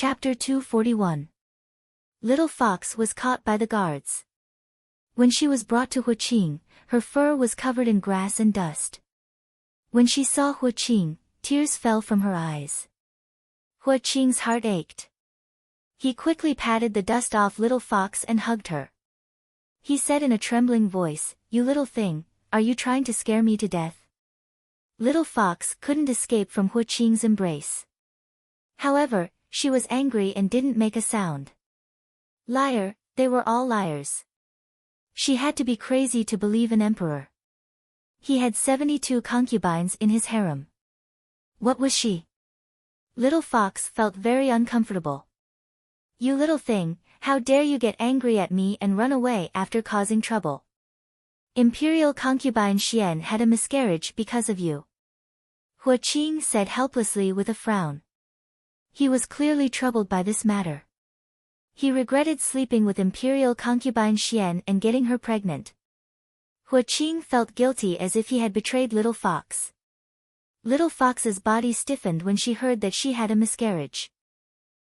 Chapter 241. Little Fox was caught by the guards. When she was brought to Huaqing, her fur was covered in grass and dust. When she saw Huaqing, tears fell from her eyes. Huaqing's heart ached. He quickly patted the dust off Little Fox and hugged her. He said in a trembling voice, "You little thing, are you trying to scare me to death?" Little Fox couldn't escape from Huaqing's embrace. However, she was angry and didn't make a sound. Liar, they were all liars. She had to be crazy to believe an emperor. He had 72 concubines in his harem. What was she? Little Fox felt very uncomfortable. "You little thing, how dare you get angry at me and run away after causing trouble? Imperial concubine Xian had a miscarriage because of you," Huaqing said helplessly with a frown. He was clearly troubled by this matter. He regretted sleeping with Imperial concubine Xian and getting her pregnant. Huaqing felt guilty as if he had betrayed Little Fox. Little Fox's body stiffened when she heard that she had a miscarriage.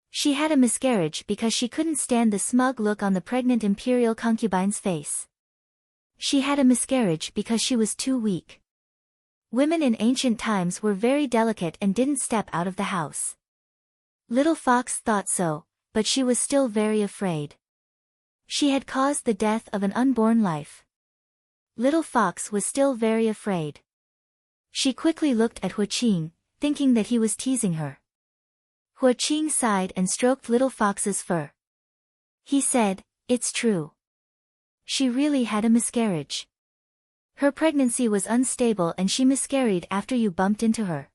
She had a miscarriage because she couldn't stand the smug look on the pregnant Imperial concubine's face. She had a miscarriage because she was too weak. Women in ancient times were very delicate and didn't step out of the house. Little Fox thought so, but she was still very afraid. She had caused the death of an unborn life. Little Fox was still very afraid. She quickly looked at Huaqing, thinking that he was teasing her. Huaqing sighed and stroked Little Fox's fur. He said, "It's true. She really had a miscarriage. Her pregnancy was unstable and she miscarried after you bumped into her.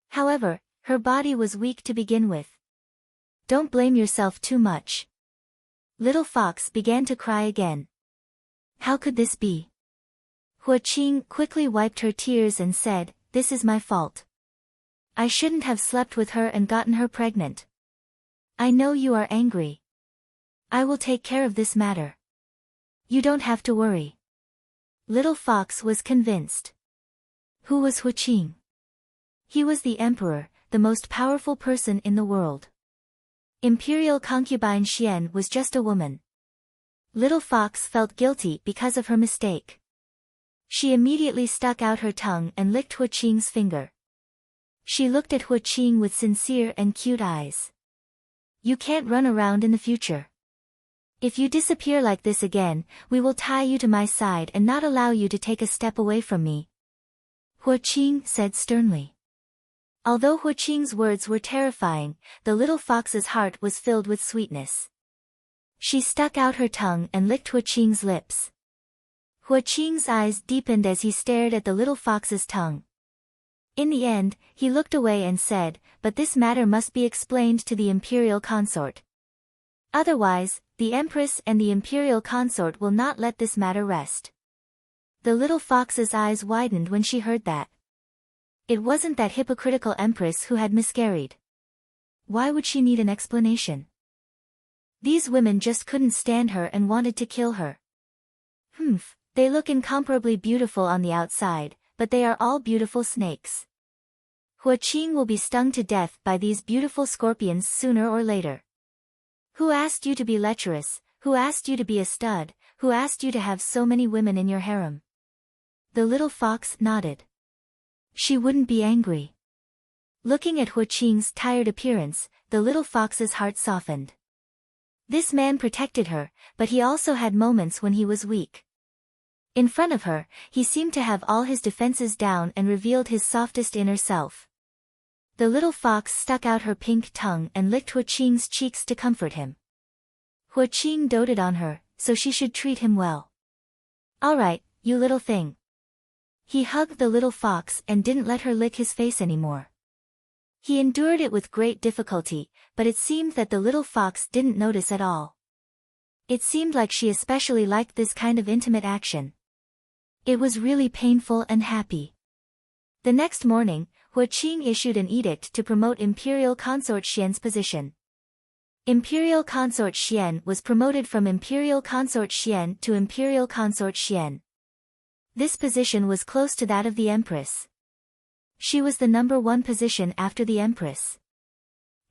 However, her body was weak to begin with. Don't blame yourself too much." Little Fox began to cry again. How could this be? Huaqing quickly wiped her tears and said, "This is my fault. I shouldn't have slept with her and gotten her pregnant. I know you are angry. I will take care of this matter. You don't have to worry." Little Fox was convinced. Who was Huaqing? He was the emperor, the most powerful person in the world. Imperial concubine Xian was just a woman. Little Fox felt guilty because of her mistake. She immediately stuck out her tongue and licked Huaqing's finger. She looked at Huaqing with sincere and cute eyes. "You can't run around in the future. If you disappear like this again, we will tie you to my side and not allow you to take a step away from me," Huaqing said sternly. Although Huaqing's words were terrifying, the Little Fox's heart was filled with sweetness. She stuck out her tongue and licked Huaqing's lips. Huaqing's eyes deepened as he stared at the Little Fox's tongue. In the end, he looked away and said, "But this matter must be explained to the Imperial consort. Otherwise, the Empress and the Imperial consort will not let this matter rest." The Little Fox's eyes widened when she heard that. It wasn't that hypocritical Empress who had miscarried. Why would she need an explanation? These women just couldn't stand her and wanted to kill her. They look incomparably beautiful on the outside, but they are all beautiful snakes. Huaqing will be stung to death by these beautiful scorpions sooner or later. Who asked you to be lecherous? Who asked you to be a stud? Who asked you to have so many women in your harem? The Little Fox nodded. She wouldn't be angry. Looking at Huaqing's tired appearance, the Little Fox's heart softened. This man protected her, but he also had moments when he was weak. In front of her, he seemed to have all his defenses down and revealed his softest inner self. The Little Fox stuck out her pink tongue and licked Huaqing's cheeks to comfort him. Huaqing doted on her, so she should treat him well. "All right, you little thing." He hugged the Little Fox and didn't let her lick his face anymore. He endured it with great difficulty, but it seemed that the Little Fox didn't notice at all. It seemed like she especially liked this kind of intimate action. It was really painful and happy. The next morning, Huaqing issued an edict to promote Imperial Consort Xian's position. Imperial Consort Xian was promoted from Imperial Consort Xian to Imperial Consort Xian. This position was close to that of the Empress. She was the #1 position after the Empress.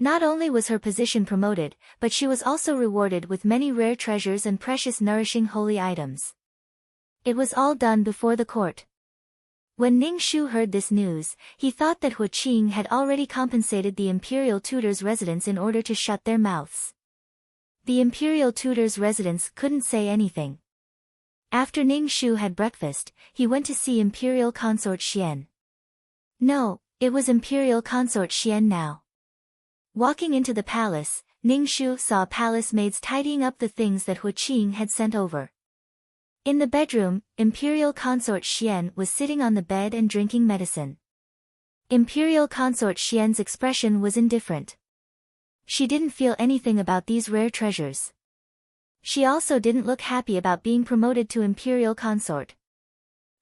Not only was her position promoted, but she was also rewarded with many rare treasures and precious nourishing holy items. It was all done before the court. When Ning Shu heard this news, he thought that Hu Qing had already compensated the imperial tutor's residents in order to shut their mouths. The imperial tutor's residents couldn't say anything. After Ning Shu had breakfast, he went to see imperial consort Xian. No, it was imperial consort Xian now. Walking into the palace, Ning Shu saw palace maids tidying up the things that Hu Qing had sent over. In the bedroom, imperial consort Xian was sitting on the bed and drinking medicine. Imperial consort Xian's expression was indifferent. She didn't feel anything about these rare treasures. She also didn't look happy about being promoted to imperial consort.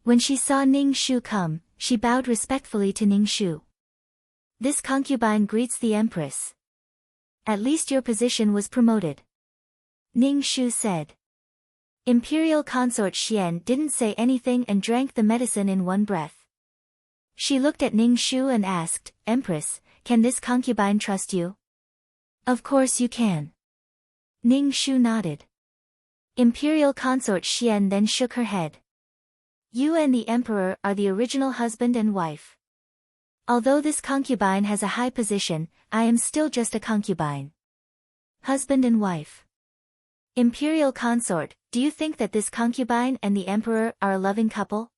When she saw Ning Shu come, she bowed respectfully to Ning Shu. This concubine greets the empress. At least your position was promoted. Ning Shu said. Imperial consort Xian didn't say anything and drank the medicine in one breath. She looked at Ning Shu and asked, Empress, can this concubine trust you? Of course you can. Ning Shu nodded. Imperial consort Xian then shook her head. You and the emperor are the original husband and wife. Although this concubine has a high position, I am still just a concubine. Husband and wife. Imperial consort, do you think that this concubine and the emperor are a loving couple?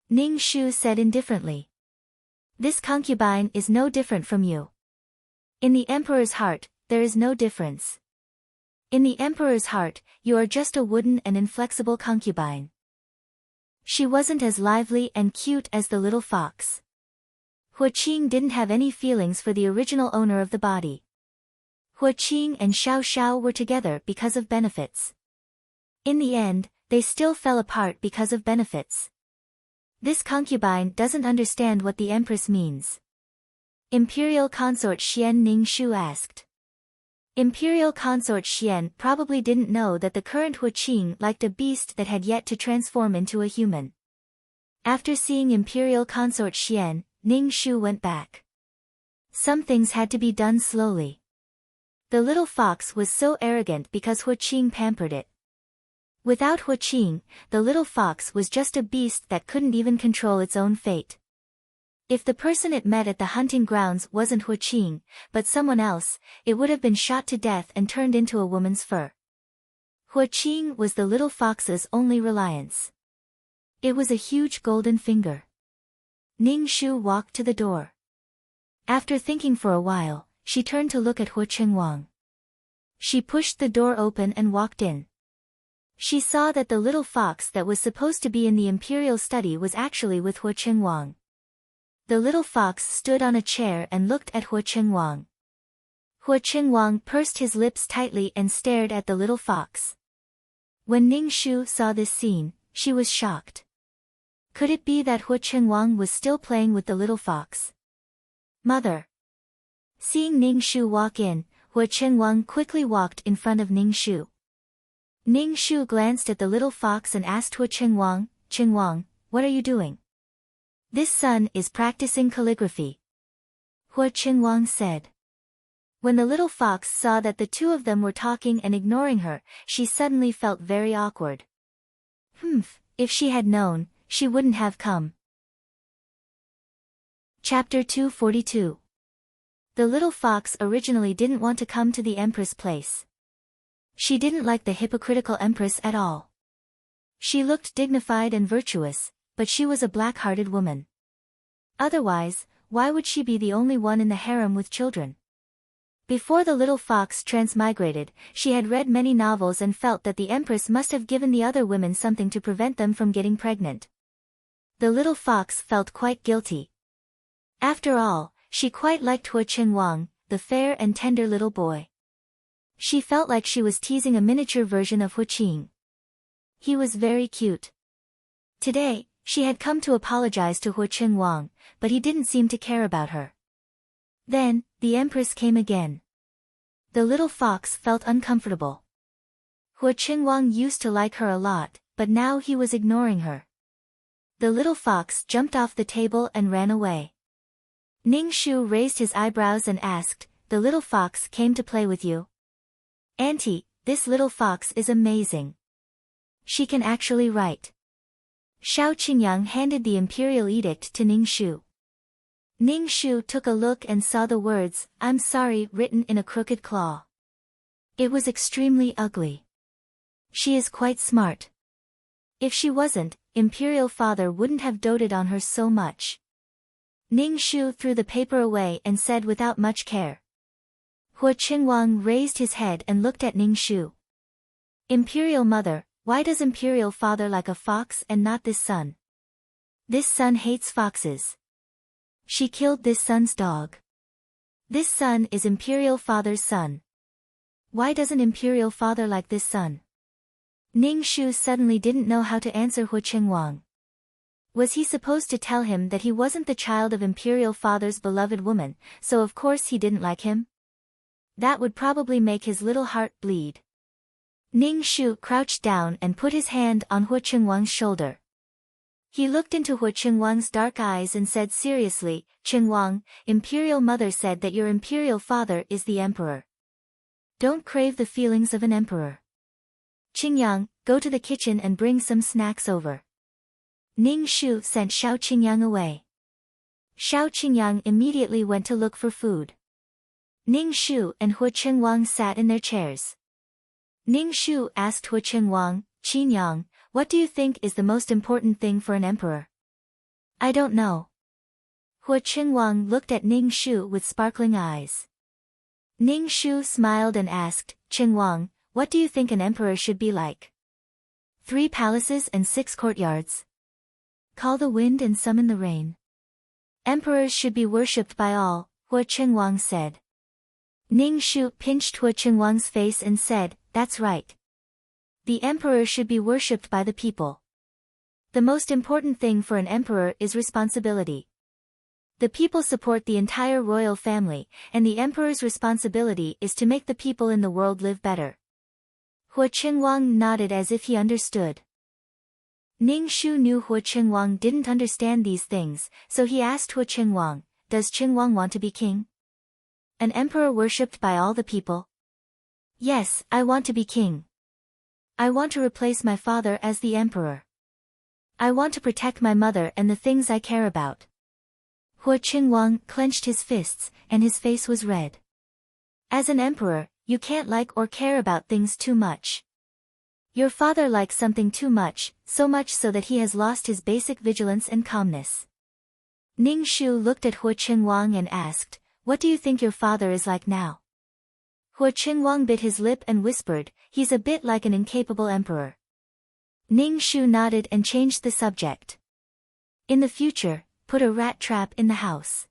Ning Shu said indifferently. This concubine is no different from you. In the emperor's heart, there is no difference. In the emperor's heart, you are just a wooden and inflexible concubine. She wasn't as lively and cute as the little fox. Hu Qing didn't have any feelings for the original owner of the body. Hu Qing and Xiao Xiao were together because of benefits. In the end, they still fell apart because of benefits. This concubine doesn't understand what the empress means. Imperial consort Xian, Ning Shu asked. Imperial consort Xian probably didn't know that the current Hu Qing liked a beast that had yet to transform into a human. After seeing Imperial consort Xian, Ning Shu went back. Some things had to be done slowly. The little fox was so arrogant because Hu Qing pampered it. Without Hu Qing, the little fox was just a beast that couldn't even control its own fate. If the person it met at the hunting grounds wasn't Hu Qing, but someone else, it would have been shot to death and turned into a woman's fur. Hu Qing was the little fox's only reliance. It was a huge golden finger. Ning Shu walked to the door. After thinking for a while, she turned to look at Hu Qingwang. She pushed the door open and walked in. She saw that the little fox that was supposed to be in the imperial study was actually with Hu Qingwang. The little fox stood on a chair and looked at Hu Qingwang. Hu Qingwang pursed his lips tightly and stared at the little fox. When Ning Shu saw this scene, she was shocked. Could it be that Hu Qingwang was still playing with the little fox? Mother. Seeing Ning Shu walk in, Hu Qingwang quickly walked in front of Ning Shu. Ning Shu glanced at the little fox and asked Hu Qingwang, Qingwang, what are you doing? This son is practicing calligraphy. Hu Qingwang said. When the little fox saw that the two of them were talking and ignoring her, she suddenly felt very awkward. If she had known, she wouldn't have come. Chapter 242. The little fox originally didn't want to come to the empress' place. She didn't like the hypocritical empress at all. She looked dignified and virtuous, but she was a black-hearted woman. Otherwise, why would she be the only one in the harem with children? Before the little fox transmigrated, she had read many novels and felt that the empress must have given the other women something to prevent them from getting pregnant. The little fox felt quite guilty. After all, she quite liked Hu Qingwang, the fair and tender little boy. She felt like she was teasing a miniature version of Hu Qing. He was very cute. Today, she had come to apologize to Hu Qingwang, but he didn't seem to care about her. Then, the empress came again. The little fox felt uncomfortable. Hu Qingwang used to like her a lot, but now he was ignoring her. The little fox jumped off the table and ran away. Ning Shu raised his eyebrows and asked, the little fox came to play with you. Auntie, this little fox is amazing. She can actually write. Shao Qingyang handed the imperial edict to Ning Shu. Ning Shu took a look and saw the words, "I'm sorry," written in a crooked claw. It was extremely ugly. She is quite smart. If she wasn't, Imperial Father wouldn't have doted on her so much. Ning Shu threw the paper away and said without much care. Hua Qinhuang raised his head and looked at Ning Shu. Imperial Mother, why does Imperial Father like a fox and not this son? This son hates foxes. She killed this son's dog. This son is Imperial Father's son. Why doesn't Imperial Father like this son? Ning Shu suddenly didn't know how to answer Hua Qinhuang. Was he supposed to tell him that he wasn't the child of Imperial Father's beloved woman, so of course he didn't like him? That would probably make his little heart bleed. Ning Shu crouched down and put his hand on Hua Qinhuang's shoulder. He looked into Hua Qinhuang's dark eyes and said seriously, "Qinhuang, Imperial Mother said that your Imperial Father is the Emperor. Don't crave the feelings of an emperor. Qingyang, go to the kitchen and bring some snacks over." Ning Shu sent Shao Qingyang away. Shao Qingyang immediately went to look for food. Ning Shu and Hua Qinhuang sat in their chairs. Ning Shu asked Hua Qinhuang, "Qingyang, what do you think is the most important thing for an emperor?" "I don't know." Hua Qinhuang looked at Ning Shu with sparkling eyes. Ning Shu smiled and asked, "Qinhuang, what do you think an emperor should be like?" 3 palaces and 6 courtyards. Call the wind and summon the rain. Emperors should be worshipped by all, Hua Qinhuang said. Ning Shu pinched Hua Qinhuang's face and said, "That's right. The emperor should be worshipped by the people. The most important thing for an emperor is responsibility. The people support the entire royal family, and the emperor's responsibility is to make the people in the world live better." Hua Qinhuang nodded as if he understood. Ning Shu knew Hua Qinhuang didn't understand these things, so he asked Hua Qinhuang, "Does Qinhuang want to be king? An emperor worshipped by all the people?" "Yes, I want to be king. I want to replace my father as the emperor. I want to protect my mother and the things I care about." Hua Qinhuang clenched his fists, and his face was red. As an emperor, you can't like or care about things too much. Your father likes something too much, so much so that he has lost his basic vigilance and calmness. Ning Shu looked at Hua Qinhuang and asked, "What do you think your father is like now?" Hua Qinhuang bit his lip and whispered, "He's a bit like an incapable emperor." Ning Shu nodded and changed the subject. "In the future, put a rat trap in the house.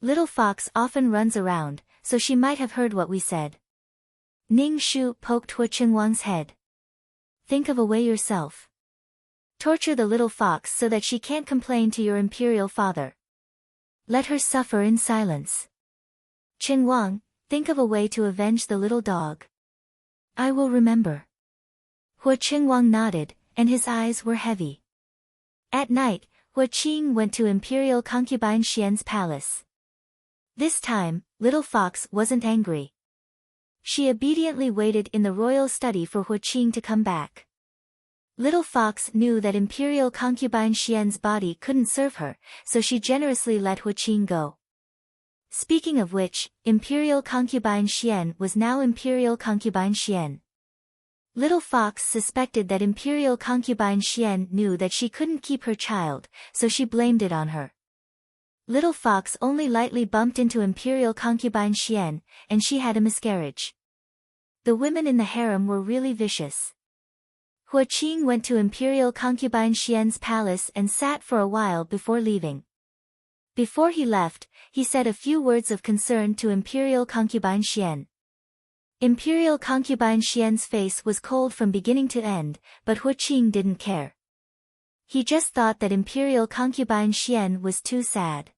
Little Fox often runs around, so she might have heard what we said." Ning Shu poked Hua Qinhuang's head. "Think of a way yourself. Torture the little fox so that she can't complain to your Imperial Father. Let her suffer in silence. Qinhuang, think of a way to avenge the little dog." "I will remember." Hua Qinhuang nodded, and his eyes were heavy. At night, Hua Qing went to Imperial concubine Xian's palace. This time, Little Fox wasn't angry. She obediently waited in the royal study for Hua Qing to come back. Little Fox knew that Imperial concubine Xian's body couldn't serve her, so she generously let Hua Qing go. Speaking of which, Imperial concubine Xian was now Imperial concubine Xian. Little Fox suspected that Imperial concubine Xian knew that she couldn't keep her child, so she blamed it on her. Little Fox only lightly bumped into Imperial concubine Xian, and she had a miscarriage. The women in the harem were really vicious. Hua Qing went to Imperial concubine Xian's palace and sat for a while before leaving. Before he left, he said a few words of concern to Imperial concubine Xian. Imperial concubine Xian's face was cold from beginning to end, but Hua Qing didn't care. He just thought that Imperial concubine Xian was too sad.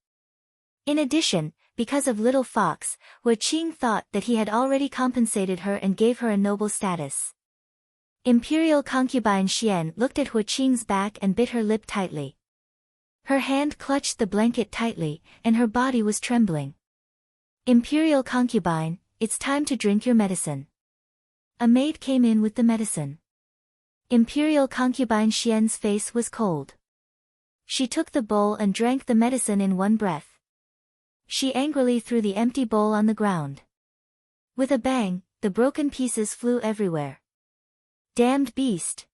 In addition, because of Little Fox, Hua Qing thought that he had already compensated her and gave her a noble status. Imperial concubine Xian looked at Hua Qing's back and bit her lip tightly. Her hand clutched the blanket tightly, and her body was trembling. Imperial concubine, it's time to drink your medicine. A maid came in with the medicine. Imperial concubine Xian's face was cold. She took the bowl and drank the medicine in one breath. She angrily threw the empty bowl on the ground. With a bang, the broken pieces flew everywhere. Damned beast!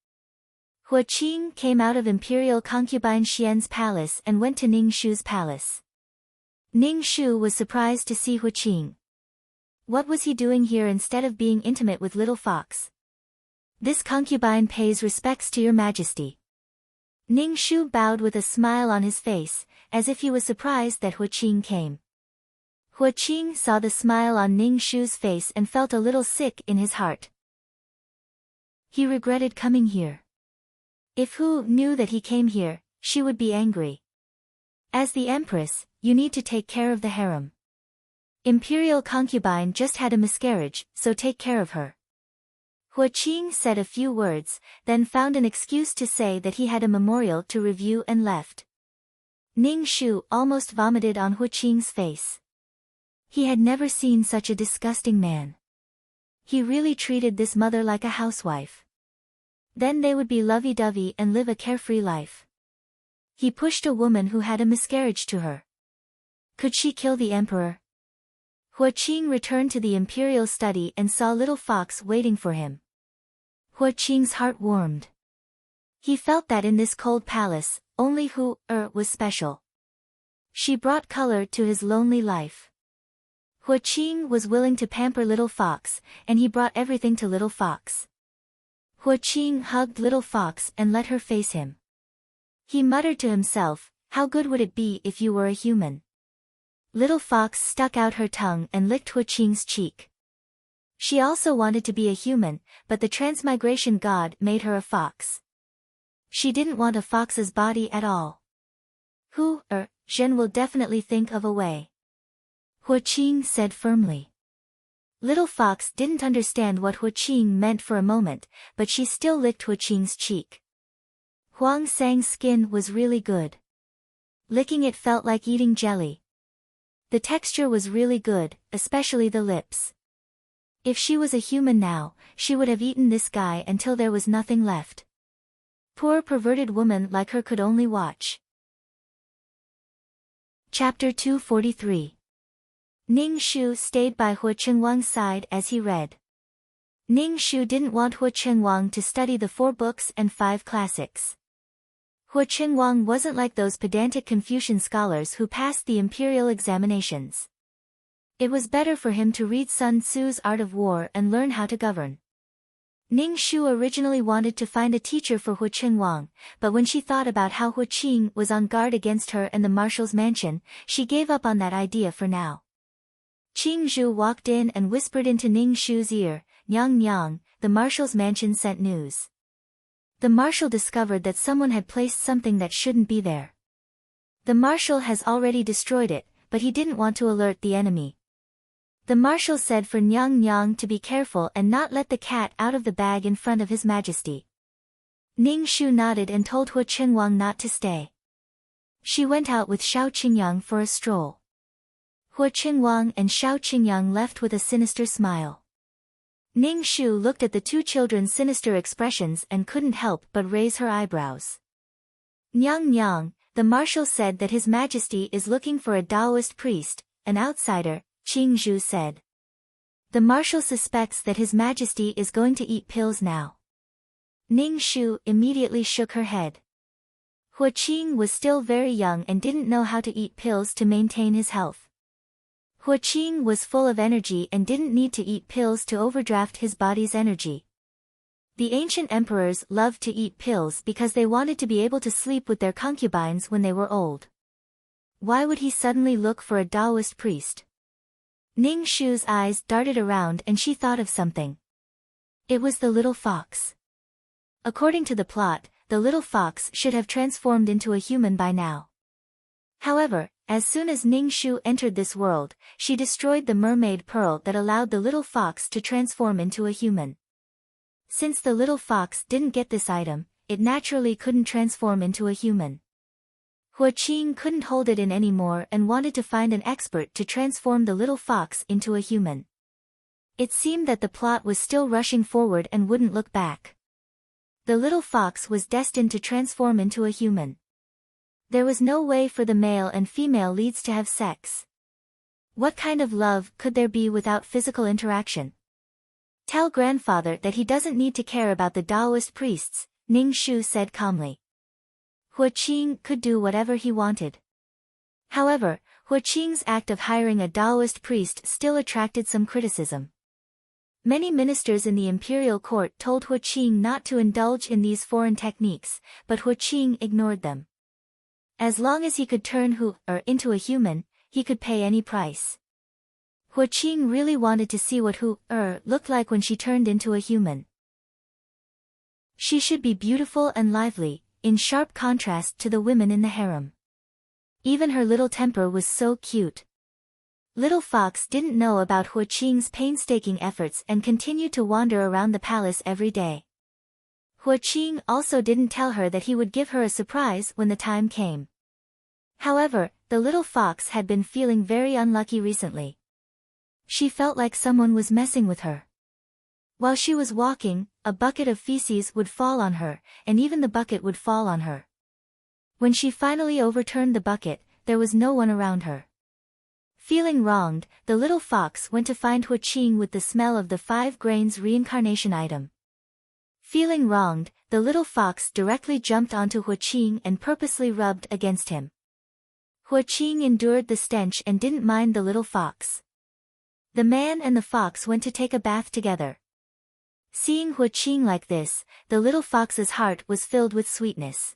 Hua Qing came out of Imperial concubine Xian's palace and went to Ning Shu's palace. Ning Shu was surprised to see Hua Qing. What was he doing here instead of being intimate with little fox? This concubine pays respects to your majesty. Ning Shu bowed with a smile on his face, as if he was surprised that Hua Qing came. Hua Qing saw the smile on Ning Shu's face and felt a little sick in his heart. He regretted coming here. If Hu knew that he came here, she would be angry. As the empress, you need to take care of the harem. Imperial concubine just had a miscarriage, so take care of her. Hua Qing said a few words, then found an excuse to say that he had a memorial to review and left. Ning Shu almost vomited on Hua Qing's face. He had never seen such a disgusting man. He really treated this mother like a housewife. Then they would be lovey-dovey and live a carefree life. He pushed a woman who had a miscarriage to her. Could she kill the emperor? Hua Qing returned to the imperial study and saw little fox waiting for him. Hua Qing's heart warmed. He felt that in this cold palace, only Hu was special. She brought color to his lonely life. Hua Qing was willing to pamper little fox, and he brought everything to little fox. Hua Qing hugged little fox and let her face him. He muttered to himself, how good would it be if you were a human? Little fox stuck out her tongue and licked Hua Qing's cheek. She also wanted to be a human, but the Transmigration god made her a fox. She didn't want a fox's body at all. Zhen will definitely think of a way. Hua Qing said firmly. Little fox didn't understand what Hua Qing meant for a moment, but she still licked Hua Qing's cheek. Huang Sang's skin was really good. Licking it felt like eating jelly. The texture was really good, especially the lips. If she was a human now, she would have eaten this guy until there was nothing left. Poor perverted woman like her could only watch. Chapter 243. Ning Shu stayed by Hua Chengwang's side as he read. Ning Shu didn't want Hua Chengwang to study the 4 books and 5 classics. Hua Chengwang wasn't like those pedantic Confucian scholars who passed the imperial examinations. It was better for him to read Sun Tzu's Art of War and learn how to govern. Ning Shu originally wanted to find a teacher for Hua Chengwang, but when she thought about how Hua Qing was on guard against her and the marshal's mansion, she gave up on that idea for now. Qing Zhu walked in and whispered into Ning Shu's ear, "Nyang Nyang, the marshal's mansion sent news." The marshal discovered that someone had placed something that shouldn't be there. The marshal has already destroyed it, but he didn't want to alert the enemy. The marshal said for Nyang Nyang to be careful and not let the cat out of the bag in front of His Majesty. Ning Shu nodded and told Hua Chengwang not to stay. She went out with Shao Qingyang for a stroll. Hua Chengwang and Shao Qingyang left with a sinister smile. Ning Shu looked at the 2 children's sinister expressions and couldn't help but raise her eyebrows. Nyang Nyang, the marshal said that His Majesty is looking for a Taoist priest, an outsider, Qing Zhu said. The marshal suspects that His Majesty is going to eat pills now. Ning Shu immediately shook her head. Hua Qing was still very young and didn't know how to eat pills to maintain his health. Hua Qing was full of energy and didn't need to eat pills to overdraft his body's energy. The ancient emperors loved to eat pills because they wanted to be able to sleep with their concubines when they were old. Why would he suddenly look for a Taoist priest? Ning Shu's eyes darted around and she thought of something. It was the little fox. According to the plot, the little fox should have transformed into a human by now. However, as soon as Ning Shu entered this world, she destroyed the mermaid pearl that allowed the little fox to transform into a human. Since the little fox didn't get this item, it naturally couldn't transform into a human. Hua Qing couldn't hold it in anymore and wanted to find an expert to transform the little fox into a human. It seemed that the plot was still rushing forward and wouldn't look back. The little fox was destined to transform into a human. There was no way for the male and female leads to have sex. What kind of love could there be without physical interaction? Tell grandfather that he doesn't need to care about the Taoist priests, Ning Shu said calmly. Hua Qing could do whatever he wanted. However, Hua Qing's act of hiring a Taoist priest still attracted some criticism. Many ministers in the imperial court told Hua Qing not to indulge in these foreign techniques, but Hua Qing ignored them. As long as he could turn Hua into a human, he could pay any price. Hua Qing really wanted to see what Hua looked like when she turned into a human. She should be beautiful and lively, in sharp contrast to the women in the harem. Even her little temper was so cute. Little Fox didn't know about Hua Qing's painstaking efforts and continued to wander around the palace every day. Hua Qing also didn't tell her that he would give her a surprise when the time came. However, the little fox had been feeling very unlucky recently. She felt like someone was messing with her. While she was walking, a bucket of feces would fall on her, and even the bucket would fall on her. When she finally overturned the bucket, there was no one around her. Feeling wronged, the little fox went to find Hua Qing with the smell of the 5 grains reincarnation item. Feeling wronged, the little fox directly jumped onto Hua Qing and purposely rubbed against him. Hua Qing endured the stench and didn't mind the little fox. The man and the fox went to take a bath together. Seeing Hua Qing like this, the little fox's heart was filled with sweetness.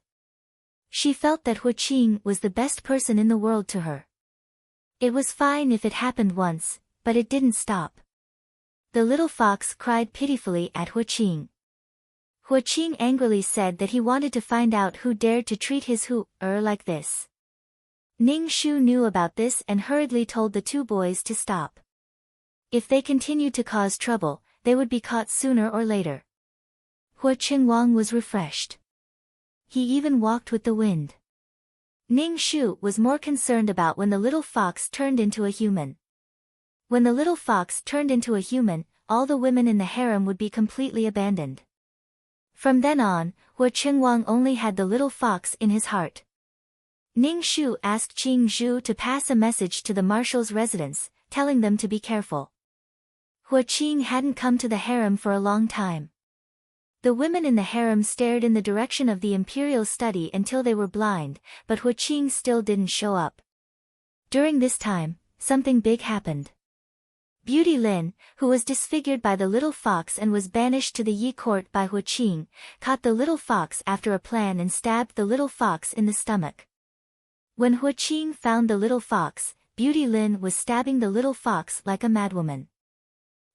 She felt that Hua Qing was the best person in the world to her. It was fine if it happened once, but it didn't stop. The little fox cried pitifully at Hua Qing. Hua Qing angrily said that he wanted to find out who dared to treat his Hua like this. Ning Shu knew about this and hurriedly told the 2 boys to stop. If they continued to cause trouble, they would be caught sooner or later. Hua Qingwang was refreshed. He even walked with the wind. Ning Shu was more concerned about when the little fox turned into a human. When the little fox turned into a human, all the women in the harem would be completely abandoned. From then on, Hua Qingwang only had the little fox in his heart. Ning Shu asked Qing Zhu to pass a message to the marshal's residence, telling them to be careful. Hua Qing hadn't come to the harem for a long time. The women in the harem stared in the direction of the imperial study until they were blind, but Hua Qing still didn't show up. During this time, something big happened. Beauty Lin, who was disfigured by the little fox and was banished to the Yi court by Hua Qing, caught the little fox after a plan and stabbed the little fox in the stomach. When Hua Qing found the little fox, Beauty Lin was stabbing the little fox like a madwoman.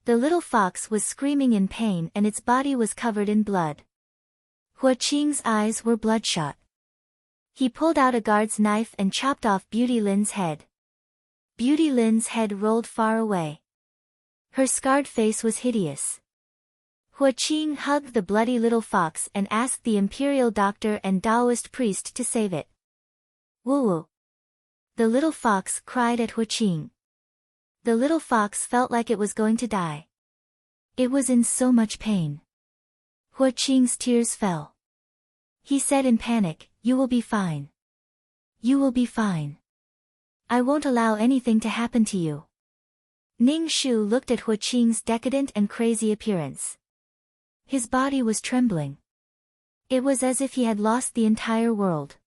The little fox was screaming in pain and its body was covered in blood. Hua Qing's eyes were bloodshot. He pulled out a guard's knife and chopped off Beauty Lin's head. Beauty Lin's head rolled far away. Her scarred face was hideous. Hua Qing hugged the bloody little fox and asked the imperial doctor and Taoist priest to save it. Woo-woo. The little fox cried at Hua Qing. The little fox felt like it was going to die. It was in so much pain. Hua Qing's tears fell. He said in panic, "You will be fine. You will be fine. I won't allow anything to happen to you." Ning Shu looked at Hua Qing's decadent and crazy appearance. His body was trembling. It was as if he had lost the entire world.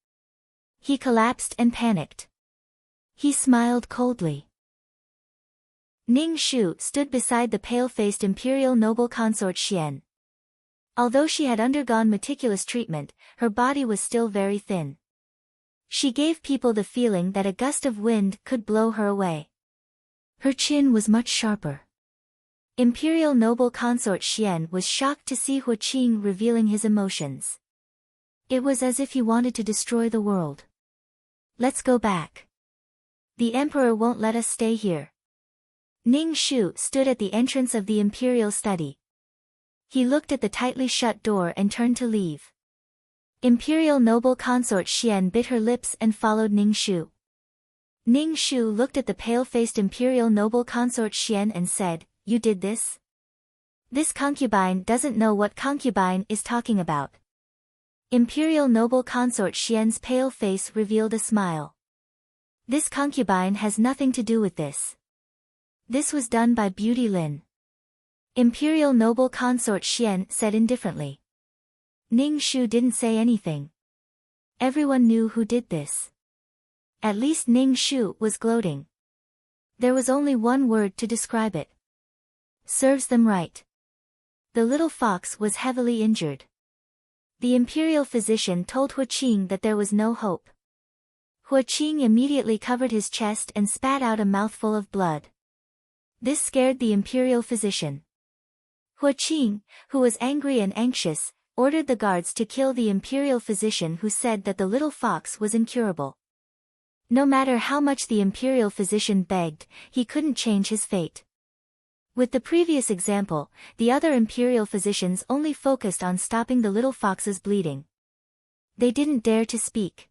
He collapsed and panicked. He smiled coldly. Ning Shu stood beside the pale-faced imperial noble consort Xian. Although she had undergone meticulous treatment, her body was still very thin. She gave people the feeling that a gust of wind could blow her away. Her chin was much sharper. Imperial noble consort Xian was shocked to see Hua Qing revealing his emotions. It was as if he wanted to destroy the world. "Let's go back. The emperor won't let us stay here." Ning Shu stood at the entrance of the imperial study. He looked at the tightly shut door and turned to leave. Imperial noble consort Xian bit her lips and followed Ning Shu. Ning Shu looked at the pale-faced imperial noble consort Xian and said, "You did this? This concubine doesn't know what concubine is talking about." Imperial noble consort Xian's pale face revealed a smile. "This concubine has nothing to do with this. This was done by Beauty Lin." Imperial noble consort Xian said indifferently. Ning Shu didn't say anything. Everyone knew who did this. At least Ning Shu was gloating. There was only one word to describe it. Serves them right. The little fox was heavily injured. The imperial physician told Hu Qing that there was no hope. Hu Qing immediately covered his chest and spat out a mouthful of blood. This scared the imperial physician. Hu Qing, who was angry and anxious, ordered the guards to kill the imperial physician who said that the little fox was incurable. No matter how much the imperial physician begged, he couldn't change his fate. With the previous example, the other imperial physicians only focused on stopping the little fox's bleeding. They didn't dare to speak.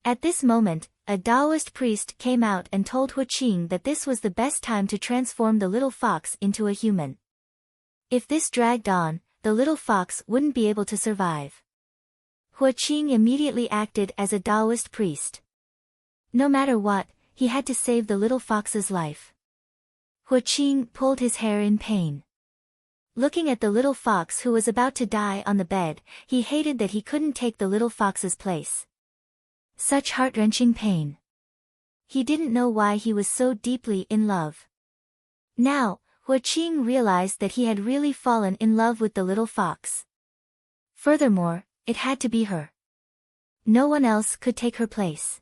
At this moment, a Taoist priest came out and told Hu Qing that this was the best time to transform the little fox into a human. If this dragged on, the little fox wouldn't be able to survive. Hu Qing immediately acted as a Taoist priest. No matter what, he had to save the little fox's life. Hu Qing pulled his hair in pain. Looking at the little fox who was about to die on the bed, he hated that he couldn't take the little fox's place. Such heart-wrenching pain. He didn't know why he was so deeply in love. Now, Hu Qing realized that he had really fallen in love with the little fox. Furthermore, it had to be her. No one else could take her place.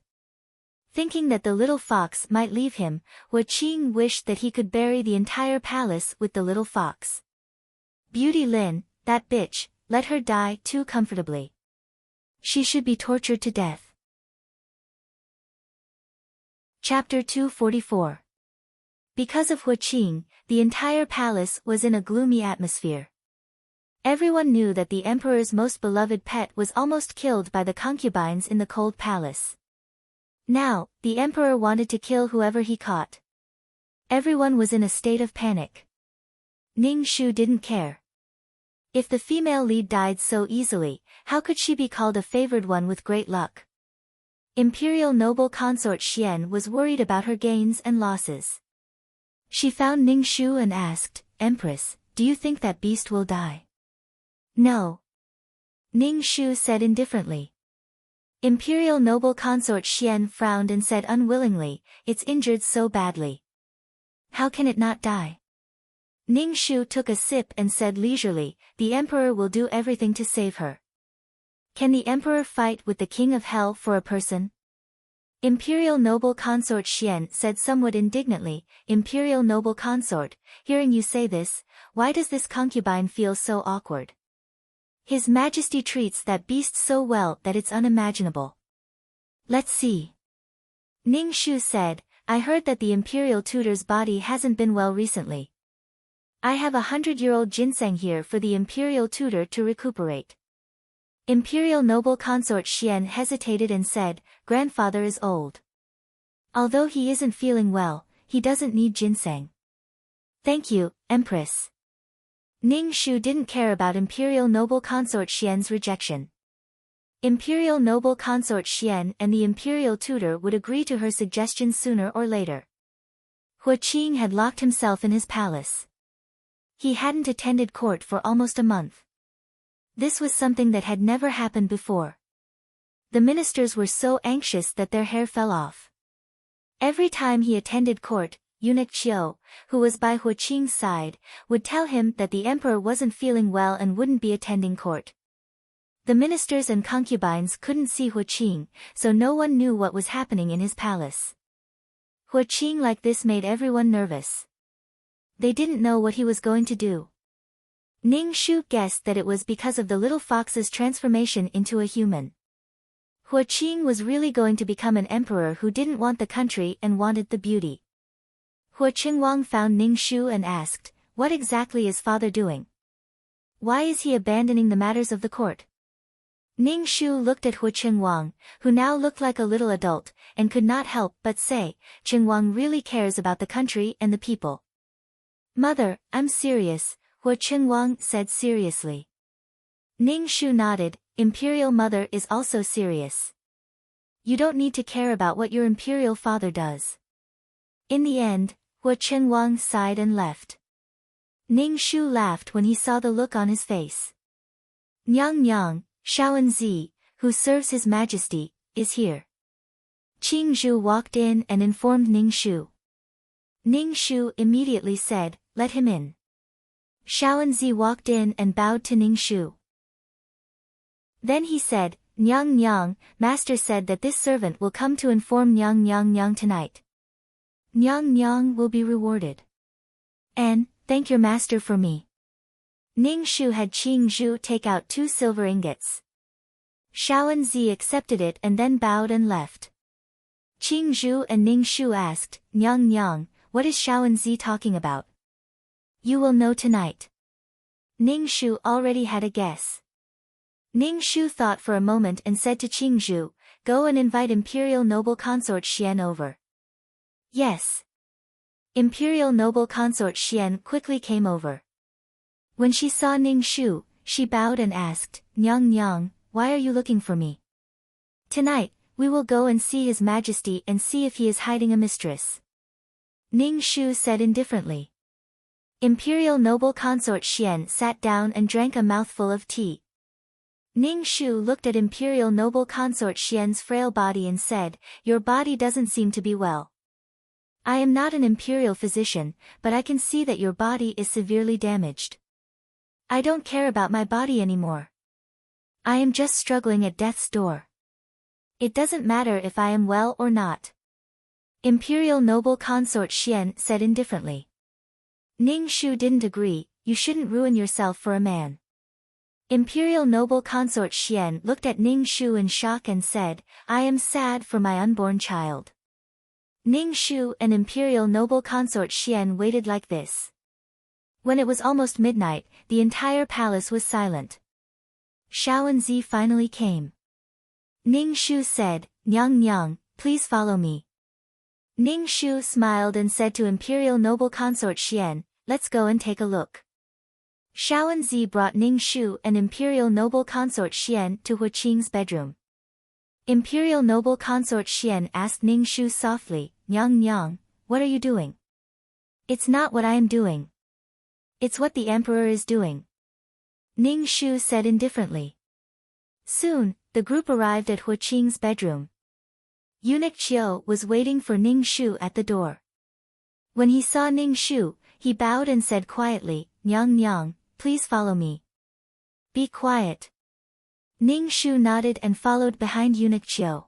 Thinking that the little fox might leave him, Hu Qing wished that he could bury the entire palace with the little fox. Beauty Lin, that bitch, let her die too comfortably. She should be tortured to death. Chapter 244. Because of Hu Qing, the entire palace was in a gloomy atmosphere. Everyone knew that the emperor's most beloved pet was almost killed by the concubines in the cold palace. Now, the emperor wanted to kill whoever he caught. Everyone was in a state of panic. Ning Shu didn't care. If the female lead died so easily, how could she be called a favored one with great luck? Imperial noble consort Xian was worried about her gains and losses. She found Ning Shu and asked, "Empress, do you think that beast will die?" "No." Ning Shu said indifferently. Imperial noble consort Xian frowned and said unwillingly, "It's injured so badly. How can it not die?" Ning Shu took a sip and said leisurely, "The emperor will do everything to save her." Can the emperor fight with the king of hell for a person? Imperial noble consort Xian said somewhat indignantly, "Imperial noble consort, hearing you say this, why does this concubine feel so awkward? His Majesty treats that beast so well that it's unimaginable." "Let's see." Ning Shu said, "I heard that the imperial tutor's body hasn't been well recently. I have 100-year-old ginseng here for the imperial tutor to recuperate." Imperial noble consort Xian hesitated and said, "Grandfather is old. Although he isn't feeling well, he doesn't need ginseng." "Thank you, Empress." Ning Shu didn't care about Imperial noble consort Xian's rejection. Imperial noble consort Xian and the imperial tutor would agree to her suggestions sooner or later. Hu Qing had locked himself in his palace. He hadn't attended court for almost a month. This was something that had never happened before. The ministers were so anxious that their hair fell off. Every time he attended court, Eunuch Qiu, who was by Hu Qing's side, would tell him that the emperor wasn't feeling well and wouldn't be attending court. The ministers and concubines couldn't see Hu Qing, so no one knew what was happening in his palace. Hu Qing like this made everyone nervous. They didn't know what he was going to do. Ning Shu guessed that it was because of the little fox's transformation into a human. Hu Qing was really going to become an emperor who didn't want the country and wanted the beauty. Hu Qingwang found Ning Shu and asked, "What exactly is father doing? Why is he abandoning the matters of the court?" Ning Shu looked at Hu Qingwang, who now looked like a little adult, and could not help but say, Qingwang really cares about the country and the people. Mother, I'm serious, Hu Qingwang said seriously. Ning Shu nodded, Imperial Mother is also serious. You don't need to care about what your Imperial Father does. In the end, Hu Qingwang sighed and left. Ning Shu laughed when he saw the look on his face. Nyang Nyang, Shaoanzi, who serves His Majesty, is here. Qing Zhu walked in and informed Ning Shu. Ning Shu immediately said, let him in. Shaoanzi walked in and bowed to Ning Shu. Then he said, Nyang Nyang, Master said that this servant will come to inform Nyang Nyang Nyang tonight. Nyang Nyang will be rewarded. And, thank your master for me. Ning Shu had Qing Zhu take out 2 silver ingots. Shaoanzi accepted it and then bowed and left. Qing Zhu and Ning Shu asked, Nyang Nyang, what is Shaoanzi talking about? You will know tonight. Ning Shu already had a guess. Ning Shu thought for a moment and said to Qing Zhu, go and invite Imperial Noble Consort Xian over. Yes. Imperial Noble Consort Xian quickly came over. When she saw Ning Shu, she bowed and asked, Nyang Nyang, why are you looking for me? Tonight, we will go and see His Majesty and see if he is hiding a mistress. Ning Shu said indifferently. Imperial Noble Consort Xian sat down and drank a mouthful of tea. Ning Shu looked at Imperial Noble Consort Xian's frail body and said, your body doesn't seem to be well. I am not an imperial physician, but I can see that your body is severely damaged. I don't care about my body anymore. I am just struggling at death's door. It doesn't matter if I am well or not. Imperial Noble Consort Xian said indifferently. Ning Shu didn't agree, you shouldn't ruin yourself for a man. Imperial Noble Consort Xian looked at Ning Shu in shock and said, I am sad for my unborn child. Ning Shu and Imperial Noble Consort Xian waited like this. When it was almost midnight, the entire palace was silent. Shaoanzi finally came. Ning Shu said, Nyang Nyang, please follow me. Ning Shu smiled and said to Imperial Noble Consort Xian, let's go and take a look. Shaoanzi brought Ning Shu and Imperial Noble Consort Xian to Hu Qing's bedroom. Imperial Noble Consort Xian asked Ning Shu softly, Nyang Nyang, what are you doing? It's not what I am doing. It's what the Emperor is doing. Ning Shu said indifferently. Soon, the group arrived at Hu Qing's bedroom. Eunuch Qiu was waiting for Ning Shu at the door. When he saw Ning Shu, he bowed and said quietly, Nyang Nyang, please follow me. Be quiet. Ning Shu nodded and followed behind Eunuch Qiu.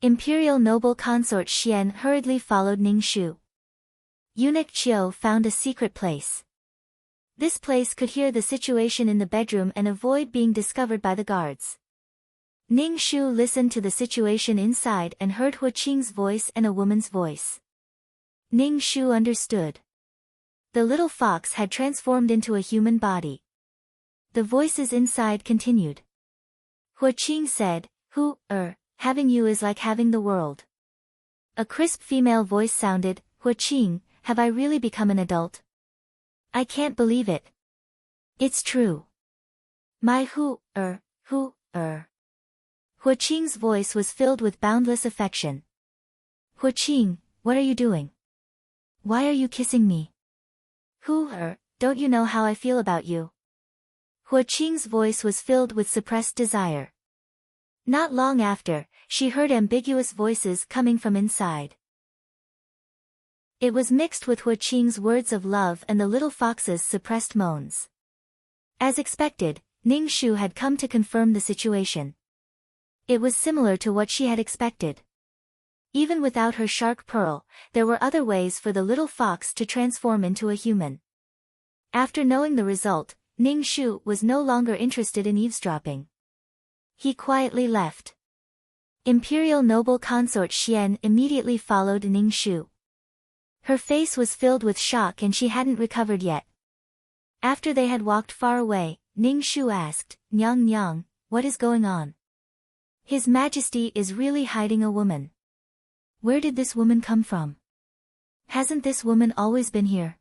Imperial Noble Consort Xian hurriedly followed Ning Shu. Eunuch Qiu found a secret place. This place could hear the situation in the bedroom and avoid being discovered by the guards. Ning Shu listened to the situation inside and heard Hu Qing's voice and a woman's voice. Ning Shu understood. The little fox had transformed into a human body. The voices inside continued. Hu Qing said, having you is like having the world. A crisp female voice sounded, Hu Qing, have I really become an adult? I can't believe it. It's true. My Hu Qing's voice was filled with boundless affection. Hu Qing, what are you doing? Why are you kissing me? Don't you know how I feel about you? Hu Qing's voice was filled with suppressed desire. Not long after, she heard ambiguous voices coming from inside. It was mixed with Hu Qing's words of love and the little fox's suppressed moans. As expected, Ning Shu had come to confirm the situation. It was similar to what she had expected. Even without her shark pearl, there were other ways for the little fox to transform into a human. After knowing the result, Ning Shu was no longer interested in eavesdropping. He quietly left. Imperial Noble Consort Xian immediately followed Ning Shu. Her face was filled with shock and she hadn't recovered yet. After they had walked far away, Ning Shu asked, Nyang Nyang, what is going on? His Majesty is really hiding a woman. Where did this woman come from? Hasn't this woman always been here?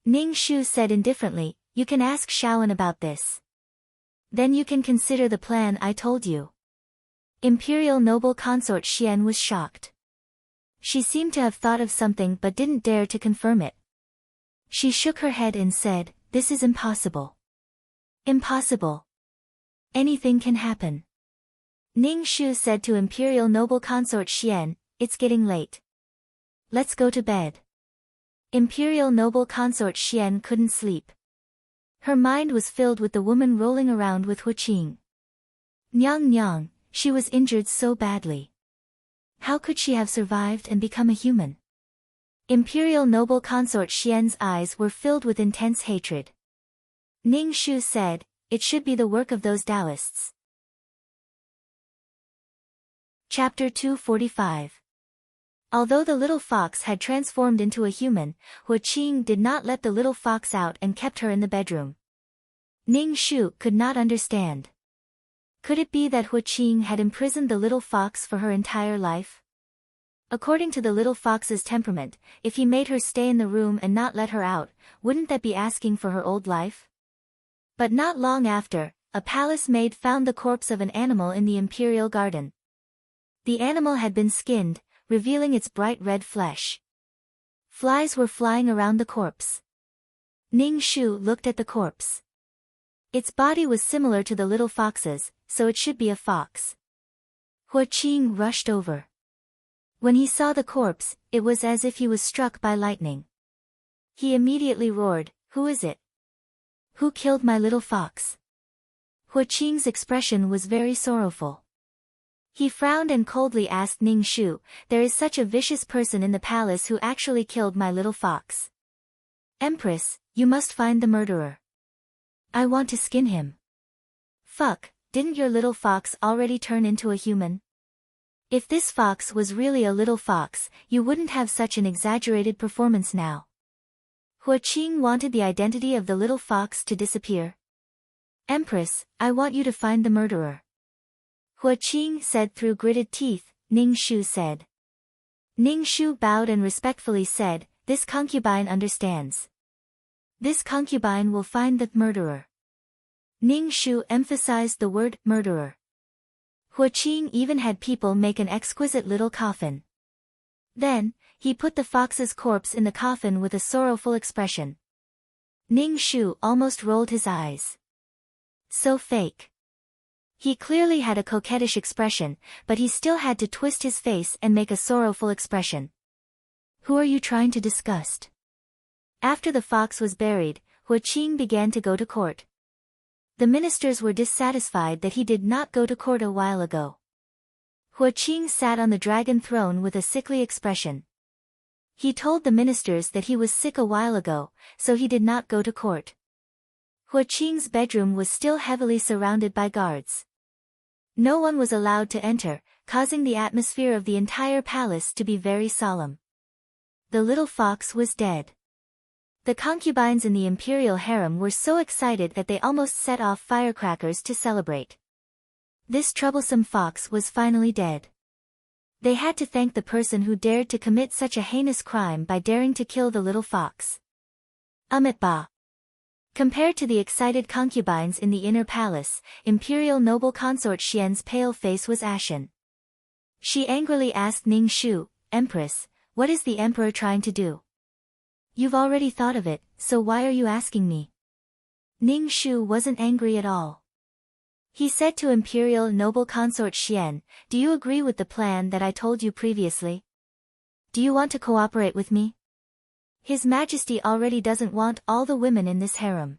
Ning Shu said indifferently, you can ask Shaolin about this. Then you can consider the plan I told you. Imperial noble consort Xian was shocked. She seemed to have thought of something but didn't dare to confirm it. She shook her head and said, this is impossible. Impossible. Anything can happen. Ning Shu said to Imperial noble consort Xian, it's getting late. Let's go to bed. Imperial noble consort Xian couldn't sleep. Her mind was filled with the woman rolling around with Hu Qing. Nyang Nyang, she was injured so badly. How could she have survived and become a human? Imperial noble consort Xian's eyes were filled with intense hatred. Ning Shu said, it should be the work of those Taoists. Chapter 245. Although the little fox had transformed into a human, Hu Qing did not let the little fox out and kept her in the bedroom. Ning Shu could not understand. Could it be that Hu Qing had imprisoned the little fox for her entire life? According to the little fox's temperament, if he made her stay in the room and not let her out, wouldn't that be asking for her old life? But not long after, a palace maid found the corpse of an animal in the imperial garden. The animal had been skinned, revealing its bright red flesh. Flies were flying around the corpse. Ning Shu looked at the corpse. Its body was similar to the little fox's, so it should be a fox. Hu Qing rushed over. When he saw the corpse, it was as if he was struck by lightning. He immediately roared, who is it? Who killed my little fox? Hu Qing's expression was very sorrowful. He frowned and coldly asked Ning Shu, there is such a vicious person in the palace who actually killed my little fox. Empress, you must find the murderer. I want to skin him. Fuck, didn't your little fox already turn into a human? If this fox was really a little fox, you wouldn't have such an exaggerated performance now. Hu Qing wanted the identity of the little fox to disappear. Empress, I want you to find the murderer. Hu Qing said through gritted teeth, Ning Shu said. Ning Shu bowed and respectfully said, this concubine understands. This concubine will find the murderer. Ning Shu emphasized the word murderer. Hu Qing even had people make an exquisite little coffin. Then, he put the fox's corpse in the coffin with a sorrowful expression. Ning Shu almost rolled his eyes. So fake. He clearly had a coquettish expression, but he still had to twist his face and make a sorrowful expression. Who are you trying to disgust? After the fox was buried, Hu Qing began to go to court. The ministers were dissatisfied that he did not go to court a while ago. Hu Qing sat on the dragon throne with a sickly expression. He told the ministers that he was sick a while ago, so he did not go to court. Hu Qing's bedroom was still heavily surrounded by guards. No one was allowed to enter, causing the atmosphere of the entire palace to be very solemn. The little fox was dead. The concubines in the imperial harem were so excited that they almost set off firecrackers to celebrate. This troublesome fox was finally dead. They had to thank the person who dared to commit such a heinous crime by daring to kill the little fox. Ba. Compared to the excited concubines in the inner palace, imperial noble consort Xian's pale face was ashen. She angrily asked Ning Shu, Empress, what is the emperor trying to do? You've already thought of it, so why are you asking me? Ning Shu wasn't angry at all. He said to imperial noble consort Xian, do you agree with the plan that I told you previously? Do you want to cooperate with me? His Majesty already doesn't want all the women in this harem.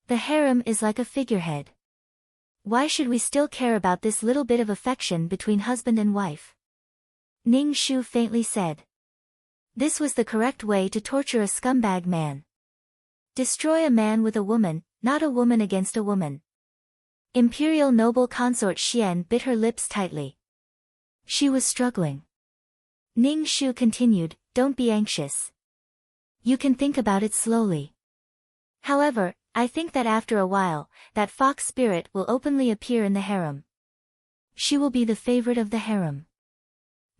The harem is like a figurehead. Why should we still care about this little bit of affection between husband and wife? Ning Shu faintly said. This was the correct way to torture a scumbag man. Destroy a man with a woman, not a woman against a woman. Imperial noble consort Xian bit her lips tightly. She was struggling. Ning Shu continued, don't be anxious. You can think about it slowly. However, I think that after a while, that fox spirit will openly appear in the harem. She will be the favorite of the harem.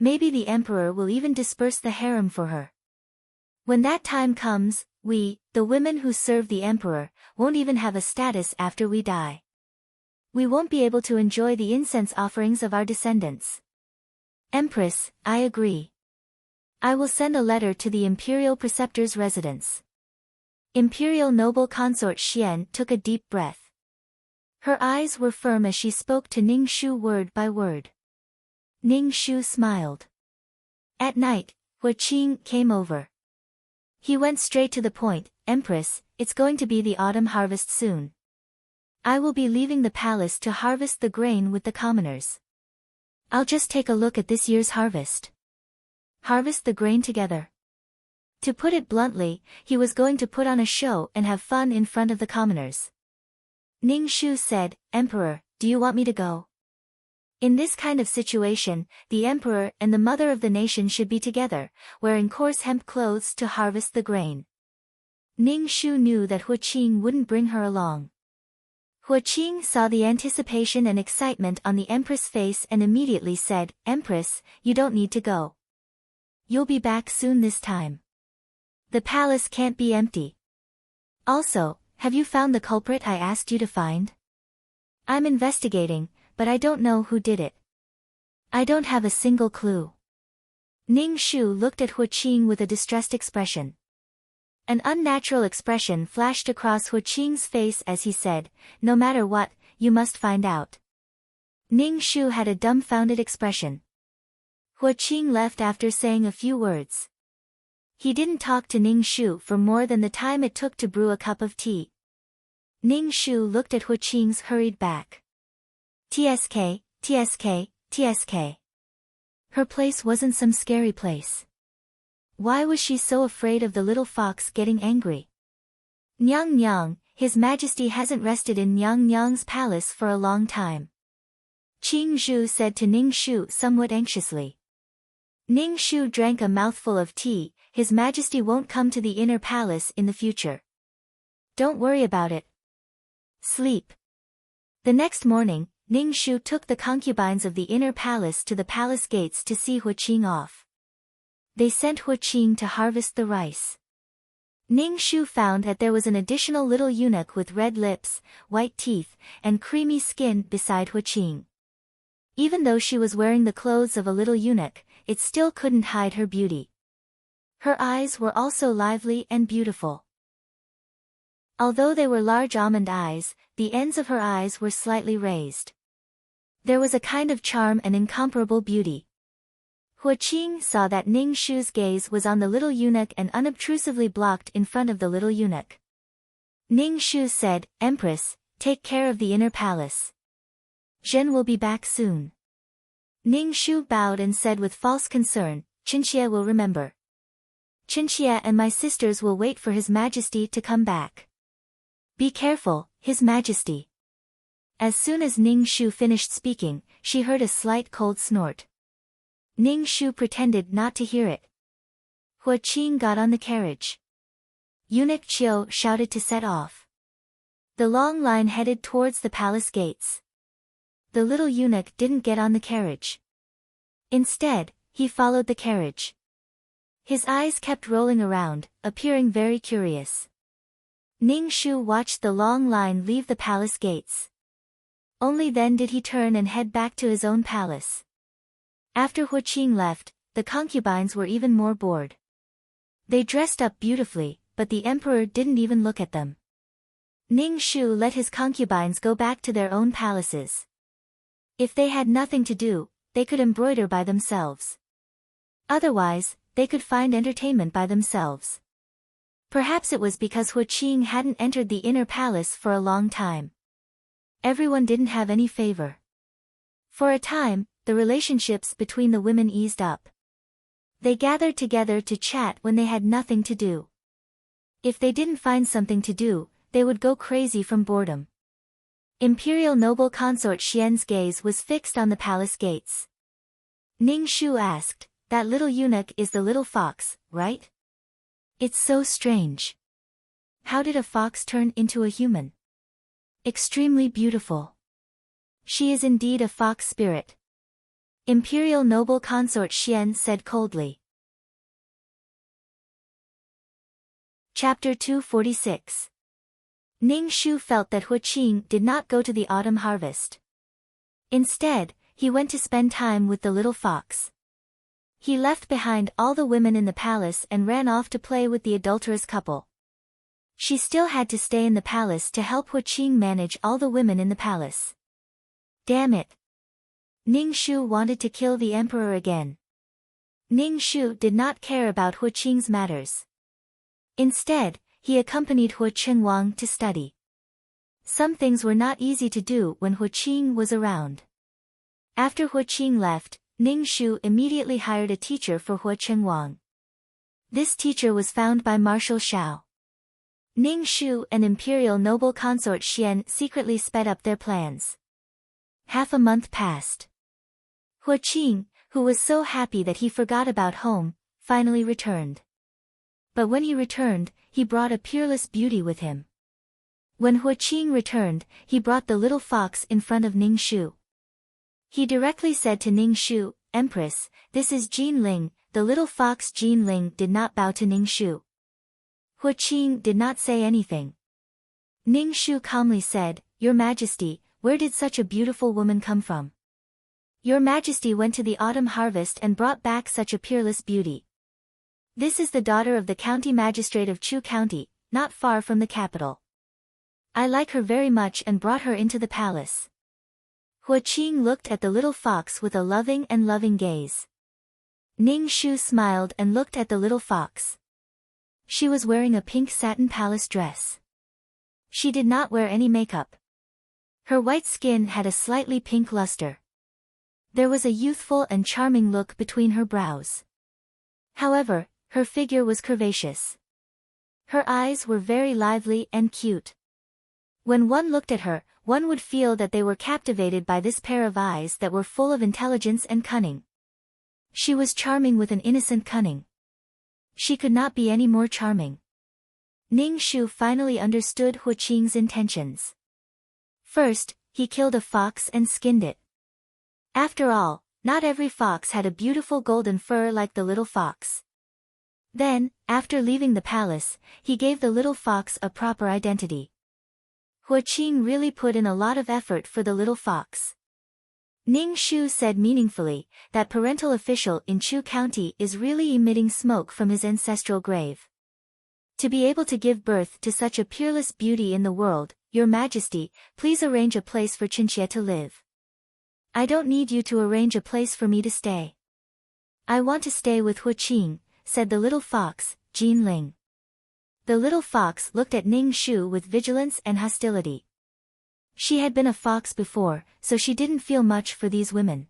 Maybe the emperor will even disperse the harem for her. When that time comes, we, the women who serve the emperor, won't even have a status after we die. We won't be able to enjoy the incense offerings of our descendants. Empress, I agree. I will send a letter to the imperial preceptor's residence. Imperial noble consort Xian took a deep breath. Her eyes were firm as she spoke to Ning Shu word by word. Ning Shu smiled. At night, Hua Qing came over. He went straight to the point, Empress, it's going to be the autumn harvest soon. I will be leaving the palace to harvest the grain with the commoners. I'll just take a look at this year's harvest. Harvest the grain together. To put it bluntly, he was going to put on a show and have fun in front of the commoners. Ning Shu said, Emperor, do you want me to go? In this kind of situation, the emperor and the mother of the nation should be together, wearing coarse hemp clothes to harvest the grain. Ning Shu knew that Hua Qing wouldn't bring her along. Hua Qing saw the anticipation and excitement on the Empress' face and immediately said, Empress, you don't need to go. You'll be back soon this time. The palace can't be empty. Also, have you found the culprit I asked you to find? I'm investigating, but I don't know who did it. I don't have a single clue. Ning Shu looked at Hua Qing with a distressed expression. An unnatural expression flashed across Hua Qing's face as he said, no matter what, you must find out. Ning Shu had a dumbfounded expression. Hua Qing left after saying a few words. He didn't talk to Ning Shu for more than the time it took to brew a cup of tea. Ning Shu looked at Hua Qing's hurried back. TSK, TSK, TSK. Her place wasn't some scary place. Why was she so afraid of the little fox getting angry? Nyang Nyang, His Majesty hasn't rested in Nyang Nyang's palace for a long time. Qing Zhu said to Ning Shu somewhat anxiously. Ning Shu drank a mouthful of tea. His Majesty won't come to the inner palace in the future. Don't worry about it. Sleep. The next morning, Ning Shu took the concubines of the inner palace to the palace gates to see Hua Qing off. They sent Hua Qing to harvest the rice. Ning Shu found that there was an additional little eunuch with red lips, white teeth, and creamy skin beside Hua Qing. Even though she was wearing the clothes of a little eunuch, it still couldn't hide her beauty. Her eyes were also lively and beautiful. Although they were large almond eyes, the ends of her eyes were slightly raised. There was a kind of charm and incomparable beauty. Hua Qing saw that Ning Shu's gaze was on the little eunuch and unobtrusively blocked in front of the little eunuch. Ning Shu said, Empress, take care of the inner palace. Zhen will be back soon. Ning Shu bowed and said with false concern, Qinxie will remember. Qinxie and my sisters will wait for His Majesty to come back. Be careful, His Majesty. As soon as Ning Shu finished speaking, she heard a slight cold snort. Ning Shu pretended not to hear it. Hua Qing got on the carriage. Eunuch Qiu shouted to set off. The long line headed towards the palace gates. The little eunuch didn't get on the carriage. Instead, he followed the carriage. His eyes kept rolling around, appearing very curious. Ning Shu watched the long line leave the palace gates. Only then did he turn and head back to his own palace. After Hua Qing left, the concubines were even more bored. They dressed up beautifully, but the emperor didn't even look at them. Ning Shu let his concubines go back to their own palaces. If they had nothing to do, they could embroider by themselves. Otherwise, they could find entertainment by themselves. Perhaps it was because Hua Qing hadn't entered the inner palace for a long time. Everyone didn't have any favor. For a time, the relationships between the women eased up. They gathered together to chat when they had nothing to do. If they didn't find something to do, they would go crazy from boredom. Imperial noble consort Xian's gaze was fixed on the palace gates. Ning Shu asked, that little eunuch is the little fox, right? It's so strange. How did a fox turn into a human? Extremely beautiful. She is indeed a fox spirit. Imperial noble consort Xian said coldly. Chapter 246. Ning Shu felt that Huaqing did not go to the autumn harvest. Instead, he went to spend time with the little fox. He left behind all the women in the palace and ran off to play with the adulterous couple. She still had to stay in the palace to help Huaqing manage all the women in the palace. Damn it! Ning Shu wanted to kill the emperor again. Ning Shu did not care about Huaqing's matters. Instead, he accompanied Huaqing to study. Some things were not easy to do when Huaqing was around. After Huaqing left, Ning Shu immediately hired a teacher for Huaqing. This teacher was found by Marshal Xiao. Ning Shu and imperial noble consort Xian secretly sped up their plans. Half a month passed. Huaqing, who was so happy that he forgot about home, finally returned. But when he returned, he brought a peerless beauty with him. When Huaqing returned, he brought the little fox in front of Ning Shu. He directly said to Ning Shu, "Empress, this is Jin Ling." The little fox Jin Ling did not bow to Ning Shu. Huaqing did not say anything. Ning Shu calmly said, "Your Majesty, where did such a beautiful woman come from? Your Majesty went to the autumn harvest and brought back such a peerless beauty. This is the daughter of the county magistrate of Chu County, not far from the capital. I like her very much and brought her into the palace." Huaqing looked at the little fox with a loving gaze. Ning Shu smiled and looked at the little fox. She was wearing a pink satin palace dress. She did not wear any makeup. Her white skin had a slightly pink luster. There was a youthful and charming look between her brows. However, her figure was curvaceous. Her eyes were very lively and cute. When one looked at her, one would feel that they were captivated by this pair of eyes that were full of intelligence and cunning. She was charming with an innocent cunning. She could not be any more charming. Ning Shu finally understood Huaqing's intentions. First, he killed a fox and skinned it. After all, not every fox had a beautiful golden fur like the little fox. Then, after leaving the palace, he gave the little fox a proper identity. Huaqing really put in a lot of effort for the little fox. Ning Shu said meaningfully, that parental official in Chu County is really emitting smoke from his ancestral grave. To be able to give birth to such a peerless beauty in the world, Your Majesty, please arrange a place for Qinxie to live. I don't need you to arrange a place for me to stay. I want to stay with Huaqing, said the little fox, Jin Ling. The little fox looked at Ning Shu with vigilance and hostility. She had been a fox before, so she didn't feel much for these women.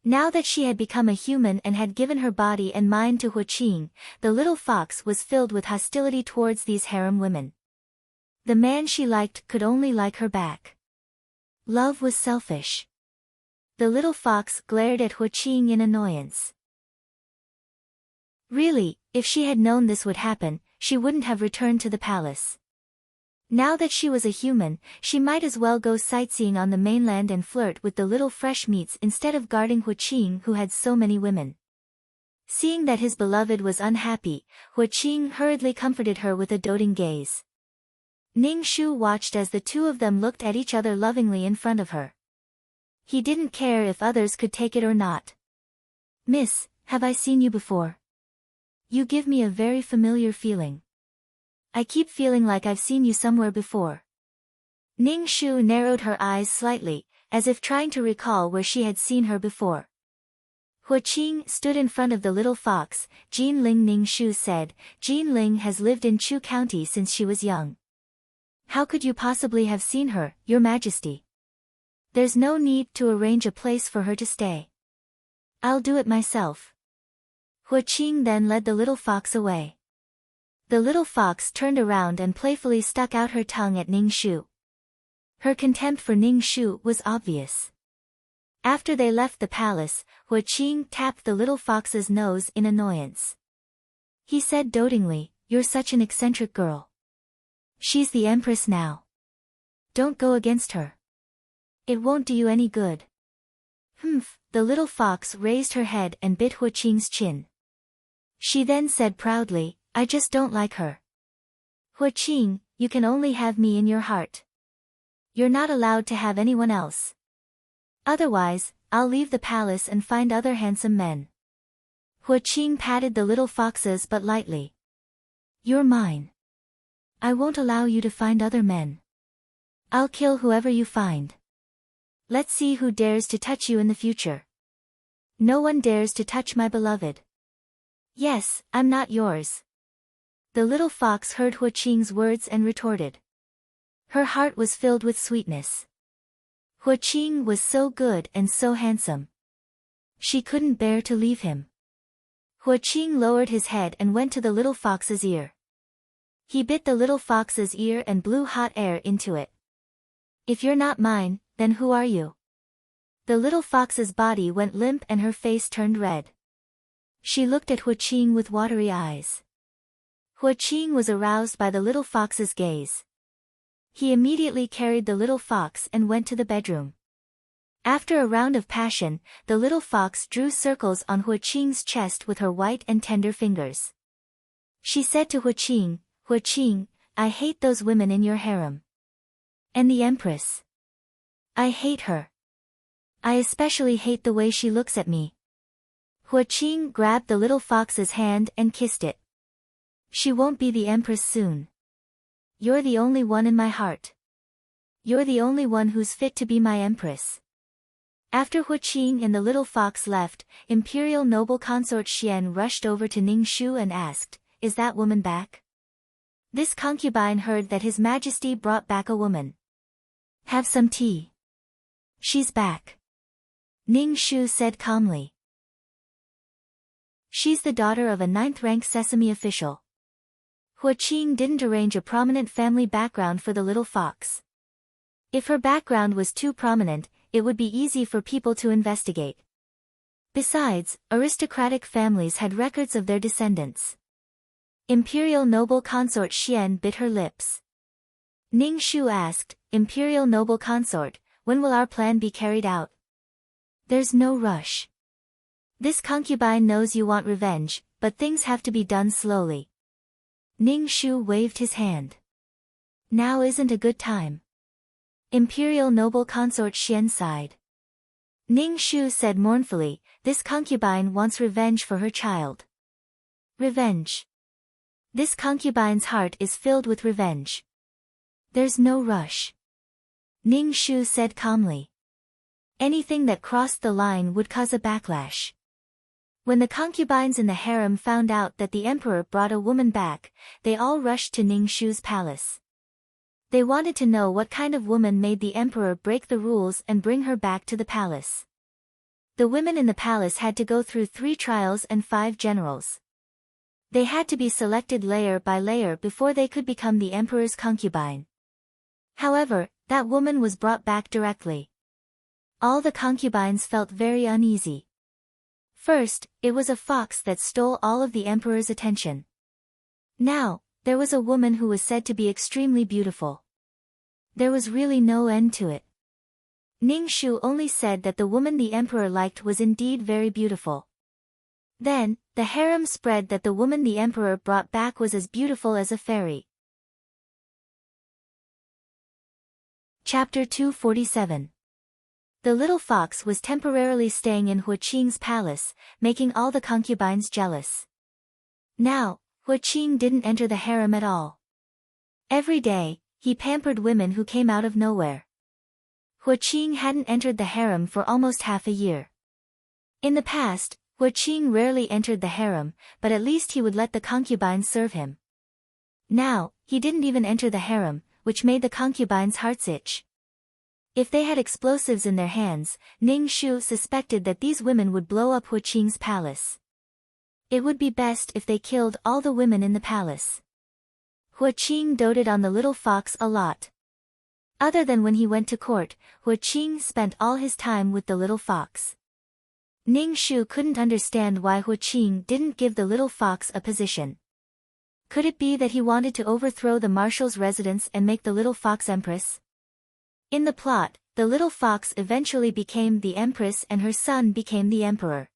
Now that she had become a human and had given her body and mind to Huaqing, the little fox was filled with hostility towards these harem women. The man she liked could only like her back. Love was selfish. The little fox glared at Huaqing in annoyance. Really, if she had known this would happen, she wouldn't have returned to the palace. Now that she was a human, she might as well go sightseeing on the mainland and flirt with the little fresh meats instead of guarding Huaqing who had so many women. Seeing that his beloved was unhappy, Huaqing hurriedly comforted her with a doting gaze. Ning Shu watched as the two of them looked at each other lovingly in front of her. He didn't care if others could take it or not. "Miss, have I seen you before? You give me a very familiar feeling. I keep feeling like I've seen you somewhere before." Ning Shu narrowed her eyes slightly, as if trying to recall where she had seen her before. Huaqing stood in front of the little fox, Jin Ling. Ning Shu said, "Jin Ling has lived in Chu County since she was young. How could you possibly have seen her, Your Majesty? There's no need to arrange a place for her to stay. I'll do it myself." Huaqing then led the little fox away. The little fox turned around and playfully stuck out her tongue at Ning Shu. Her contempt for Ning Shu was obvious. After they left the palace, Huaqing tapped the little fox's nose in annoyance. He said dotingly, "You're such an eccentric girl. She's the empress now. Don't go against her. It won't do you any good. Humph, the little fox raised her head and bit Huaqing's chin. She then said proudly, I just don't like her. Huaqing, you can only have me in your heart. You're not allowed to have anyone else. Otherwise, I'll leave the palace and find other handsome men. Huaqing patted the little fox's butt lightly. You're mine. I won't allow you to find other men. I'll kill whoever you find. Let's see who dares to touch you in the future. No one dares to touch my beloved. Yes, I'm not yours. The little fox heard Huaqing's words and retorted. Her heart was filled with sweetness. Huaqing was so good and so handsome. She couldn't bear to leave him. Huaqing lowered his head and went to the little fox's ear. He bit the little fox's ear and blew hot air into it. If you're not mine, then who are you? The little fox's body went limp and her face turned red. She looked at Huaqing with watery eyes. Huaqing was aroused by the little fox's gaze. He immediately carried the little fox and went to the bedroom. After a round of passion, the little fox drew circles on Huaqing's chest with her white and tender fingers. She said to Huaqing, Huaqing, I hate those women in your harem. And the empress. I hate her. I especially hate the way she looks at me. Huaqing grabbed the little fox's hand and kissed it. She won't be the empress soon. You're the only one in my heart. You're the only one who's fit to be my empress. After Huaqing and the little fox left, Imperial Noble Consort Xian rushed over to Ning Shu and asked, Is that woman back? This concubine heard that His Majesty brought back a woman. Have some tea. She's back. Ning Shu said calmly. She's the daughter of a 9th-rank Sesame official. Huaqing didn't arrange a prominent family background for the little fox. If her background was too prominent, it would be easy for people to investigate. Besides, aristocratic families had records of their descendants. Imperial Noble Consort Xian bit her lips. Ning Shu asked, Imperial Noble Consort, when will our plan be carried out? There's no rush. This concubine knows you want revenge, but things have to be done slowly. Ning Shu waved his hand. Now isn't a good time. Imperial Noble Consort Xian sighed. Ning Shu said mournfully, this concubine wants revenge for her child. Revenge. This concubine's heart is filled with revenge. There's no rush. Ning Shu said calmly. Anything that crossed the line would cause a backlash. When the concubines in the harem found out that the emperor brought a woman back, they all rushed to Ning Shu's palace. They wanted to know what kind of woman made the emperor break the rules and bring her back to the palace. The women in the palace had to go through 3 trials and 5 generals. They had to be selected layer by layer before they could become the emperor's concubine. However, that woman was brought back directly. All the concubines felt very uneasy. First, it was a fox that stole all of the emperor's attention. Now, there was a woman who was said to be extremely beautiful. There was really no end to it. Ning Shu only said that the woman the emperor liked was indeed very beautiful. Then, the harem spread that the woman the emperor brought back was as beautiful as a fairy. Chapter 247. The little fox was temporarily staying in Huaqing's palace, making all the concubines jealous. Now, Huaqing didn't enter the harem at all. Every day, he pampered women who came out of nowhere. Huaqing hadn't entered the harem for almost half a year. In the past, Huaqing rarely entered the harem, but at least he would let the concubines serve him. Now, he didn't even enter the harem, which made the concubines' hearts itch. If they had explosives in their hands, Ning Shu suspected that these women would blow up Huaqing's palace. It would be best if they killed all the women in the palace. Huaqing doted on the little fox a lot. Other than when he went to court, Huaqing spent all his time with the little fox. Ning Shu couldn't understand why Huaqing didn't give the little fox a position. Could it be that he wanted to overthrow the marshal's residence and make the little fox empress? In the plot, the little fox eventually became the empress and her son became the emperor.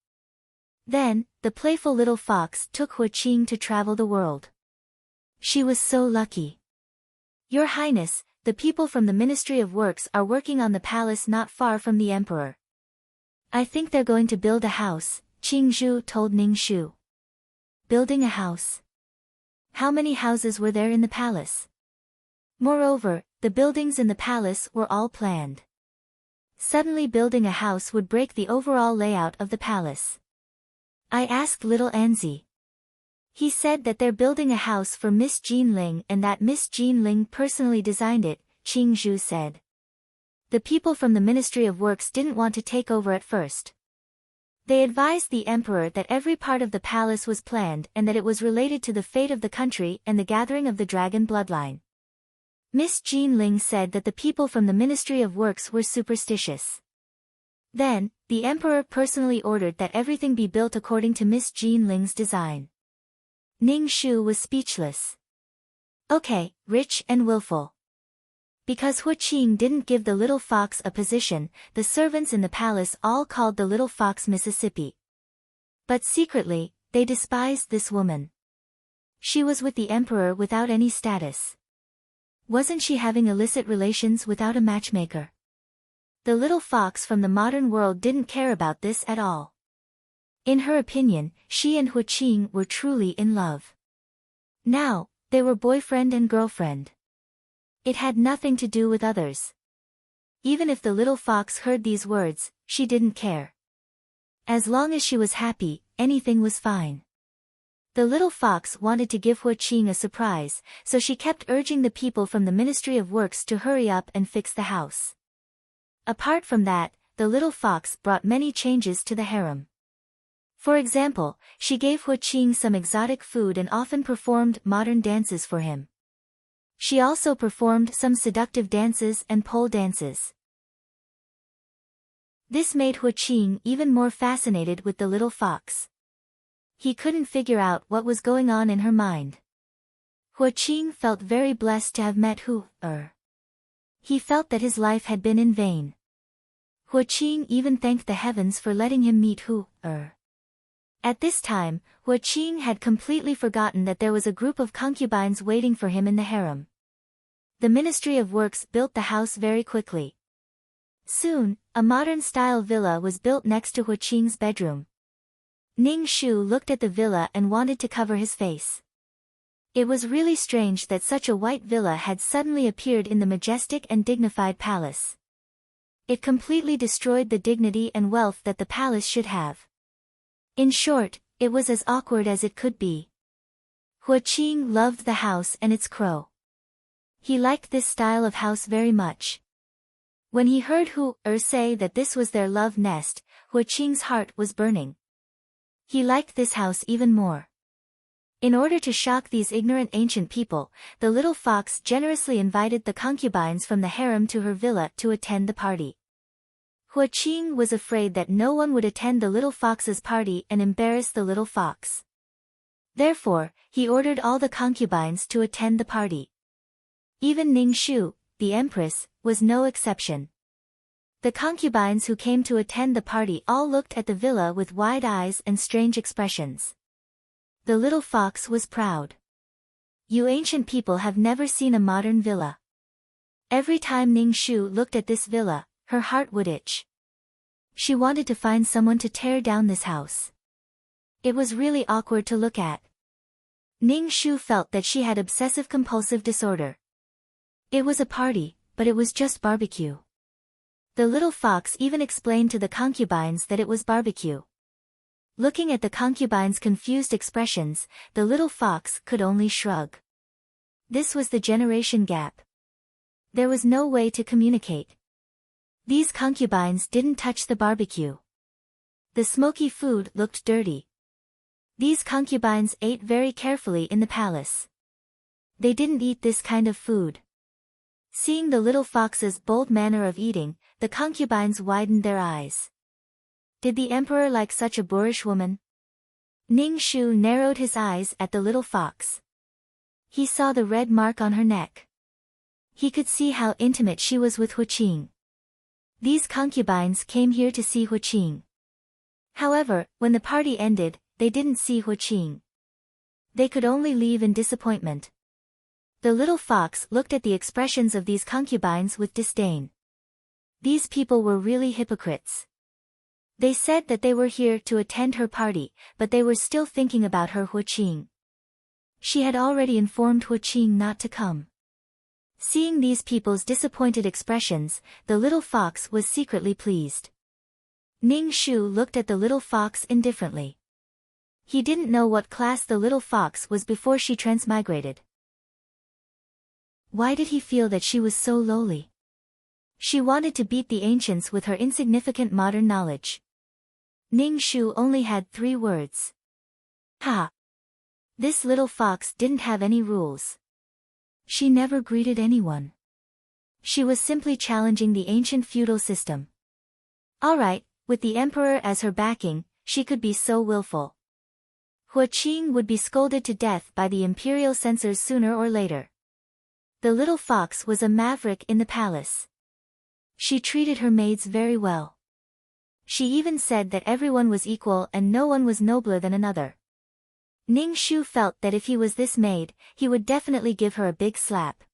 Then, the playful little fox took Huaqing to travel the world. She was so lucky. Your Highness, the people from the Ministry of Works are working on the palace not far from the emperor. I think they're going to build a house, Qingzhu told Ningxu. Building a house? How many houses were there in the palace? Moreover, the buildings in the palace were all planned. Suddenly building a house would break the overall layout of the palace. I asked little Anzi. He said that they're building a house for Miss Jean Ling and that Miss Jean Ling personally designed it, Qingzhu said. The people from the Ministry of Works didn't want to take over at first. They advised the emperor that every part of the palace was planned and that it was related to the fate of the country and the gathering of the dragon bloodline. Miss Jean Ling said that the people from the Ministry of Works were superstitious. Then, the emperor personally ordered that everything be built according to Miss Jean Ling's design. Ningxu was speechless. Okay, rich and willful. Because Huaqing didn't give the little fox a position, the servants in the palace all called the little fox Mississippi. But secretly, they despised this woman. She was with the emperor without any status. Wasn't she having illicit relations without a matchmaker? The little fox from the modern world didn't care about this at all. In her opinion, she and Huaqing were truly in love. Now, they were boyfriend and girlfriend. It had nothing to do with others. Even if the little fox heard these words, she didn't care. As long as she was happy, anything was fine. The little fox wanted to give Huaqing a surprise, so she kept urging the people from the Ministry of Works to hurry up and fix the house. Apart from that, the little fox brought many changes to the harem. For example, she gave Huaqing some exotic food and often performed modern dances for him. She also performed some seductive dances and pole dances. This made Huaqing even more fascinated with the little fox. He couldn't figure out what was going on in her mind. Huaqing felt very blessed to have met Hu-er. He felt that his life had been in vain. Huaqing even thanked the heavens for letting him meet Hu-er. At this time, Huaqing had completely forgotten that there was a group of concubines waiting for him in the harem. The Ministry of Works built the house very quickly. Soon, a modern-style villa was built next to Huaqing's bedroom. Ningxu looked at the villa and wanted to cover his face. It was really strange that such a white villa had suddenly appeared in the majestic and dignified palace. It completely destroyed the dignity and wealth that the palace should have. In short, it was as awkward as it could be. Huaqing loved the house and its crow. He liked this style of house very much. When he heard Hu-er say that this was their love nest, Huaqing's heart was burning. He liked this house even more. In order to shock these ignorant ancient people, the little fox generously invited the concubines from the harem to her villa to attend the party. Huaqing was afraid that no one would attend the little fox's party and embarrass the little fox. Therefore, he ordered all the concubines to attend the party. Even Ningxu, the empress, was no exception. The concubines who came to attend the party all looked at the villa with wide eyes and strange expressions. The little fox was proud. You ancient people have never seen a modern villa. Every time Ningxu looked at this villa, her heart would itch. She wanted to find someone to tear down this house. It was really awkward to look at. Ningxu felt that she had obsessive-compulsive disorder. It was a party, but it was just barbecue. The little fox even explained to the concubines that it was barbecue. Looking at the concubines' confused expressions, the little fox could only shrug. This was the generation gap. There was no way to communicate. These concubines didn't touch the barbecue. The smoky food looked dirty. These concubines ate very carefully in the palace. They didn't eat this kind of food. Seeing the little fox's bold manner of eating, the concubines widened their eyes. Did the emperor like such a boorish woman? Ningxu narrowed his eyes at the little fox. He saw the red mark on her neck. He could see how intimate she was with Huqing. These concubines came here to see Huqing. However, when the party ended, they didn't see Huqing. They could only leave in disappointment. The little fox looked at the expressions of these concubines with disdain. These people were really hypocrites. They said that they were here to attend her party, but they were still thinking about her Huqing. She had already informed Huqing not to come. Seeing these people's disappointed expressions, the little fox was secretly pleased. Ning Shu looked at the little fox indifferently. He didn't know what class the little fox was before she transmigrated. Why did he feel that she was so lowly? She wanted to beat the ancients with her insignificant modern knowledge. Ning Shu only had 3 words. Ha! This little fox didn't have any rules. She never greeted anyone. She was simply challenging the ancient feudal system. Alright, with the emperor as her backing, she could be so willful. Huqing would be scolded to death by the imperial censors sooner or later. The little fox was a maverick in the palace. She treated her maids very well. She even said that everyone was equal and no one was nobler than another. Ning Shu felt that if he was this maid, he would definitely give her a big slap.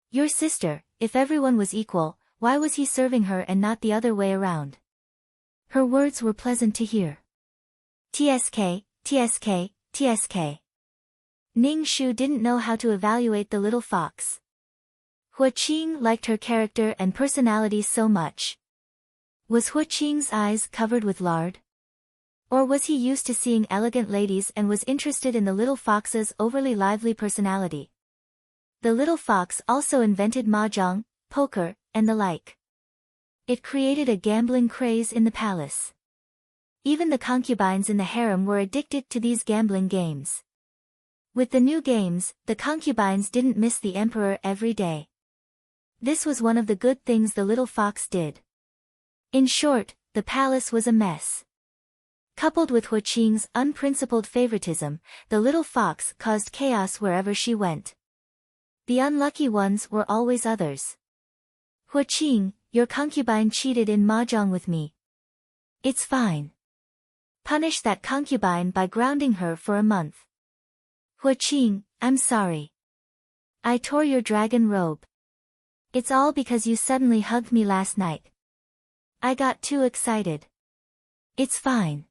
Your sister, if everyone was equal, why was he serving her and not the other way around? Her words were pleasant to hear. TSK, TSK, TSK. Ning Shu didn't know how to evaluate the little fox. Huqing liked her character and personality so much. Was Huqing's eyes covered with lard? Or was he used to seeing elegant ladies and was interested in the little fox's overly lively personality? The little fox also invented mahjong, poker, and the like. It created a gambling craze in the palace. Even the concubines in the harem were addicted to these gambling games. With the new games, the concubines didn't miss the emperor every day. This was one of the good things the little fox did. In short, the palace was a mess. Coupled with Huqing's unprincipled favoritism, the little fox caused chaos wherever she went. The unlucky ones were always others. Huqing, your concubine cheated in mahjong with me. It's fine. Punish that concubine by grounding her for a month. Huqing, I'm sorry. I tore your dragon robe. It's all because you suddenly hugged me last night. I got too excited. It's fine.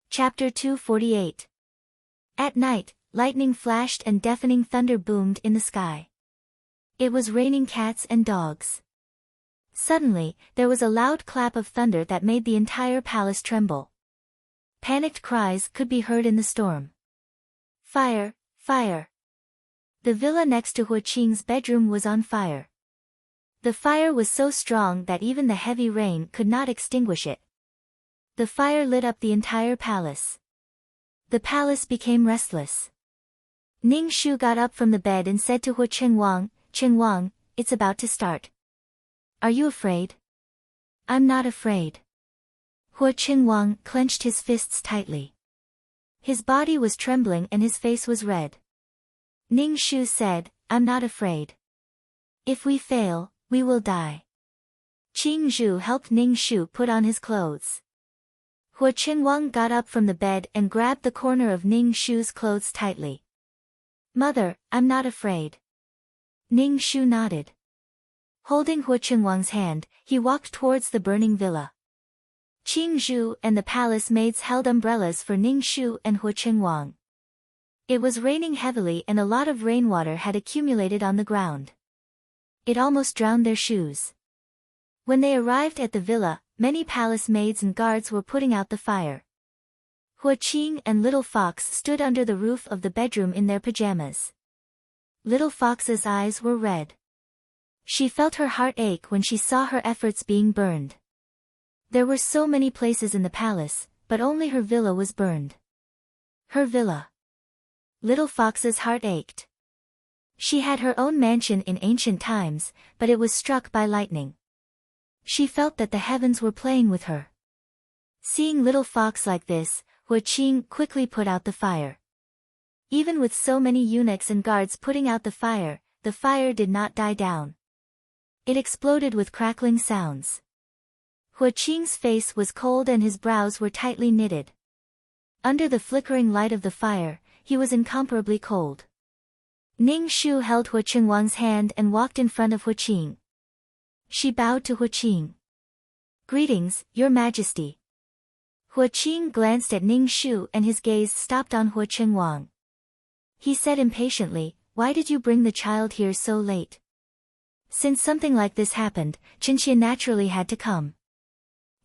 Chapter 248. At night, lightning flashed and deafening thunder boomed in the sky. It was raining cats and dogs. Suddenly, there was a loud clap of thunder that made the entire palace tremble. Panicked cries could be heard in the storm. Fire, fire. The villa next to Huqing's bedroom was on fire. The fire was so strong that even the heavy rain could not extinguish it. The fire lit up the entire palace. The palace became restless. Ning Shu got up from the bed and said to Qingwang, it's about to start. Are you afraid? I'm not afraid. Qingwang clenched his fists tightly. His body was trembling and his face was red. Ning Shu said, I'm not afraid. If we fail, we will die. Qing Zhu helped Ning Shu put on his clothes. Qingwang got up from the bed and grabbed the corner of Ning Shu's clothes tightly. Mother, I'm not afraid. Ning Shu nodded. Holding Qingwang's hand, he walked towards the burning villa. Qing Zhu and the palace maids held umbrellas for Ning Shu and Qingwang. It was raining heavily and a lot of rainwater had accumulated on the ground. It almost drowned their shoes. When they arrived at the villa, many palace maids and guards were putting out the fire. Huqing and Little Fox stood under the roof of the bedroom in their pajamas. Little Fox's eyes were red. She felt her heart ache when she saw her efforts being burned. There were so many places in the palace, but only her villa was burned. Her villa. Little Fox's heart ached. She had her own mansion in ancient times, but it was struck by lightning. She felt that the heavens were playing with her. Seeing Little Fox like this, Qing quickly put out the fire. Even with so many eunuchs and guards putting out the fire did not die down. It exploded with crackling sounds. Qing's face was cold and his brows were tightly knitted. Under the flickering light of the fire, he was incomparably cold. Ning Shu held Qing's hand and walked in front of Qing. She bowed to Qing. "Greetings, Your Majesty." Qing glanced at Ning Shu and his gaze stopped on Qing. He said impatiently, "Why did you bring the child here so late?" Since something like this happened, Qinxie naturally had to come.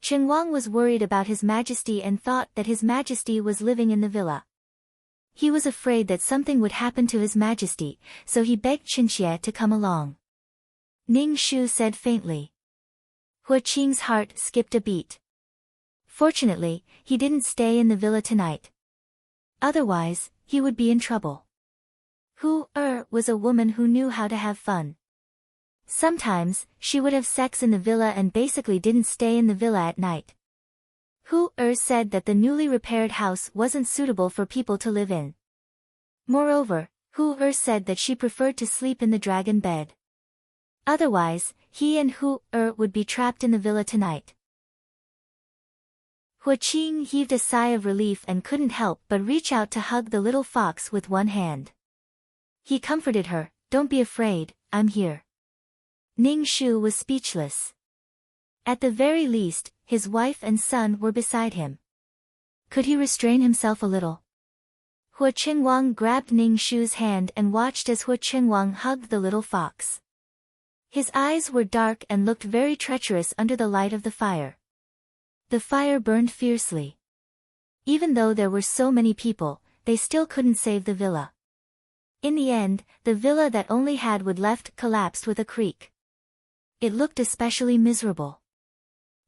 Qingwang was worried about His Majesty and thought that His Majesty was living in the villa. He was afraid that something would happen to His Majesty, so he begged Qinxie to come along. Ning Shu said faintly. Qing's heart skipped a beat. Fortunately, he didn't stay in the villa tonight. Otherwise, he would be in trouble. Was a woman who knew how to have fun. Sometimes, she would have sex in the villa and basically didn't stay in the villa at night. Said that the newly repaired house wasn't suitable for people to live in. Moreover, said that she preferred to sleep in the dragon bed. Otherwise, he and would be trapped in the villa tonight. Qing heaved a sigh of relief and couldn't help but reach out to hug the little fox with one hand. He comforted her, "Don't be afraid, I'm here." Ning Shu was speechless. At the very least, his wife and son were beside him. Could he restrain himself a little? Qingwang grabbed Ning Shu's hand and watched as Qingwang hugged the little fox. His eyes were dark and looked very treacherous under the light of the fire. The fire burned fiercely. Even though there were so many people, they still couldn't save the villa. In the end, the villa that only had wood left collapsed with a creak. It looked especially miserable.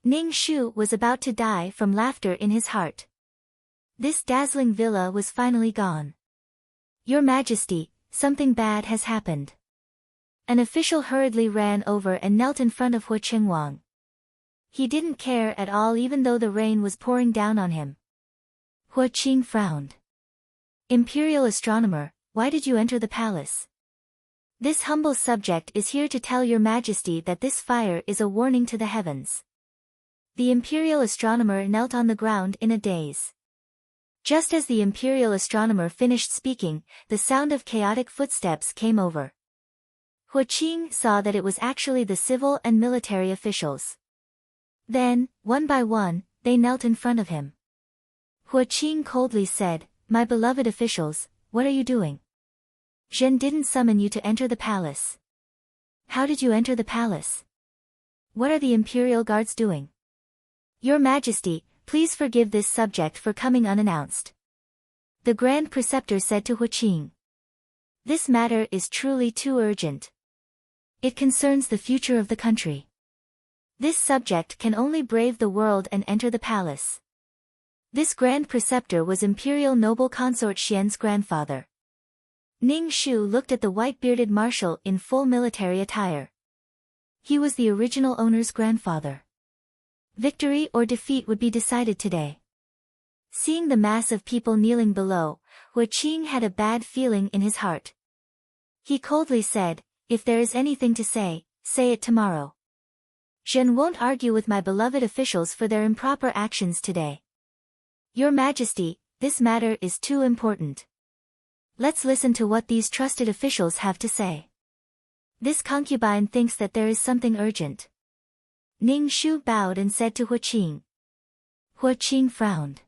Ning Shu was about to die from laughter in his heart. This dazzling villa was finally gone. "Your Majesty, something bad has happened." An official hurriedly ran over and knelt in front of Qingwang. He didn't care at all even though the rain was pouring down on him. Qing frowned. "Imperial astronomer, why did you enter the palace?" "This humble subject is here to tell Your Majesty that this fire is a warning to the heavens." The imperial astronomer knelt on the ground in a daze. Just as the imperial astronomer finished speaking, the sound of chaotic footsteps came over. Qing saw that it was actually the civil and military officials. Then, one by one, they knelt in front of him. Qing coldly said, "My beloved officials, what are you doing? Zhen didn't summon you to enter the palace. How did you enter the palace? What are the imperial guards doing? Your Majesty, please forgive this subject for coming unannounced." The Grand Preceptor said to Qing. "This matter is truly too urgent. It concerns the future of the country. This subject can only brave the world and enter the palace." This Grand Preceptor was Imperial Noble Consort Xian's grandfather. Ning Shu looked at the white-bearded marshal in full military attire. He was the original owner's grandfather. Victory or defeat would be decided today. Seeing the mass of people kneeling below, Qing had a bad feeling in his heart. He coldly said, "If there is anything to say, say it tomorrow. Zhen won't argue with my beloved officials for their improper actions today. Your Majesty, this matter is too important. Let's listen to what these trusted officials have to say." This concubine thinks that there is something urgent. Ning Shu bowed and said to Qing. Qing frowned.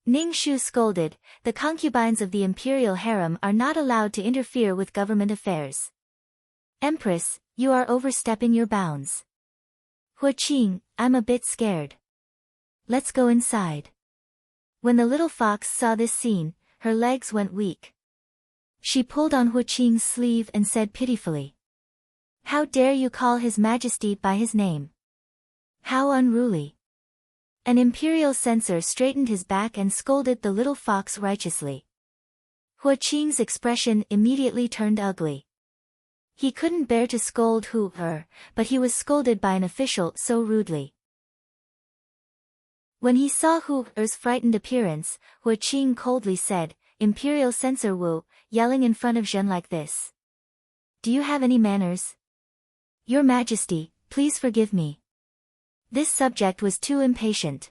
Ning Shu scolded, "The concubines of the imperial harem are not allowed to interfere with government affairs. Empress, you are overstepping your bounds." Qing, "I'm a bit scared. Let's go inside." When the little fox saw this scene, her legs went weak. She pulled on Qing's sleeve and said pitifully, "How dare you call His Majesty by his name? How unruly." An imperial censor straightened his back and scolded the little fox righteously. Qing's expression immediately turned ugly. He couldn't bear to scold her, but he was scolded by an official so rudely. When he saw Hu Er's frightened appearance, Hu Qing coldly said, "Imperial Censor Wu, yelling in front of Zhen like this. Do you have any manners? Your Majesty, please forgive me." This subject was too impatient.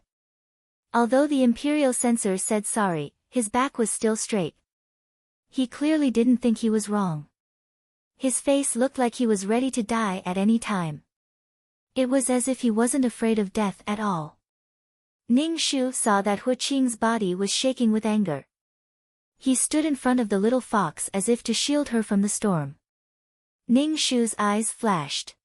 Although the Imperial Censor said sorry, his back was still straight. He clearly didn't think he was wrong. His face looked like he was ready to die at any time. It was as if he wasn't afraid of death at all. Ning Shu saw that Hu Qing's body was shaking with anger. He stood in front of the little fox as if to shield her from the storm. Ning Shu's eyes flashed.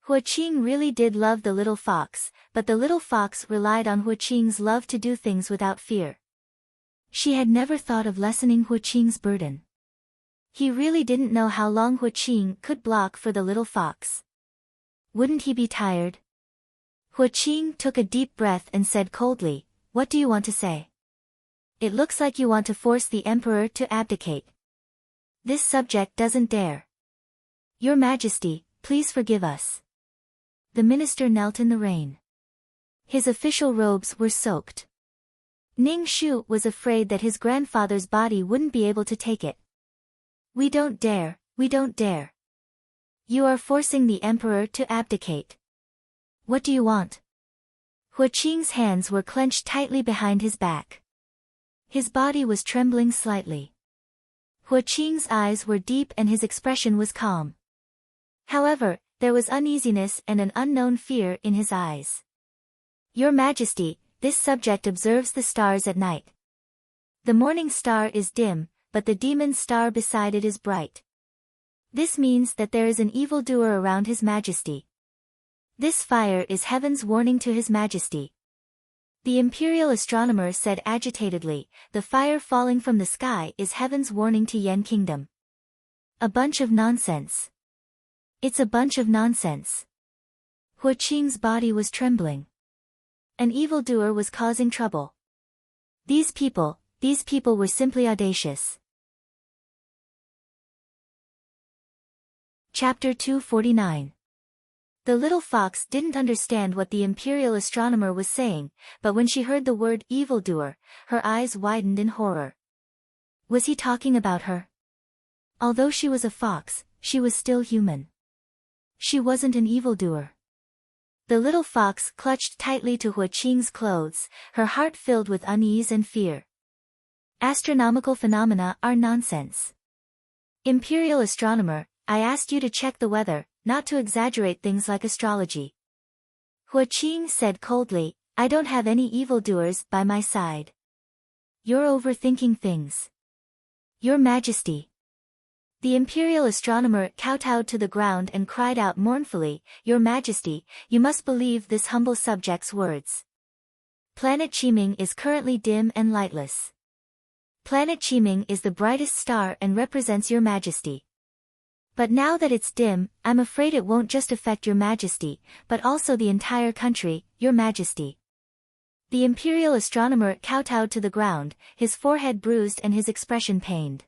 Hu Qing really did love the little fox, but the little fox relied on Hu Qing's love to do things without fear. She had never thought of lessening Hu Qing's burden. He really didn't know how long Hu Qing could block for the little fox. Wouldn't he be tired? Hu Qing took a deep breath and said coldly, "What do you want to say? It looks like you want to force the emperor to abdicate. This subject doesn't dare. Your Majesty, please forgive us." The minister knelt in the rain. His official robes were soaked. Ning Shu was afraid that his grandfather's body wouldn't be able to take it. "We don't dare, we don't dare. You are forcing the emperor to abdicate. What do you want?" Hu Qing's hands were clenched tightly behind his back. His body was trembling slightly. Hu Qing's eyes were deep and his expression was calm. However, there was uneasiness and an unknown fear in his eyes. "Your Majesty, this subject observes the stars at night. The morning star is dim, but the demon's star beside it is bright. This means that there is an evildoer around His Majesty. This fire is heaven's warning to His Majesty." The imperial astronomer said agitatedly, "The fire falling from the sky is heaven's warning to Yan Kingdom." A bunch of nonsense. It's a bunch of nonsense. Hu Qing's body was trembling. An evildoer was causing trouble. These people were simply audacious. Chapter 249. The little fox didn't understand what the imperial astronomer was saying, but when she heard the word evildoer, her eyes widened in horror. Was he talking about her? Although she was a fox, she was still human. She wasn't an evildoer. The little fox clutched tightly to Hu Qing's clothes, her heart filled with unease and fear. Astronomical phenomena are nonsense. Imperial astronomer, I asked you to check the weather, not to exaggerate things like astrology. Hu Qing said coldly, "I don't have any evildoers by my side. You're overthinking things. Your Majesty." The imperial astronomer kowtowed to the ground and cried out mournfully, "Your Majesty, you must believe this humble subject's words. Planet Qiming is currently dim and lightless. Planet Qiming is the brightest star and represents Your Majesty. But now that it's dim, I'm afraid it won't just affect Your Majesty, but also the entire country, Your Majesty." The imperial astronomer kowtowed to the ground, his forehead bruised and his expression pained.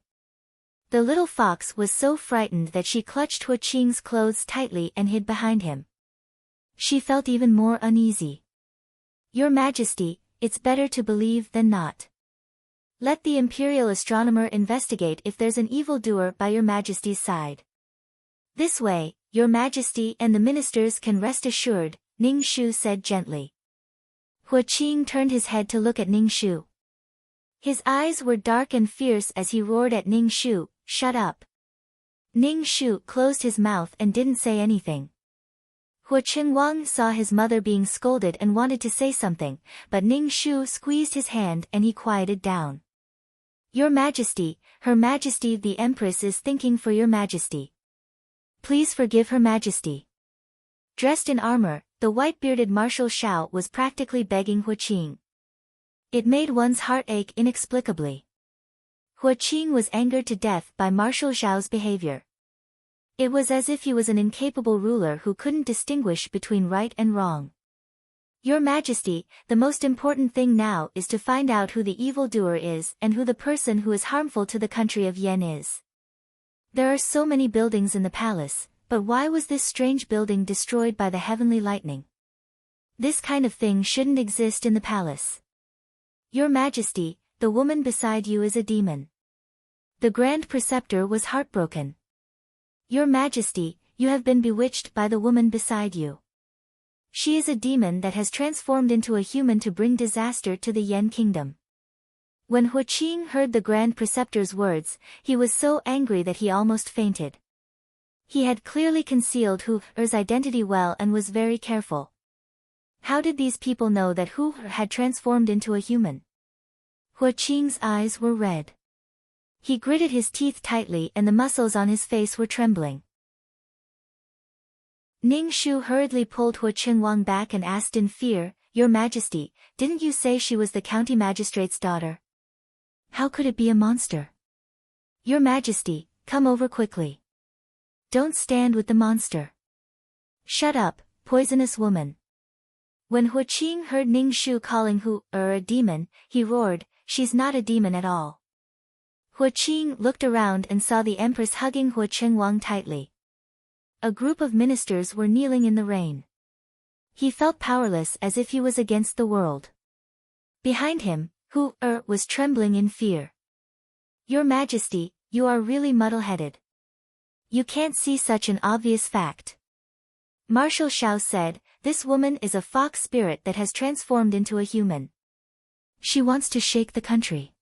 The little fox was so frightened that she clutched Hu Qing's clothes tightly and hid behind him. She felt even more uneasy. "Your Majesty, it's better to believe than not. Let the imperial astronomer investigate if there's an evildoer by Your Majesty's side. This way, Your Majesty and the ministers can rest assured," Ning Shu said gently. Hu Qing turned his head to look at Ning Shu. His eyes were dark and fierce as he roared at Ning Shu, "Shut up." Ning Shu closed his mouth and didn't say anything. Hu Qinguang saw his mother being scolded and wanted to say something, but Ning Shu squeezed his hand and he quieted down. "Your Majesty, Her Majesty the Empress is thinking for Your Majesty. Please forgive Her Majesty." Dressed in armor, the white-bearded Marshal Xiao was practically begging Hu Qing. It made one's heart ache inexplicably. Hu Qing was angered to death by Marshal Xiao's behavior. It was as if he was an incapable ruler who couldn't distinguish between right and wrong. "Your Majesty, the most important thing now is to find out who the evildoer is and who the person who is harmful to the country of Yan is. There are so many buildings in the palace, but why was this strange building destroyed by the heavenly lightning? This kind of thing shouldn't exist in the palace. Your Majesty, the woman beside you is a demon. The Grand Preceptor was heartbroken. Your Majesty, you have been bewitched by the woman beside you. She is a demon that has transformed into a human to bring disaster to the Yen kingdom. When Huaqing heard the Grand Preceptor's words, he was so angry that he almost fainted. He had clearly concealed Hu Er's identity well and was very careful. How did these people know that Hu Er had transformed into a human? Huaqing's eyes were red. He gritted his teeth tightly and the muscles on his face were trembling. Ning Shu hurriedly pulled Huaqing Wang back and asked in fear, Your Majesty, didn't you say she was the county magistrate's daughter? How could it be a monster? Your Majesty, come over quickly. Don't stand with the monster. Shut up, poisonous woman. When Huaqing heard Ning Shu calling Hu Er a demon, he roared, She's not a demon at all. Huaqing looked around and saw the Empress hugging Huaqing Wang tightly. A group of ministers were kneeling in the rain. He felt powerless as if he was against the world. Behind him, Hu Er was trembling in fear. Your Majesty, you are really muddle-headed. You can't see such an obvious fact. Marshal Xiao said, This woman is a fox spirit that has transformed into a human. She wants to shake the country.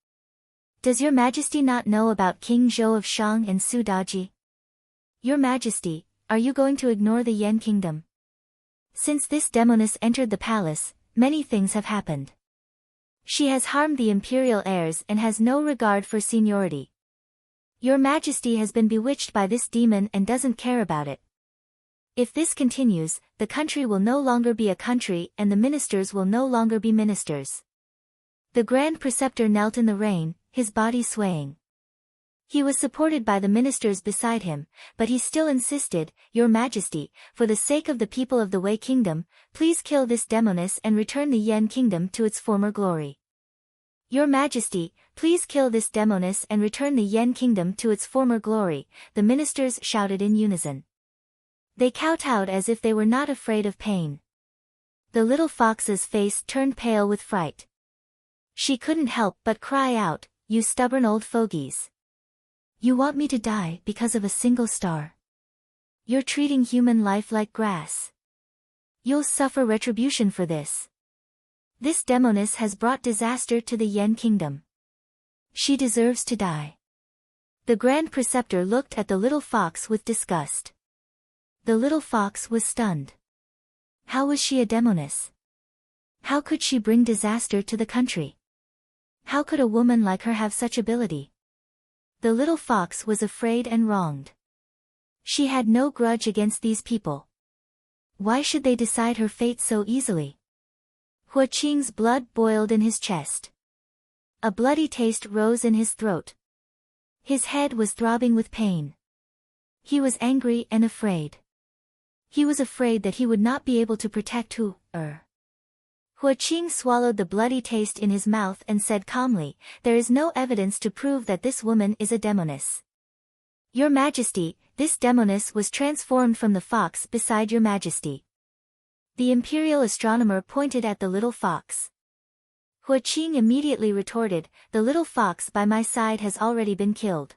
Does Your Majesty not know about King Zhou of Shang and Su Daji? Your Majesty, are you going to ignore the Yen kingdom? Since this demoness entered the palace, many things have happened. She has harmed the imperial heirs and has no regard for seniority. Your Majesty has been bewitched by this demon and doesn't care about it. If this continues, the country will no longer be a country and the ministers will no longer be ministers. The Grand Preceptor knelt in the rain, his body swaying. He was supported by the ministers beside him, but he still insisted, Your Majesty, for the sake of the people of the Wei Kingdom, please kill this demoness and return the Yen Kingdom to its former glory. Your Majesty, please kill this demoness and return the Yen Kingdom to its former glory, the ministers shouted in unison. They kowtowed as if they were not afraid of pain. The little fox's face turned pale with fright. She couldn't help but cry out, You stubborn old fogies. You want me to die because of a single star. You're treating human life like grass. You'll suffer retribution for this. This demoness has brought disaster to the Yen Kingdom. She deserves to die. The Grand Preceptor looked at the little fox with disgust. The little fox was stunned. How was she a demoness? How could she bring disaster to the country? How could a woman like her have such ability? The little fox was afraid and wronged. She had no grudge against these people. Why should they decide her fate so easily? Huaqing's blood boiled in his chest. A bloody taste rose in his throat. His head was throbbing with pain. He was angry and afraid. He was afraid that he would not be able to protect Hu Er. Huaqing swallowed the bloody taste in his mouth and said calmly, There is no evidence to prove that this woman is a demoness. Your Majesty, this demoness was transformed from the fox beside Your Majesty. The imperial astronomer pointed at the little fox. Huaqing immediately retorted, The little fox by my side has already been killed.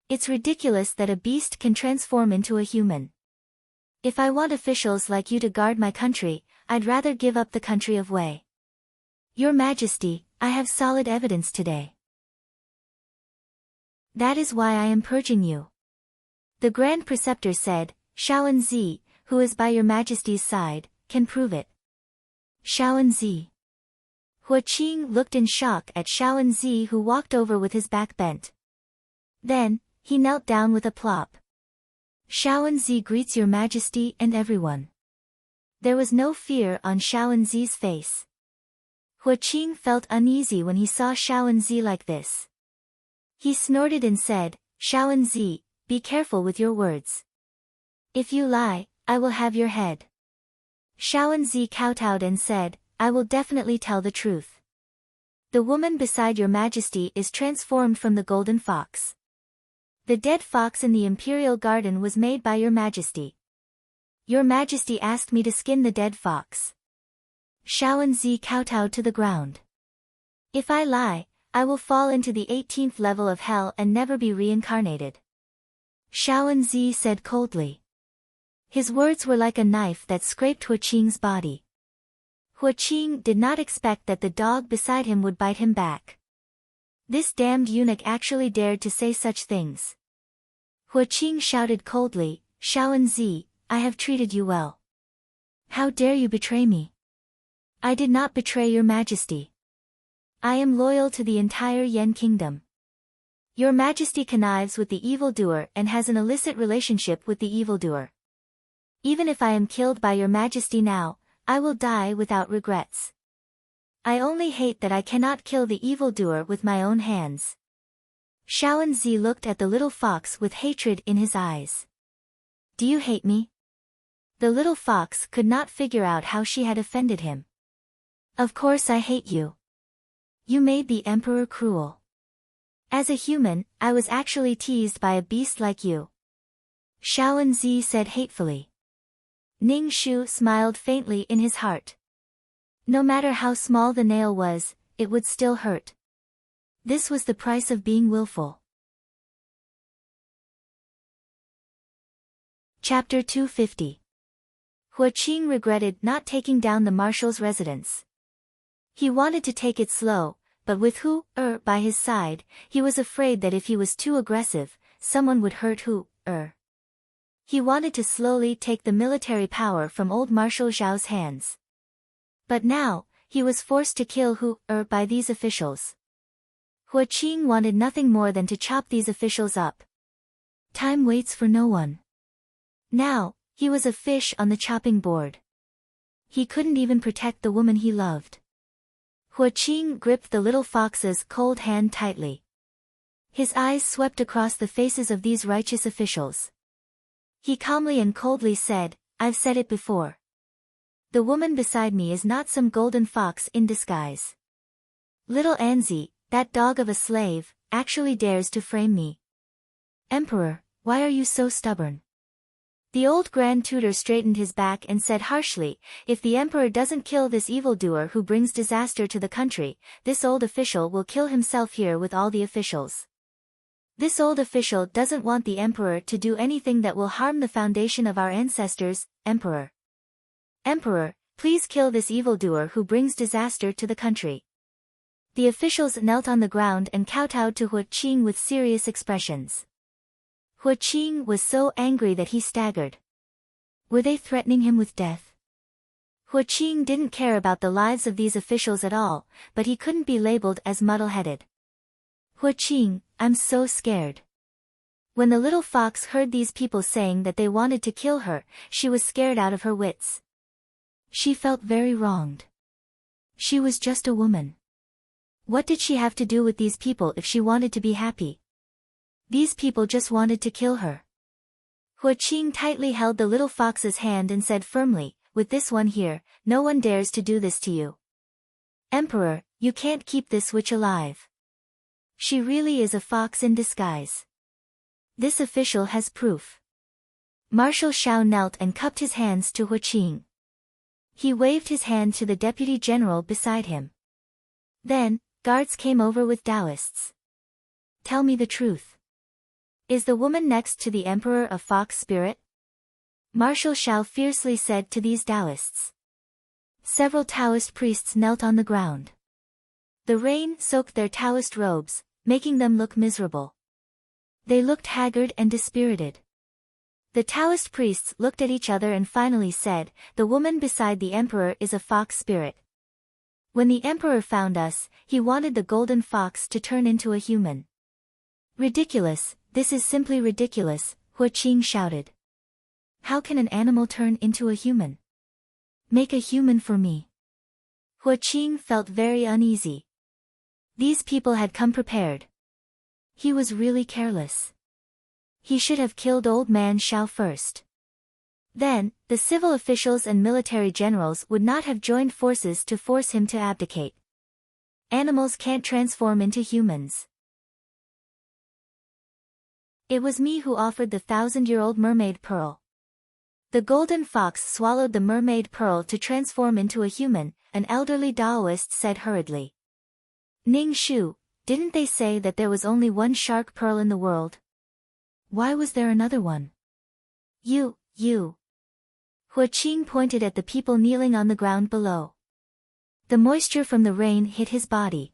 It's ridiculous that a beast can transform into a human. If I want officials like you to guard my country, I'd rather give up the country of Wei. Your Majesty, I have solid evidence today. That is why I am purging you. The Grand Preceptor said, Shaoanzi, who is by Your Majesty's side, can prove it. Shaoanzi. Huaqing looked in shock at Shaoanzi who walked over with his back bent. Then, he knelt down with a plop. Shaoanzi greets Your Majesty and everyone. There was no fear on Shaoanzi's face. Huaqing felt uneasy when he saw Shaoanzi like this. He snorted and said, Shaoanzi, be careful with your words. If you lie, I will have your head. Shaoanzi kowtowed and said, I will definitely tell the truth. The woman beside Your Majesty is transformed from the golden fox. The dead fox in the imperial garden was made by Your Majesty. Your Majesty asked me to skin the dead fox. Shaoanzi kowtowed to the ground. If I lie, I will fall into the 18th level of hell and never be reincarnated. Shaoanzi said coldly. His words were like a knife that scraped Huaqing's body. Huaqing did not expect that the dog beside him would bite him back. This damned eunuch actually dared to say such things. Huaqing shouted coldly, Shaoanzi, I have treated you well. How dare you betray me? I did not betray your majesty. I am loyal to the entire Yen kingdom. Your majesty connives with the evildoer and has an illicit relationship with the evildoer. Even if I am killed by your majesty now, I will die without regrets. I only hate that I cannot kill the evildoer with my own hands. Shaoanzi looked at the little fox with hatred in his eyes. Do you hate me? The little fox could not figure out how she had offended him. Of course I hate you. You made the emperor cruel. As a human, I was actually teased by a beast like you. Shaoanzi said hatefully. Ning Shu smiled faintly in his heart. No matter how small the nail was, it would still hurt. This was the price of being willful. Chapter 250. Huaqing regretted not taking down the marshal's residence. He wanted to take it slow, but with Hu-er by his side, he was afraid that if he was too aggressive, someone would hurt Hu-er. He wanted to slowly take the military power from old Marshal Zhao's hands. But now, he was forced to kill Hu-er by these officials. Huaqing wanted nothing more than to chop these officials up. Time waits for no one. Now, he was a fish on the chopping board. He couldn't even protect the woman he loved. Huaqing gripped the little fox's cold hand tightly. His eyes swept across the faces of these righteous officials. He calmly and coldly said, I've said it before. The woman beside me is not some golden fox in disguise. Little Anzi, that dog of a slave, actually dares to frame me. Emperor, why are you so stubborn? The old Grand Tutor straightened his back and said harshly, if the emperor doesn't kill this evildoer who brings disaster to the country, this old official will kill himself here with all the officials. This old official doesn't want the emperor to do anything that will harm the foundation of our ancestors, Emperor. Emperor, please kill this evildoer who brings disaster to the country. The officials knelt on the ground and kowtowed to Huaqing with serious expressions. Huaqing was so angry that he staggered. Were they threatening him with death? Huaqing didn't care about the lives of these officials at all, but he couldn't be labeled as muddle-headed. Huaqing, I'm so scared. When the little fox heard these people saying that they wanted to kill her, she was scared out of her wits. She felt very wronged. She was just a woman. What did she have to do with these people if she wanted to be happy? These people just wanted to kill her. Huaqing tightly held the little fox's hand and said firmly, with this one here, no one dares to do this to you. Emperor, you can't keep this witch alive. She really is a fox in disguise. This official has proof. Marshal Zhao knelt and cupped his hands to Huaqing. He waved his hand to the deputy general beside him. Then, guards came over with Taoists. Tell me the truth. Is the woman next to the emperor a fox spirit? Marshal Zhao fiercely said to these Taoists. Several Taoist priests knelt on the ground. The rain soaked their Taoist robes, making them look miserable. They looked haggard and dispirited. The Taoist priests looked at each other and finally said, the woman beside the emperor is a fox spirit. When the emperor found us, he wanted the golden fox to turn into a human. Ridiculous, this is simply ridiculous, Huaqing shouted. How can an animal turn into a human? Make a human for me. Huaqing felt very uneasy. These people had come prepared. He was really careless. He should have killed old man Zhao first. Then, the civil officials and military generals would not have joined forces to force him to abdicate. Animals can't transform into humans. It was me who offered the 1,000-year-old mermaid pearl. The golden fox swallowed the mermaid pearl to transform into a human, an elderly Taoist said hurriedly. Ning Shu, didn't they say that there was only one shark pearl in the world? Why was there another one? You. Hua Qing pointed at the people kneeling on the ground below. The moisture from the rain hit his body.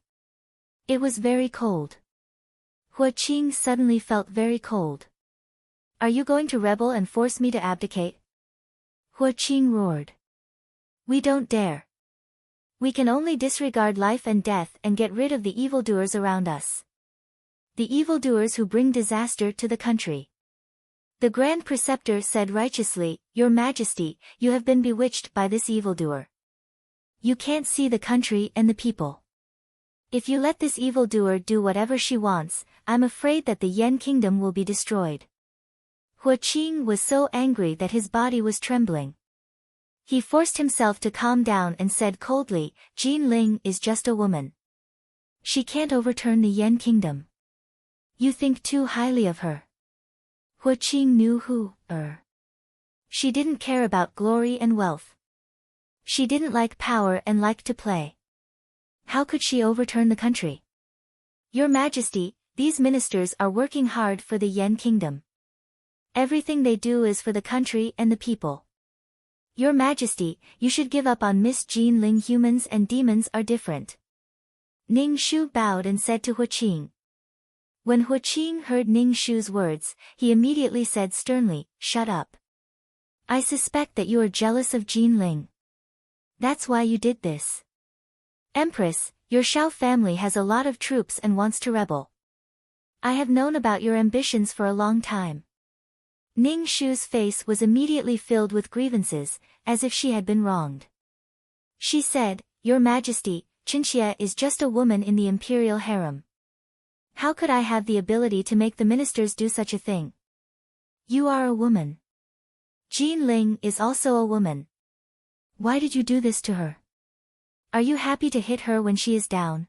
It was very cold. Hua Qing suddenly felt very cold. Are you going to rebel and force me to abdicate? Hua Qing roared. We don't dare. We can only disregard life and death and get rid of the evildoers around us. The evildoers who bring disaster to the country. The Grand Preceptor said righteously, Your Majesty, you have been bewitched by this evildoer. You can't see the country and the people. If you let this evildoer do whatever she wants, I'm afraid that the Yen Kingdom will be destroyed. Hua Qing was so angry that his body was trembling. He forced himself to calm down and said coldly, Jin Ling is just a woman. She can't overturn the Yen Kingdom. You think too highly of her. Hua Qing knew who, She didn't care about glory and wealth. She didn't like power and liked to play. How could she overturn the country? Your Majesty, these ministers are working hard for the Yen Kingdom. Everything they do is for the country and the people. Your Majesty, you should give up on Miss Jin Ling. Humans and demons are different. Ning Shu bowed and said to Hua Qing. When Hua Qing heard Ning Shu's words, he immediately said sternly, Shut up. I suspect that you are jealous of Jin Ling. That's why you did this. Empress, your Shao family has a lot of troops and wants to rebel. I have known about your ambitions for a long time. Ning Shu's face was immediately filled with grievances, as if she had been wronged. She said, Your Majesty, Chinchia is just a woman in the imperial harem. How could I have the ability to make the ministers do such a thing? You are a woman. Jin Ling is also a woman. Why did you do this to her? Are you happy to hit her when she is down?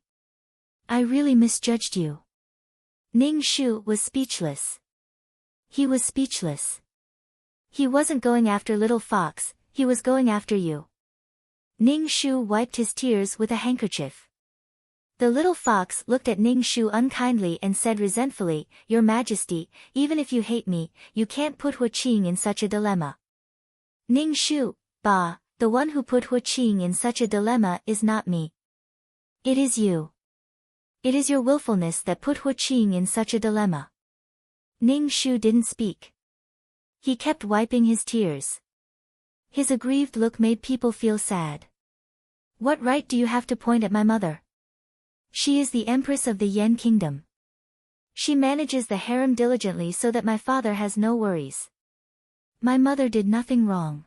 I really misjudged you. Ning Shu was speechless. He was speechless. He wasn't going after Little Fox, he was going after you. Ning Shu wiped his tears with a handkerchief. The little fox looked at Ning Shu unkindly and said resentfully, Your Majesty, even if you hate me, you can't put Hua Qing in such a dilemma. Ning Shu, bah, the one who put Hua Qing in such a dilemma is not me. It is you. It is your willfulness that put Hua Qing in such a dilemma. Ning Shu didn't speak. He kept wiping his tears. His aggrieved look made people feel sad. What right do you have to point at my mother? She is the Empress of the Yen Kingdom. She manages the harem diligently so that my father has no worries. My mother did nothing wrong.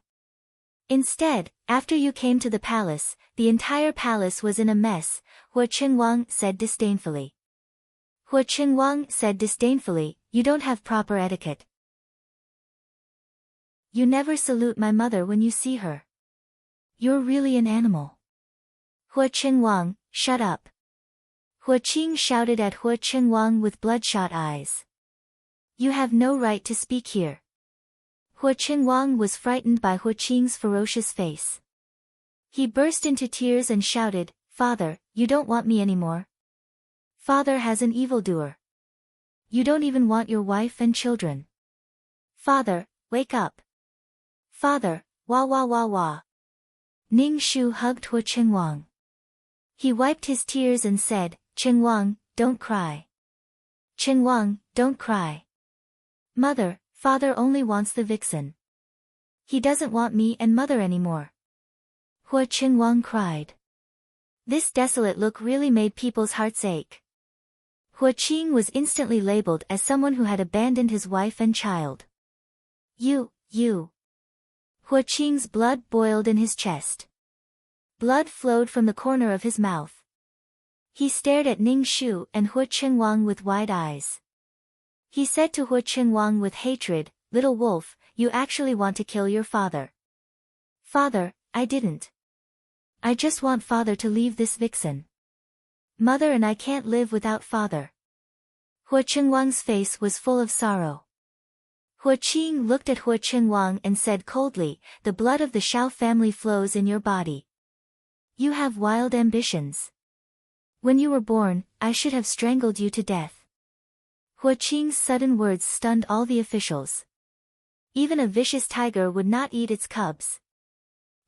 Instead, after you came to the palace, the entire palace was in a mess, Hua Qingwang said disdainfully. Hua Qingwang said disdainfully, You don't have proper etiquette. You never salute my mother when you see her. You're really an animal. Hua Qingwang, shut up. Hua Qing shouted at Hua Qingwang with bloodshot eyes. You have no right to speak here. Hua Qingwang was frightened by Hua Qing's ferocious face. He burst into tears and shouted, Father, you don't want me anymore. Father has an evildoer. You don't even want your wife and children. Father, wake up. Father, wah wah wah wah. Ning Shu hugged Hua Qingwang. He wiped his tears and said, Qingwang, don't cry. Qingwang, don't cry. Mother, father only wants the vixen. He doesn't want me and mother anymore. Hua Qingwang cried. This desolate look really made people's hearts ache. Hua Qing was instantly labeled as someone who had abandoned his wife and child. You. Hua Qing's blood boiled in his chest. Blood flowed from the corner of his mouth. He stared at Ning Shu and Hua Qingwang with wide eyes. He said to Hua Qingwang with hatred, Little wolf, you actually want to kill your father. Father, I didn't. I just want father to leave this vixen. Mother and I can't live without father. Hua Qingwang's face was full of sorrow. Hua Qing looked at Hua Chenwang and said coldly, the blood of the Shao family flows in your body. You have wild ambitions. When you were born, I should have strangled you to death. Hua Qing's sudden words stunned all the officials. Even a vicious tiger would not eat its cubs.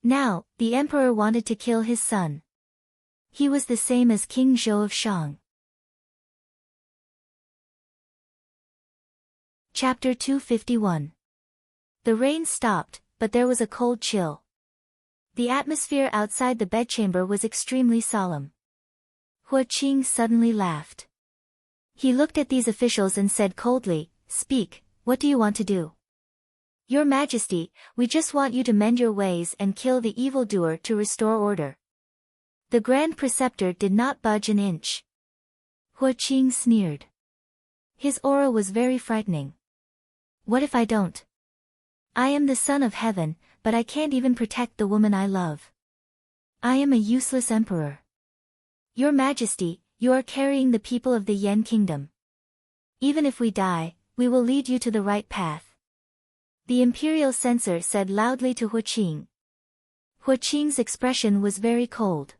Now, the emperor wanted to kill his son. He was the same as King Zhou of Shang. Chapter 251. The rain stopped, but there was a cold chill. The atmosphere outside the bedchamber was extremely solemn. Hua Qing suddenly laughed. He looked at these officials and said coldly, "Speak, what do you want to do?" "Your Majesty, we just want you to mend your ways and kill the evildoer to restore order." The Grand Preceptor did not budge an inch. Hua Qing sneered. His aura was very frightening. "What if I don't? I am the son of heaven, but I can't even protect the woman I love. I am a useless emperor. Your Majesty, you are carrying the people of the Yan Kingdom. Even if we die, we will lead you to the right path." The imperial censor said loudly to Hua Qing. Hua Qing's expression was very cold.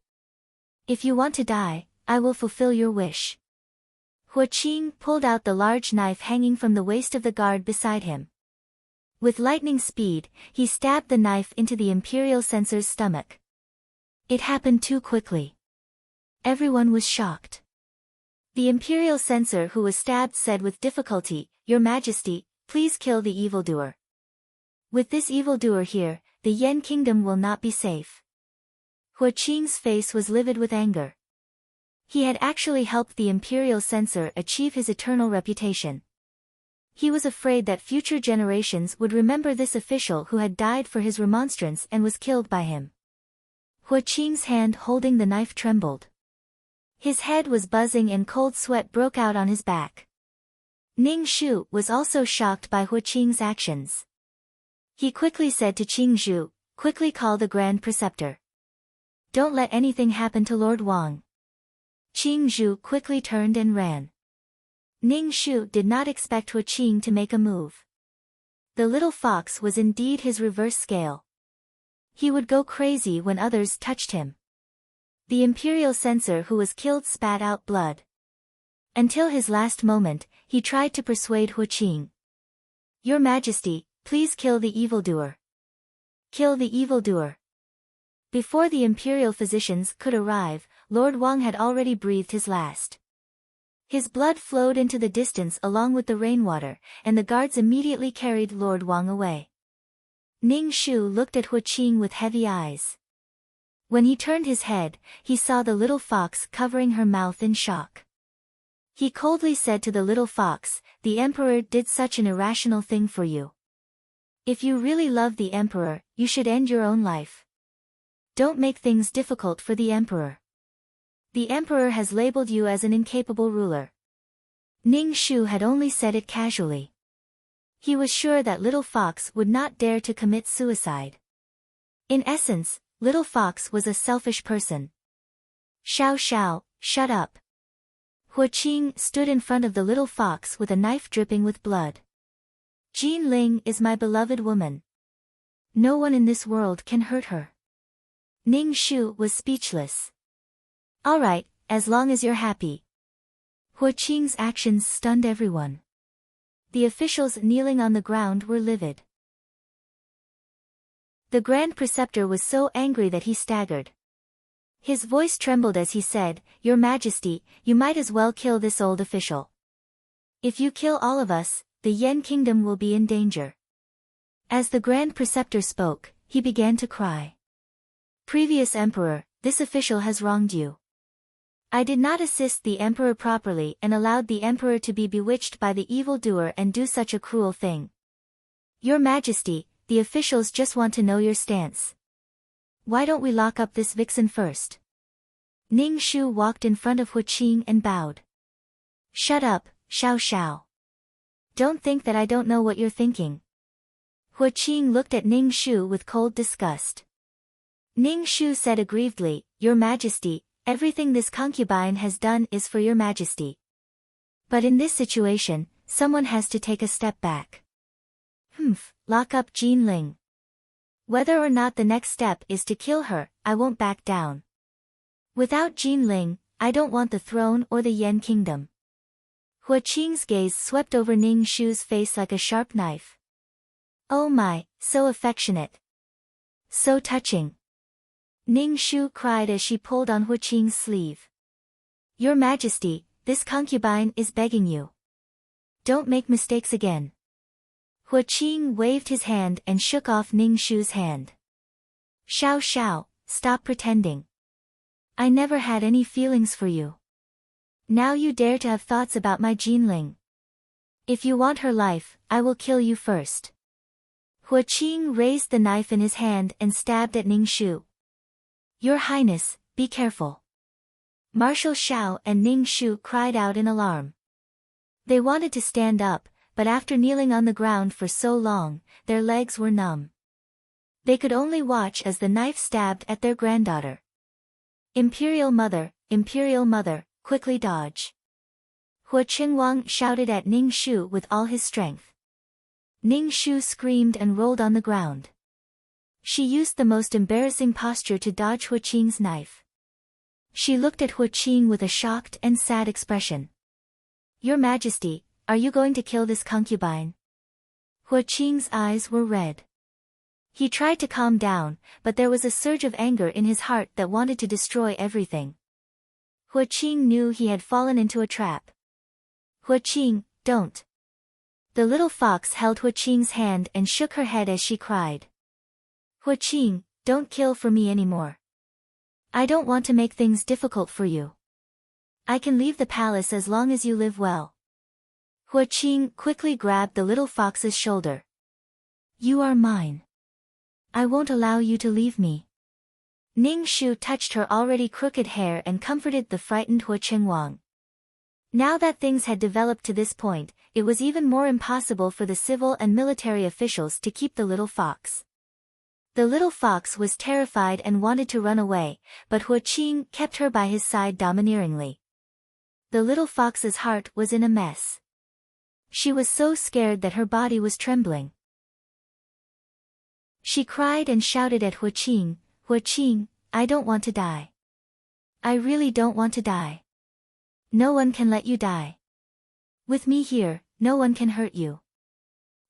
"If you want to die, I will fulfill your wish." Hua Qing pulled out the large knife hanging from the waist of the guard beside him. With lightning speed, he stabbed the knife into the imperial censor's stomach. It happened too quickly. Everyone was shocked. The imperial censor who was stabbed said with difficulty, "Your Majesty, please kill the evildoer. With this evildoer here, the Yan Kingdom will not be safe." Hua Qing's face was livid with anger. He had actually helped the imperial censor achieve his eternal reputation. He was afraid that future generations would remember this official who had died for his remonstrance and was killed by him. Hua Qing's hand holding the knife trembled. His head was buzzing and cold sweat broke out on his back. Ning Shu was also shocked by Hua Qing's actions. He quickly said to Qing Zhu, "Quickly call the Grand Preceptor. Don't let anything happen to Lord Wang." Qing Zhu quickly turned and ran. Ning Shu did not expect Hua Qing to make a move. The little fox was indeed his reverse scale. He would go crazy when others touched him. The imperial censor who was killed spat out blood. Until his last moment, he tried to persuade Hua Qing. "Your Majesty, please kill the evildoer. Kill the evildoer." Before the imperial physicians could arrive, Lord Wang had already breathed his last. His blood flowed into the distance along with the rainwater, and the guards immediately carried Lord Wang away. Ning Shu looked at Hua Qing with heavy eyes. When he turned his head, he saw the little fox covering her mouth in shock. He coldly said to the little fox, "The emperor did such an irrational thing for you. If you really love the emperor, you should end your own life. Don't make things difficult for the emperor. The emperor has labeled you as an incapable ruler." Ning Shu had only said it casually. He was sure that little fox would not dare to commit suicide. In essence, little fox was a selfish person. "Shao Shao, shut up." Hua Qing stood in front of the little fox with a knife dripping with blood. "Jin Ling is my beloved woman. No one in this world can hurt her." Ning Shu was speechless. "All right, as long as you're happy." Hua Qing's actions stunned everyone. The officials kneeling on the ground were livid. The Grand Preceptor was so angry that he staggered. His voice trembled as he said, "Your Majesty, you might as well kill this old official. If you kill all of us, the Yan Kingdom will be in danger." As the Grand Preceptor spoke, he began to cry. "Previous Emperor, this official has wronged you. I did not assist the Emperor properly and allowed the Emperor to be bewitched by the evildoer and do such a cruel thing. Your Majesty, the officials just want to know your stance. Why don't we lock up this vixen first?" Ning Shu walked in front of Hua Qing and bowed. "Shut up, Shao Shao. Don't think that I don't know what you're thinking." Hua Qing looked at Ning Shu with cold disgust. Ning Shu said aggrievedly, "Your Majesty, everything this concubine has done is for your Majesty. But in this situation, someone has to take a step back. Lock up Jin Ling. Whether or not the next step is to kill her, I won't back down. Without Jin Ling, I don't want the throne or the Yen kingdom. Hua Qing's gaze swept over Ning Shu's face like a sharp knife. Oh my, so affectionate. So touching. Ning Shu cried as she pulled on Hua Qing's sleeve. Your Majesty, this concubine is begging you. Don't make mistakes again. Hua Qing waved his hand and shook off Ning Shu's hand. Xiao Xiao, stop pretending. I never had any feelings for you. Now you dare to have thoughts about my Jinling. If you want her life, I will kill you first. Hua Qing raised the knife in his hand and stabbed at Ning Shu. Your Highness, be careful. Marshal Xiao and Ning Shu cried out in alarm. They wanted to stand up, but after kneeling on the ground for so long, their legs were numb. They could only watch as the knife stabbed at their granddaughter. Imperial Mother, quickly dodge. Hua Qingwang shouted at Ning Shu with all his strength. Ning Shu screamed and rolled on the ground. She used the most embarrassing posture to dodge Hua Qing's knife. She looked at Hua Qing with a shocked and sad expression. Your Majesty, are you going to kill this concubine? Hua Qing's eyes were red. He tried to calm down, but there was a surge of anger in his heart that wanted to destroy everything. Hua Qing knew he had fallen into a trap. Hua Qing, don't. The little fox held Hua Qing's hand and shook her head as she cried. Hua Qing, don't kill for me anymore. I don't want to make things difficult for you. I can leave the palace as long as you live well. Hua Qing quickly grabbed the little fox's shoulder. You are mine. I won't allow you to leave me. Ning Shu touched her already crooked hair and comforted the frightened Hua Qingwang. Now that things had developed to this point, it was even more impossible for the civil and military officials to keep the little fox. The little fox was terrified and wanted to run away, but Hua Qing kept her by his side domineeringly. The little fox's heart was in a mess. She was so scared that her body was trembling. She cried and shouted at Hua Qing, Hua Qing, I don't want to die. I really don't want to die. No one can let you die. With me here, no one can hurt you.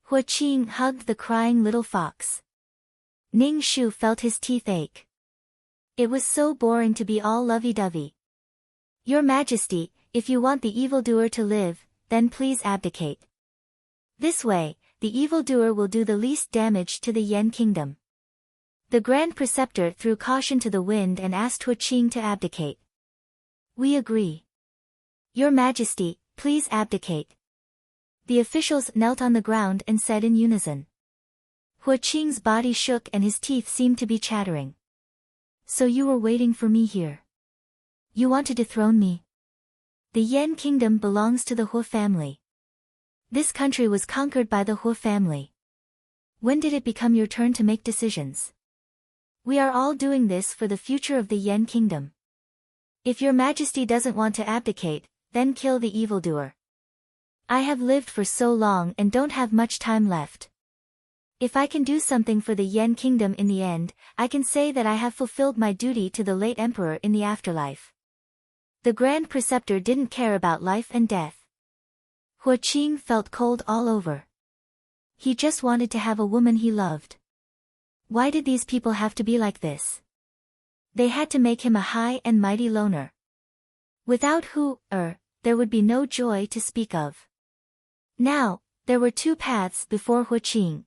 Hua Qing hugged the crying little fox. Ning Shu felt his teeth ache. It was so boring to be all lovey-dovey. Your Majesty, if you want the evildoer to live, then please abdicate. This way, the evildoer will do the least damage to the Yen kingdom. The Grand Preceptor threw caution to the wind and asked Hua Qing to abdicate. We agree. Your Majesty, please abdicate. The officials knelt on the ground and said in unison. Hua Qing's body shook and his teeth seemed to be chattering. So you were waiting for me here. You want to dethrone me? The Yen kingdom belongs to the Hua family. This country was conquered by the Hua family. When did it become your turn to make decisions? We are all doing this for the future of the Yen kingdom. If your Majesty doesn't want to abdicate, then kill the evildoer. I have lived for so long and don't have much time left. If I can do something for the Yen kingdom in the end, I can say that I have fulfilled my duty to the late emperor in the afterlife. The Grand Preceptor didn't care about life and death. Hua Qing felt cold all over. He just wanted to have a woman he loved. Why did these people have to be like this? They had to make him a high and mighty loner. Without there would be no joy to speak of. Now, there were two paths before Hua Qing.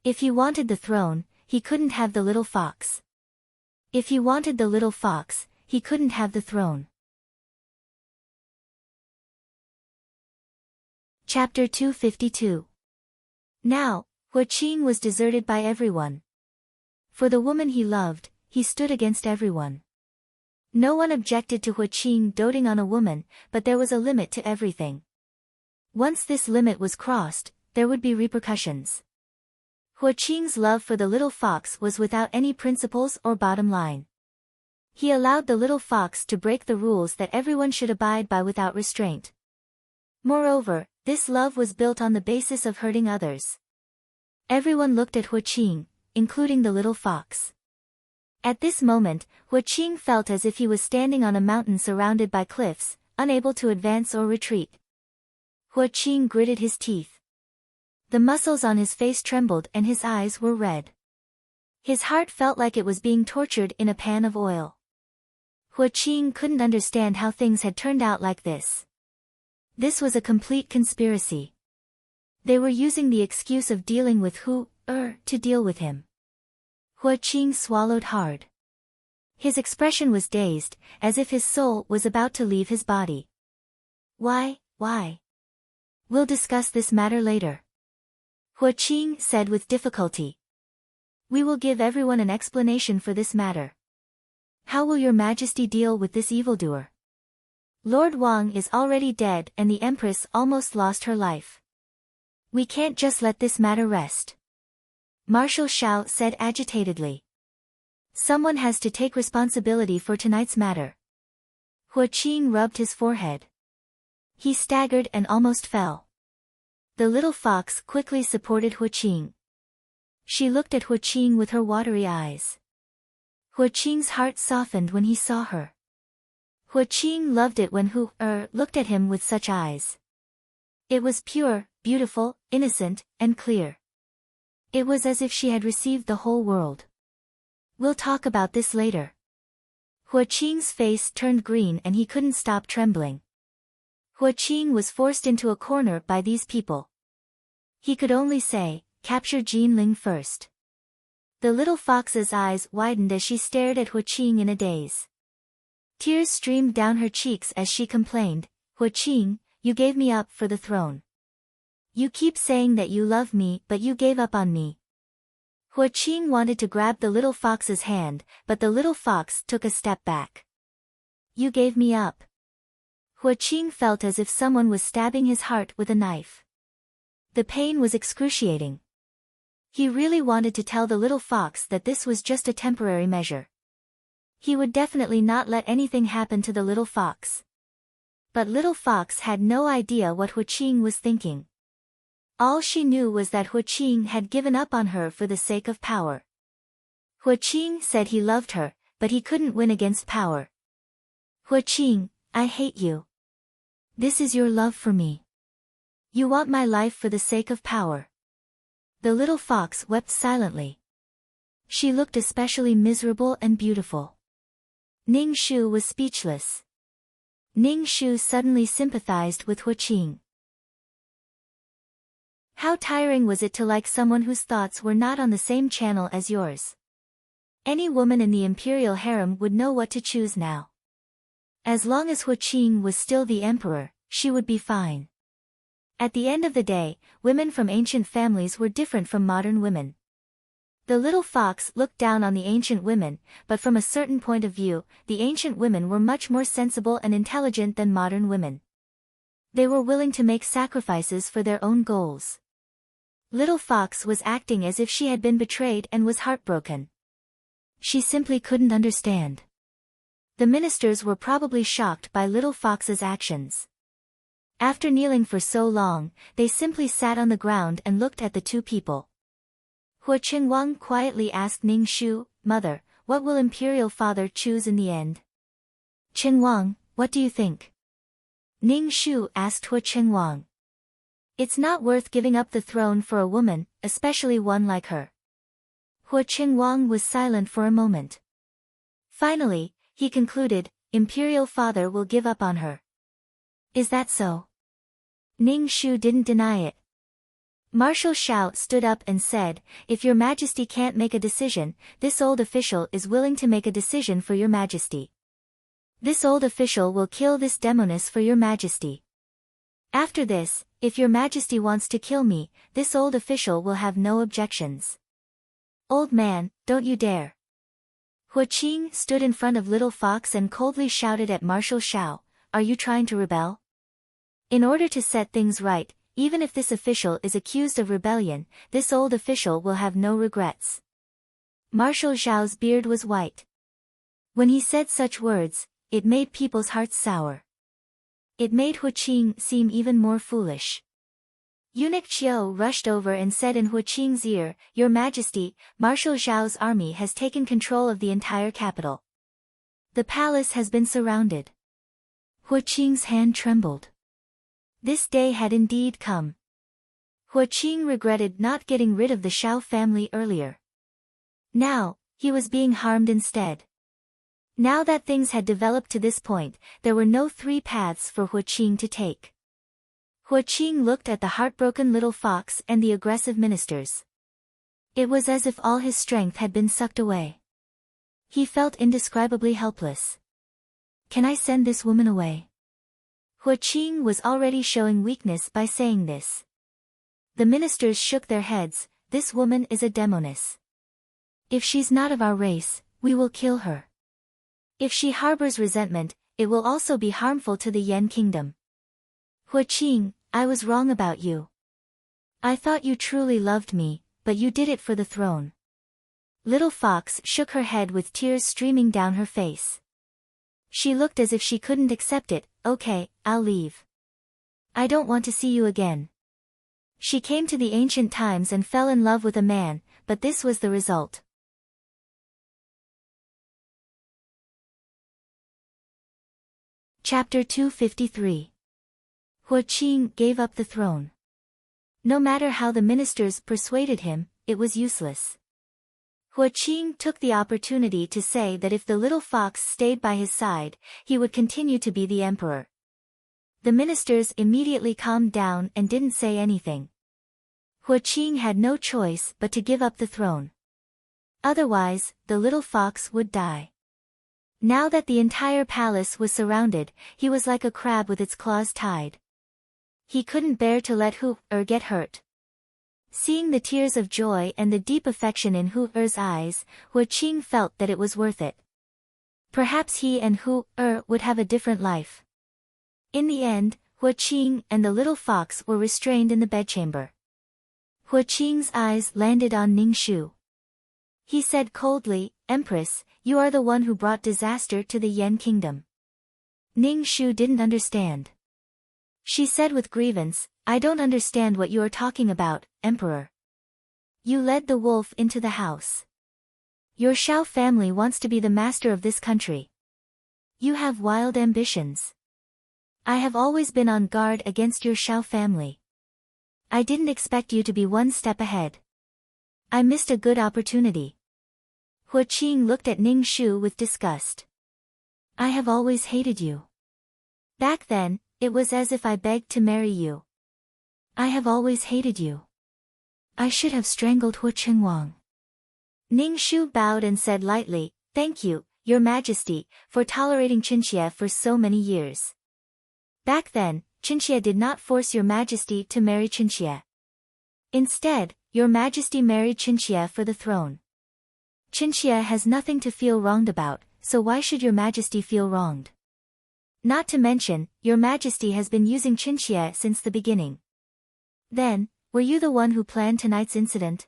If he wanted the throne, he couldn't have the little fox. If he wanted the little fox, he couldn't have the throne. Chapter 252. Now, Hua Qing was deserted by everyone. For the woman he loved, he stood against everyone. No one objected to Hua Qing doting on a woman, but there was a limit to everything. Once this limit was crossed, there would be repercussions. Hua Qing's love for the little fox was without any principles or bottom line. He allowed the little fox to break the rules that everyone should abide by without restraint. Moreover, this love was built on the basis of hurting others. Everyone looked at Huaqing, including the little fox. At this moment, Huaqing felt as if he was standing on a mountain surrounded by cliffs, unable to advance or retreat. Huaqing gritted his teeth. The muscles on his face trembled and his eyes were red. His heart felt like it was being tortured in a pan of oil. Huaqing couldn't understand how things had turned out like this. This was a complete conspiracy. They were using the excuse of dealing with to deal with him. Huaqing swallowed hard. His expression was dazed, as if his soul was about to leave his body. Why? We'll discuss this matter later. Huaqing said with difficulty. We will give everyone an explanation for this matter. How will your majesty deal with this evildoer? Lord Wang is already dead and the empress almost lost her life. We can't just let this matter rest. Marshal Xiao said agitatedly. Someone has to take responsibility for tonight's matter. Huaqing rubbed his forehead. He staggered and almost fell. The little fox quickly supported Huaqing. She looked at Huaqing with her watery eyes. Huaqing's heart softened when he saw her. Huaqing loved it when looked at him with such eyes. It was pure, beautiful, innocent, and clear. It was as if she had received the whole world. We'll talk about this later. Huaqing's face turned green and he couldn't stop trembling. Huaqing was forced into a corner by these people. He could only say, capture Jinling first. The little fox's eyes widened as she stared at Huaqing in a daze. Tears streamed down her cheeks as she complained, Huaqing, you gave me up for the throne. You keep saying that you love me but you gave up on me. Huaqing wanted to grab the little fox's hand, but the little fox took a step back. You gave me up. Huaqing felt as if someone was stabbing his heart with a knife. The pain was excruciating. He really wanted to tell the little fox that this was just a temporary measure. He would definitely not let anything happen to the little fox. But little fox had no idea what Huaqing was thinking. All she knew was that Huaqing had given up on her for the sake of power. Huaqing said he loved her, but he couldn't win against power. Huaqing, I hate you. This is your love for me. You want my life for the sake of power. The little fox wept silently. She looked especially miserable and beautiful. Ning Shu was speechless. Ning Shu suddenly sympathized with Huaqing. How tiring was it to like someone whose thoughts were not on the same channel as yours? Any woman in the imperial harem would know what to choose now. As long as Huaqing was still the emperor, she would be fine. At the end of the day, women from ancient families were different from modern women. The little fox looked down on the ancient women, but from a certain point of view, the ancient women were much more sensible and intelligent than modern women. They were willing to make sacrifices for their own goals. Little Fox was acting as if she had been betrayed and was heartbroken. She simply couldn't understand. The ministers were probably shocked by Little Fox's actions. After kneeling for so long, they simply sat on the ground and looked at the two people. Hua Qingwang quietly asked Ning Shu, Mother, what will imperial father choose in the end? Qingwang, what do you think? Ning Shu asked Hua Qingwang. It's not worth giving up the throne for a woman, especially one like her. Hua Qingwang was silent for a moment. Finally, he concluded, Imperial father will give up on her. Is that so? Ning Shu didn't deny it. Marshal Xiao stood up and said, If your majesty can't make a decision, this old official is willing to make a decision for your majesty. This old official will kill this demoness for your majesty. After this, if your majesty wants to kill me, this old official will have no objections. Old man, don't you dare. Hua Qing stood in front of Little Fox and coldly shouted at Marshal Xiao, Are you trying to rebel? In order to set things right, even if this official is accused of rebellion, this old official will have no regrets. Marshal Xiao's beard was white. When he said such words, it made people's hearts sour. It made Hua Qing seem even more foolish. Eunuch Chiu rushed over and said in Huaqing's ear, "Your Majesty, Marshal Zhao's army has taken control of the entire capital. The palace has been surrounded." Huaqing's hand trembled. This day had indeed come. Huaqing regretted not getting rid of the Zhao family earlier. Now, he was being harmed instead. Now that things had developed to this point, there were no three paths for Huaqing to take. Huaqing looked at the heartbroken little fox and the aggressive ministers. It was as if all his strength had been sucked away. He felt indescribably helpless. "Can I send this woman away?" Huaqing was already showing weakness by saying this. The ministers shook their heads. "This woman is a demoness. If she's not of our race, we will kill her. If she harbors resentment, it will also be harmful to the Yan kingdom." "Huaqing, I was wrong about you. I thought you truly loved me, but you did it for the throne." Little Fox shook her head with tears streaming down her face. She looked as if she couldn't accept it. "Okay, I'll leave. I don't want to see you again." She came to the ancient times and fell in love with a man, but this was the result. Chapter 253. Huaqing gave up the throne. No matter how the ministers persuaded him, it was useless. Huaqing took the opportunity to say that if the little fox stayed by his side, he would continue to be the emperor. The ministers immediately calmed down and didn't say anything. Huaqing had no choice but to give up the throne. Otherwise, the little fox would die. Now that the entire palace was surrounded, he was like a crab with its claws tied. He couldn't bear to let Hu-Er get hurt. Seeing the tears of joy and the deep affection in Hu-Er's eyes, Huaqing felt that it was worth it. Perhaps he and Hu-Er would have a different life. In the end, Huaqing and the little fox were restrained in the bedchamber. Huaqing's eyes landed on Ningxu. He said coldly, "Empress, you are the one who brought disaster to the Yan kingdom." Ningxu didn't understand. She said with grievance, "I don't understand what you are talking about, Emperor. You led the wolf into the house. Your Zhao family wants to be the master of this country. You have wild ambitions. I have always been on guard against your Zhao family. I didn't expect you to be one step ahead. I missed a good opportunity." Huaqing looked at Ningxu with disgust. "I have always hated you. Back then, it was as if I begged to marry you. I have always hated you. I should have strangled Huaqing." Ningxu bowed and said lightly, "Thank you, Your Majesty, for tolerating Qinxie for so many years. Back then, Qinxie did not force Your Majesty to marry Qinxie. Instead, Your Majesty married Qinxie for the throne. Qinxie has nothing to feel wronged about, so why should Your Majesty feel wronged? Not to mention, Your Majesty has been using Qinxie since the beginning. Then, were you the one who planned tonight's incident?"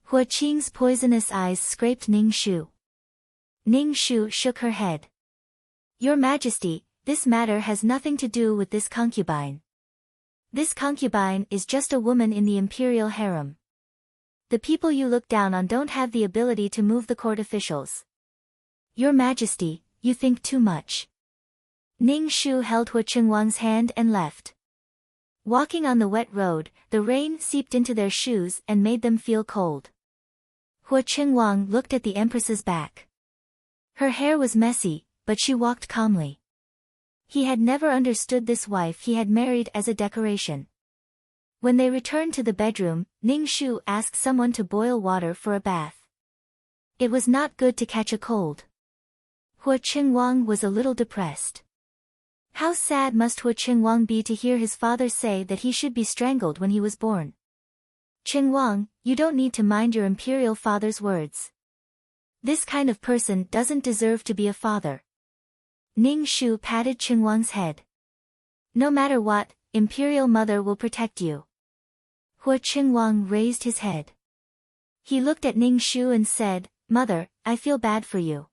Huaqing's poisonous eyes scraped Ningxu. Ningxu shook her head. "Your Majesty, this matter has nothing to do with this concubine. This concubine is just a woman in the imperial harem. The people you look down on don't have the ability to move the court officials. Your Majesty, you think too much." Ningxu held Huaqing's hand and left. Walking on the wet road, the rain seeped into their shoes and made them feel cold. Huaqing looked at the Empress's back. Her hair was messy, but she walked calmly. He had never understood this wife he had married as a decoration. When they returned to the bedroom, Ningxu asked someone to boil water for a bath. It was not good to catch a cold. Huaqing was a little depressed. How sad must Huaqing be to hear his father say that he should be strangled when he was born. "Qingwang, you don't need to mind your imperial father's words. This kind of person doesn't deserve to be a father." Ningxu patted Qingwang's head. "No matter what, imperial mother will protect you." Huaqing raised his head. He looked at Ningxu and said, "Mother, I feel bad for you.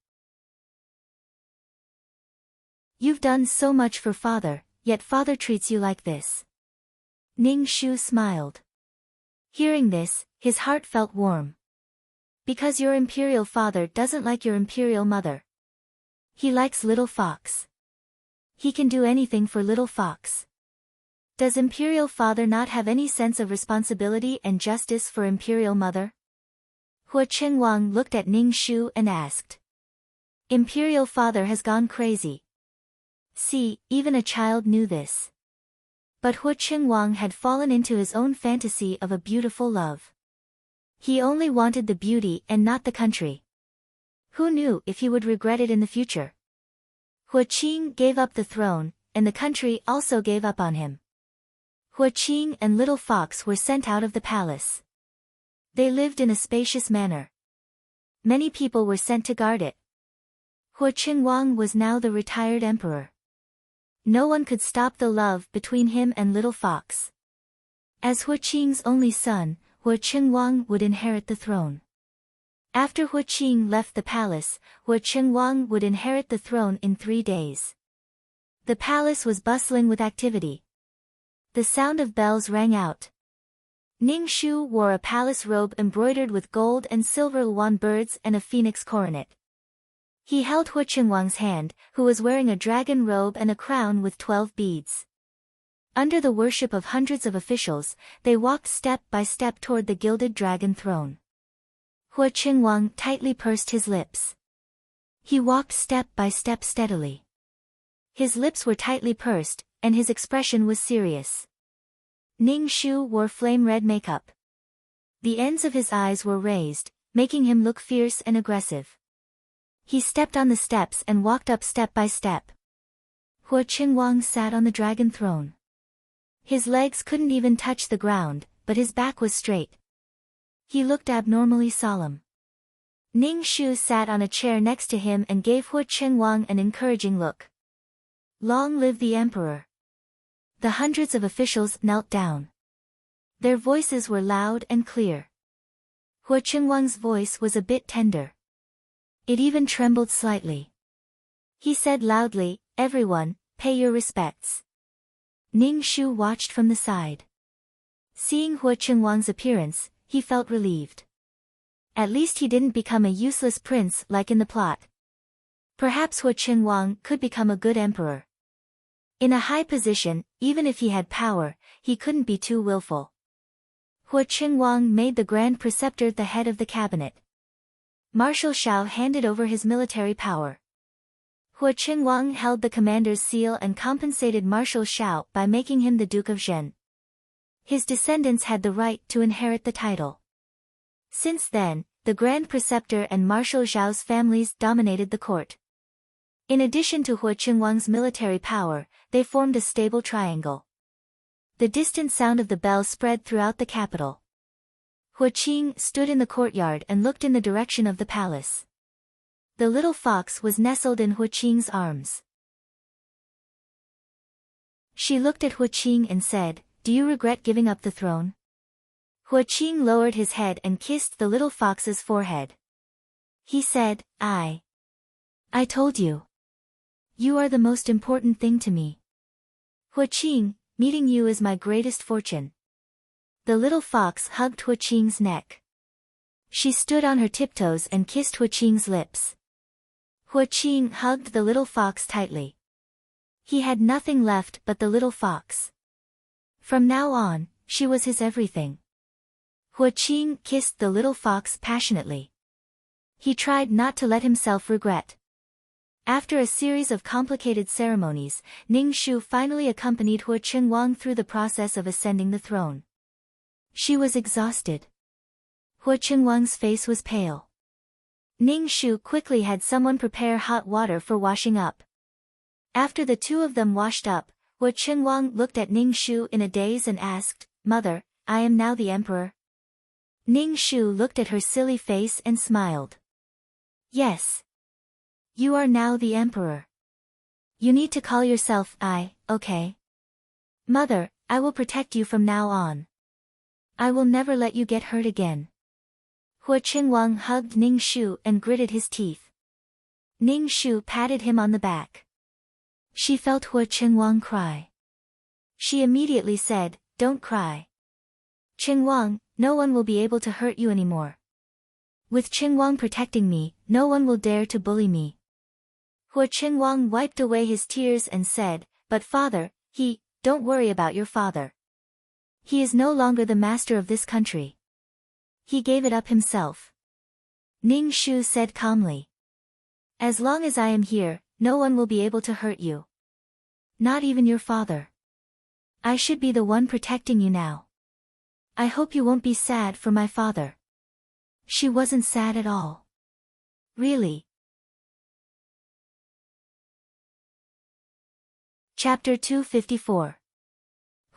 You've done so much for father, yet father treats you like this. Ning Shu smiled. Hearing this, his heart felt warm. Because your imperial father doesn't like your imperial mother. He likes little fox. He can do anything for little fox. Does imperial father not have any sense of responsibility and justice for imperial mother? Hua Qingyuan looked at Ning Shu and asked. Imperial father has gone crazy. See, even a child knew this. But Hua Qingyuan had fallen into his own fantasy of a beautiful love. He only wanted the beauty and not the country. Who knew if he would regret it in the future? Hua Qing gave up the throne, and the country also gave up on him. Hua Qing and Little Fox were sent out of the palace. They lived in a spacious manor. Many people were sent to guard it. Hua Qingyuan was now the retired emperor. No one could stop the love between him and Little Fox. As Hua Qing's only son, Hua Qingyuan would inherit the throne. After Hua Qing left the palace, Hua Qingyuan would inherit the throne in 3 days. The palace was bustling with activity. The sound of bells rang out. Ning Shu wore a palace robe embroidered with gold and silver luan birds and a phoenix coronet. He held Hua Qingyuan's hand, who was wearing a dragon robe and a crown with 12 beads. Under the worship of hundreds of officials, they walked step by step toward the gilded dragon throne. Hua Qingyuan tightly pursed his lips. He walked step by step steadily. His lips were tightly pursed, and his expression was serious. Ning Shu wore flame-red makeup. The ends of his eyes were raised, making him look fierce and aggressive. He stepped on the steps and walked up step by step. Hua Qingyuan sat on the dragon throne. His legs couldn't even touch the ground, but his back was straight. He looked abnormally solemn. Ning Shu sat on a chair next to him and gave Hua Qingyuan an encouraging look. Long live the emperor! The hundreds of officials knelt down. Their voices were loud and clear. Hua Qingyuan's voice was a bit tender. It even trembled slightly. He said loudly, "Everyone, pay your respects." Ning Shu watched from the side. Seeing Hua Qingyuan's appearance, he felt relieved. At least he didn't become a useless prince like in the plot. Perhaps Hua Qingyuan could become a good emperor. In a high position, even if he had power, he couldn't be too willful. Hua Qingyuan made the Grand Preceptor the head of the cabinet. Marshal Shao handed over his military power. Hua Qingyuan held the commander's seal and compensated Marshal Shao by making him the Duke of Zhen. His descendants had the right to inherit the title. Since then, the Grand Preceptor and Marshal Zhao's families dominated the court. In addition to Hua Qingyuan's military power, they formed a stable triangle. The distant sound of the bell spread throughout the capital. Hua Qing stood in the courtyard and looked in the direction of the palace. The little fox was nestled in Hua Qing's arms. She looked at Hua Qing and said, "Do you regret giving up the throne?" Hua Qing lowered his head and kissed the little fox's forehead. He said, I told you. You are the most important thing to me. Hua Qing, meeting you is my greatest fortune." The little fox hugged Hua Qing's neck. She stood on her tiptoes and kissed Hua Qing's lips. Hua Qing hugged the little fox tightly. He had nothing left but the little fox. From now on, she was his everything. Hua Qing kissed the little fox passionately. He tried not to let himself regret. After a series of complicated ceremonies, Ning Shu finally accompanied Hua Qingyuan through the process of ascending the throne. She was exhausted. Hua Qingyuan's face was pale. Ning Shu quickly had someone prepare hot water for washing up. After the two of them washed up, Hua Qingyuan looked at Ning Shu in a daze and asked, "Mother, I am now the emperor?" Ning Shu looked at her silly face and smiled. "Yes. You are now the emperor. You need to call yourself I, okay? Mother, I will protect you from now on. I will never let you get hurt again." Hua Qingyuan hugged Ning Shu and gritted his teeth. Ning Shu patted him on the back. She felt Hua Qingyuan cry. She immediately said, don't cry. Qingwang, no one will be able to hurt you anymore. With Qingwang protecting me, no one will dare to bully me. Qingwang wiped away his tears and said, but father, don't worry about your father. He is no longer the master of this country. He gave it up himself. Ning Shu said calmly. As long as I am here, no one will be able to hurt you. Not even your father. I should be the one protecting you now. I hope you won't be sad for my father. She wasn't sad at all. Really. Chapter 254.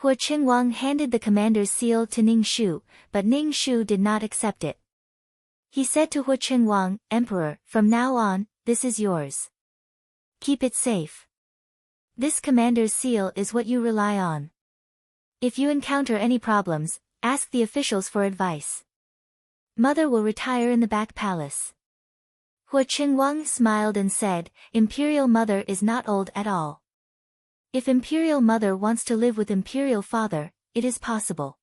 Qingwang handed the commander's seal to Ning Shu, but Ning Shu did not accept it. He said to Qingwang, Emperor, from now on, this is yours. Keep it safe. This commander's seal is what you rely on. If you encounter any problems, ask the officials for advice. Mother will retire in the back palace. Qingwang smiled and said, Imperial Mother is not old at all. If Imperial Mother wants to live with Imperial Father, it is possible.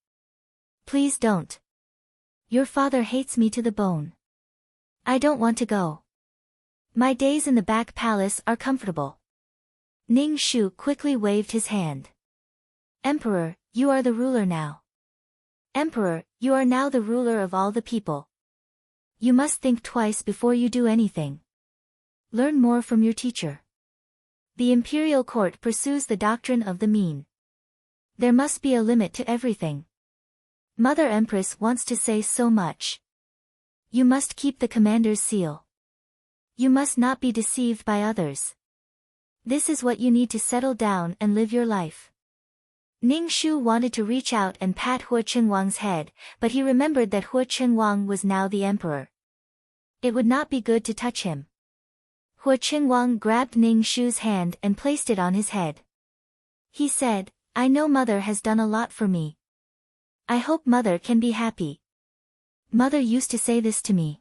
Please don't. Your father hates me to the bone. I don't want to go. My days in the back palace are comfortable. Ning Shu quickly waved his hand. Emperor, you are the ruler now. Emperor, you are now the ruler of all the people. You must think twice before you do anything. Learn more from your teacher. The imperial court pursues the doctrine of the mean. There must be a limit to everything. Mother Empress wants to say so much. You must keep the commander's seal. You must not be deceived by others. This is what you need to settle down and live your life. Ning Shu wanted to reach out and pat Qingwang's head, but he remembered that Qingwang was now the emperor. It would not be good to touch him. Qingwang grabbed Ning Shu's hand and placed it on his head. He said, I know Mother has done a lot for me. I hope Mother can be happy. Mother used to say this to me.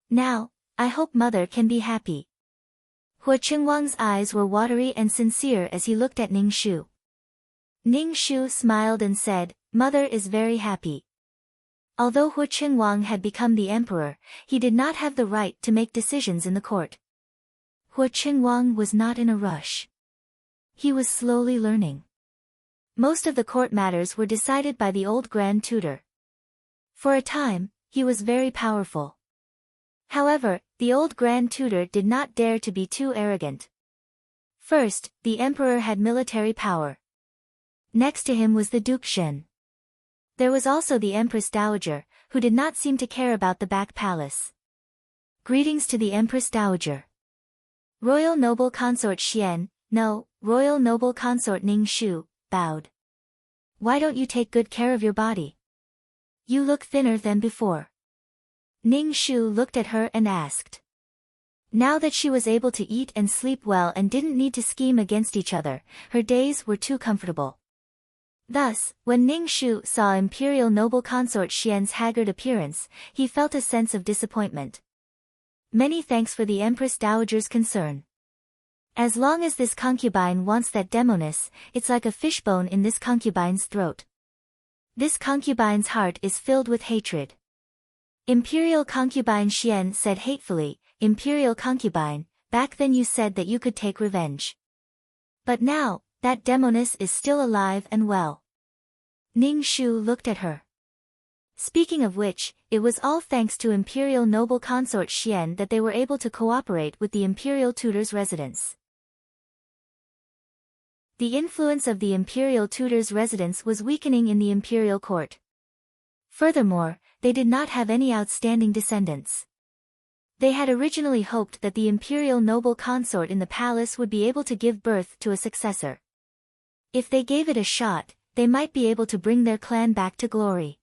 Now, I hope Mother can be happy. Qingwang's eyes were watery and sincere as he looked at Ning Shu. Ning Shu smiled and said, Mother is very happy. Although Qingwang had become the emperor, he did not have the right to make decisions in the court. Qingwang was not in a rush. He was slowly learning. Most of the court matters were decided by the old Grand Tutor. For a time, he was very powerful. However, the old Grand Tutor did not dare to be too arrogant. First, the emperor had military power. Next to him was the Duke Shen. There was also the Empress Dowager, who did not seem to care about the back palace. Greetings to the Empress Dowager. Royal Noble Consort Xian, no, Royal Noble Consort Ning Shu, bowed. Why don't you take good care of your body? You look thinner than before. Ning Shu looked at her and asked. Now that she was able to eat and sleep well and didn't need to scheme against each other, her days were too comfortable. Thus, when Ning Shu saw Imperial Noble Consort Xian's haggard appearance, he felt a sense of disappointment. Many thanks for the Empress Dowager's concern. As long as this concubine wants that demoness, it's like a fishbone in this concubine's throat. This concubine's heart is filled with hatred. Imperial concubine Xian said hatefully, Imperial concubine, back then you said that you could take revenge. But now, that demoness is still alive and well. Ning Shu looked at her. Speaking of which, it was all thanks to Imperial Noble Consort Xian that they were able to cooperate with the Imperial Tutor's residence. The influence of the Imperial Tutor's residence was weakening in the Imperial Court. Furthermore, they did not have any outstanding descendants. They had originally hoped that the Imperial Noble Consort in the palace would be able to give birth to a successor. If they gave it a shot, they might be able to bring their clan back to glory.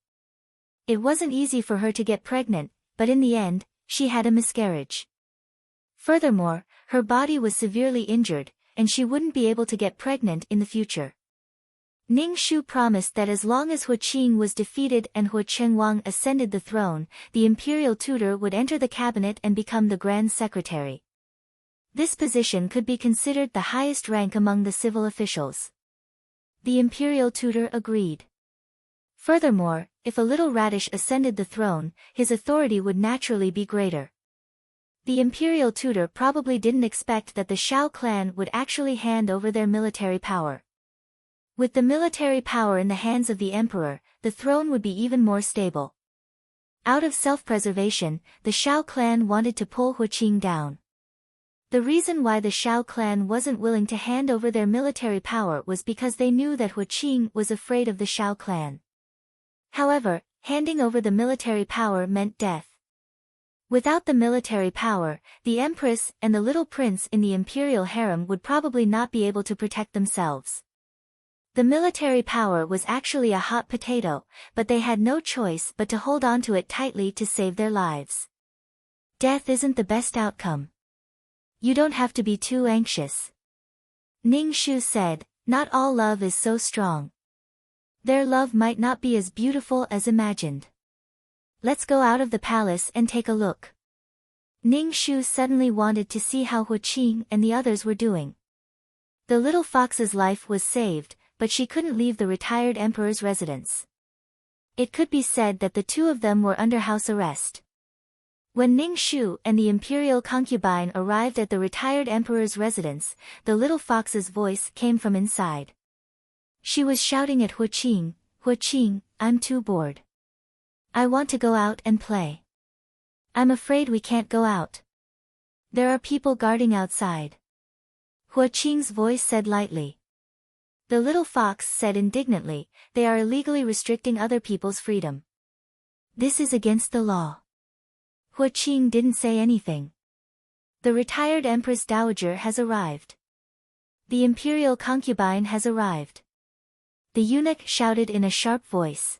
It wasn't easy for her to get pregnant, but in the end, she had a miscarriage. Furthermore, her body was severely injured, and she wouldn't be able to get pregnant in the future. Ning Shu promised that as long as Qing was defeated and Qingwang ascended the throne, the imperial tutor would enter the cabinet and become the grand secretary. This position could be considered the highest rank among the civil officials. The imperial tutor agreed. Furthermore, if a little radish ascended the throne, his authority would naturally be greater. The imperial tutor probably didn't expect that the Shao clan would actually hand over their military power. With the military power in the hands of the emperor, the throne would be even more stable. Out of self-preservation, the Shao clan wanted to pull Huqing down. The reason why the Shao clan wasn't willing to hand over their military power was because they knew that Huqing was afraid of the Shao clan. However, handing over the military power meant death. Without the military power, the empress and the little prince in the imperial harem would probably not be able to protect themselves. The military power was actually a hot potato, but they had no choice but to hold on to it tightly to save their lives. Death isn't the best outcome. You don't have to be too anxious. Ning Shu said, not all love is so strong. Their love might not be as beautiful as imagined. Let's go out of the palace and take a look. Ning Shu suddenly wanted to see how Huqing and the others were doing. The little fox's life was saved, but she couldn't leave the retired emperor's residence. It could be said that the two of them were under house arrest. When Ning Shu and the imperial concubine arrived at the retired emperor's residence, the little fox's voice came from inside. She was shouting at Huqing, Huqing, I'm too bored. I want to go out and play. I'm afraid we can't go out. There are people guarding outside. Huqing's voice said lightly. The little fox said indignantly, they are illegally restricting other people's freedom. This is against the law. Huqing didn't say anything. The retired Empress Dowager has arrived. The imperial concubine has arrived. The eunuch shouted in a sharp voice.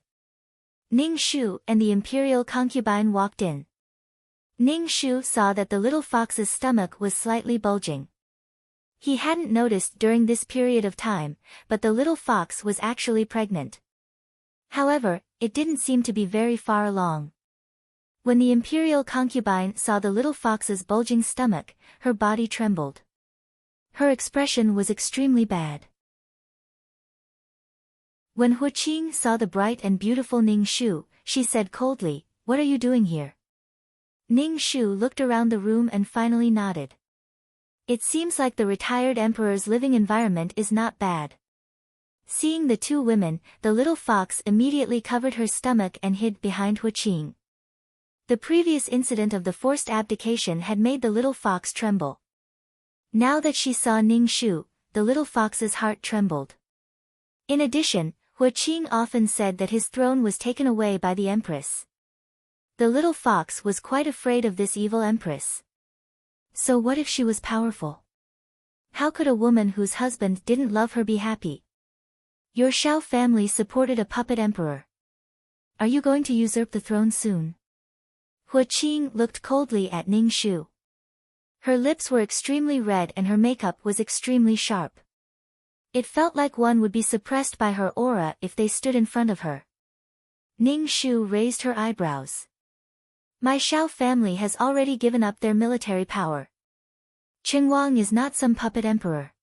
Ning Shu and the imperial concubine walked in. Ning Shu saw that the little fox's stomach was slightly bulging. He hadn't noticed during this period of time, but the little fox was actually pregnant. However, it didn't seem to be very far along. When the imperial concubine saw the little fox's bulging stomach, her body trembled. Her expression was extremely bad. When Huqing saw the bright and beautiful Ning Shu, she said coldly, "What are you doing here?" Ning Shu looked around the room and finally nodded. It seems like the retired emperor's living environment is not bad. Seeing the two women, the little fox immediately covered her stomach and hid behind Huqing. The previous incident of the forced abdication had made the little fox tremble. Now that she saw Ning Shu, the little fox's heart trembled. In addition, Huqing often said that his throne was taken away by the empress. The little fox was quite afraid of this evil empress. So what if she was powerful? How could a woman whose husband didn't love her be happy? Your Shao family supported a puppet emperor. Are you going to usurp the throne soon? Huqing looked coldly at Ning Shu. Her lips were extremely red and her makeup was extremely sharp. It felt like one would be suppressed by her aura if they stood in front of her. Ning Shu raised her eyebrows. My Shao family has already given up their military power. Qingwang is not some puppet emperor.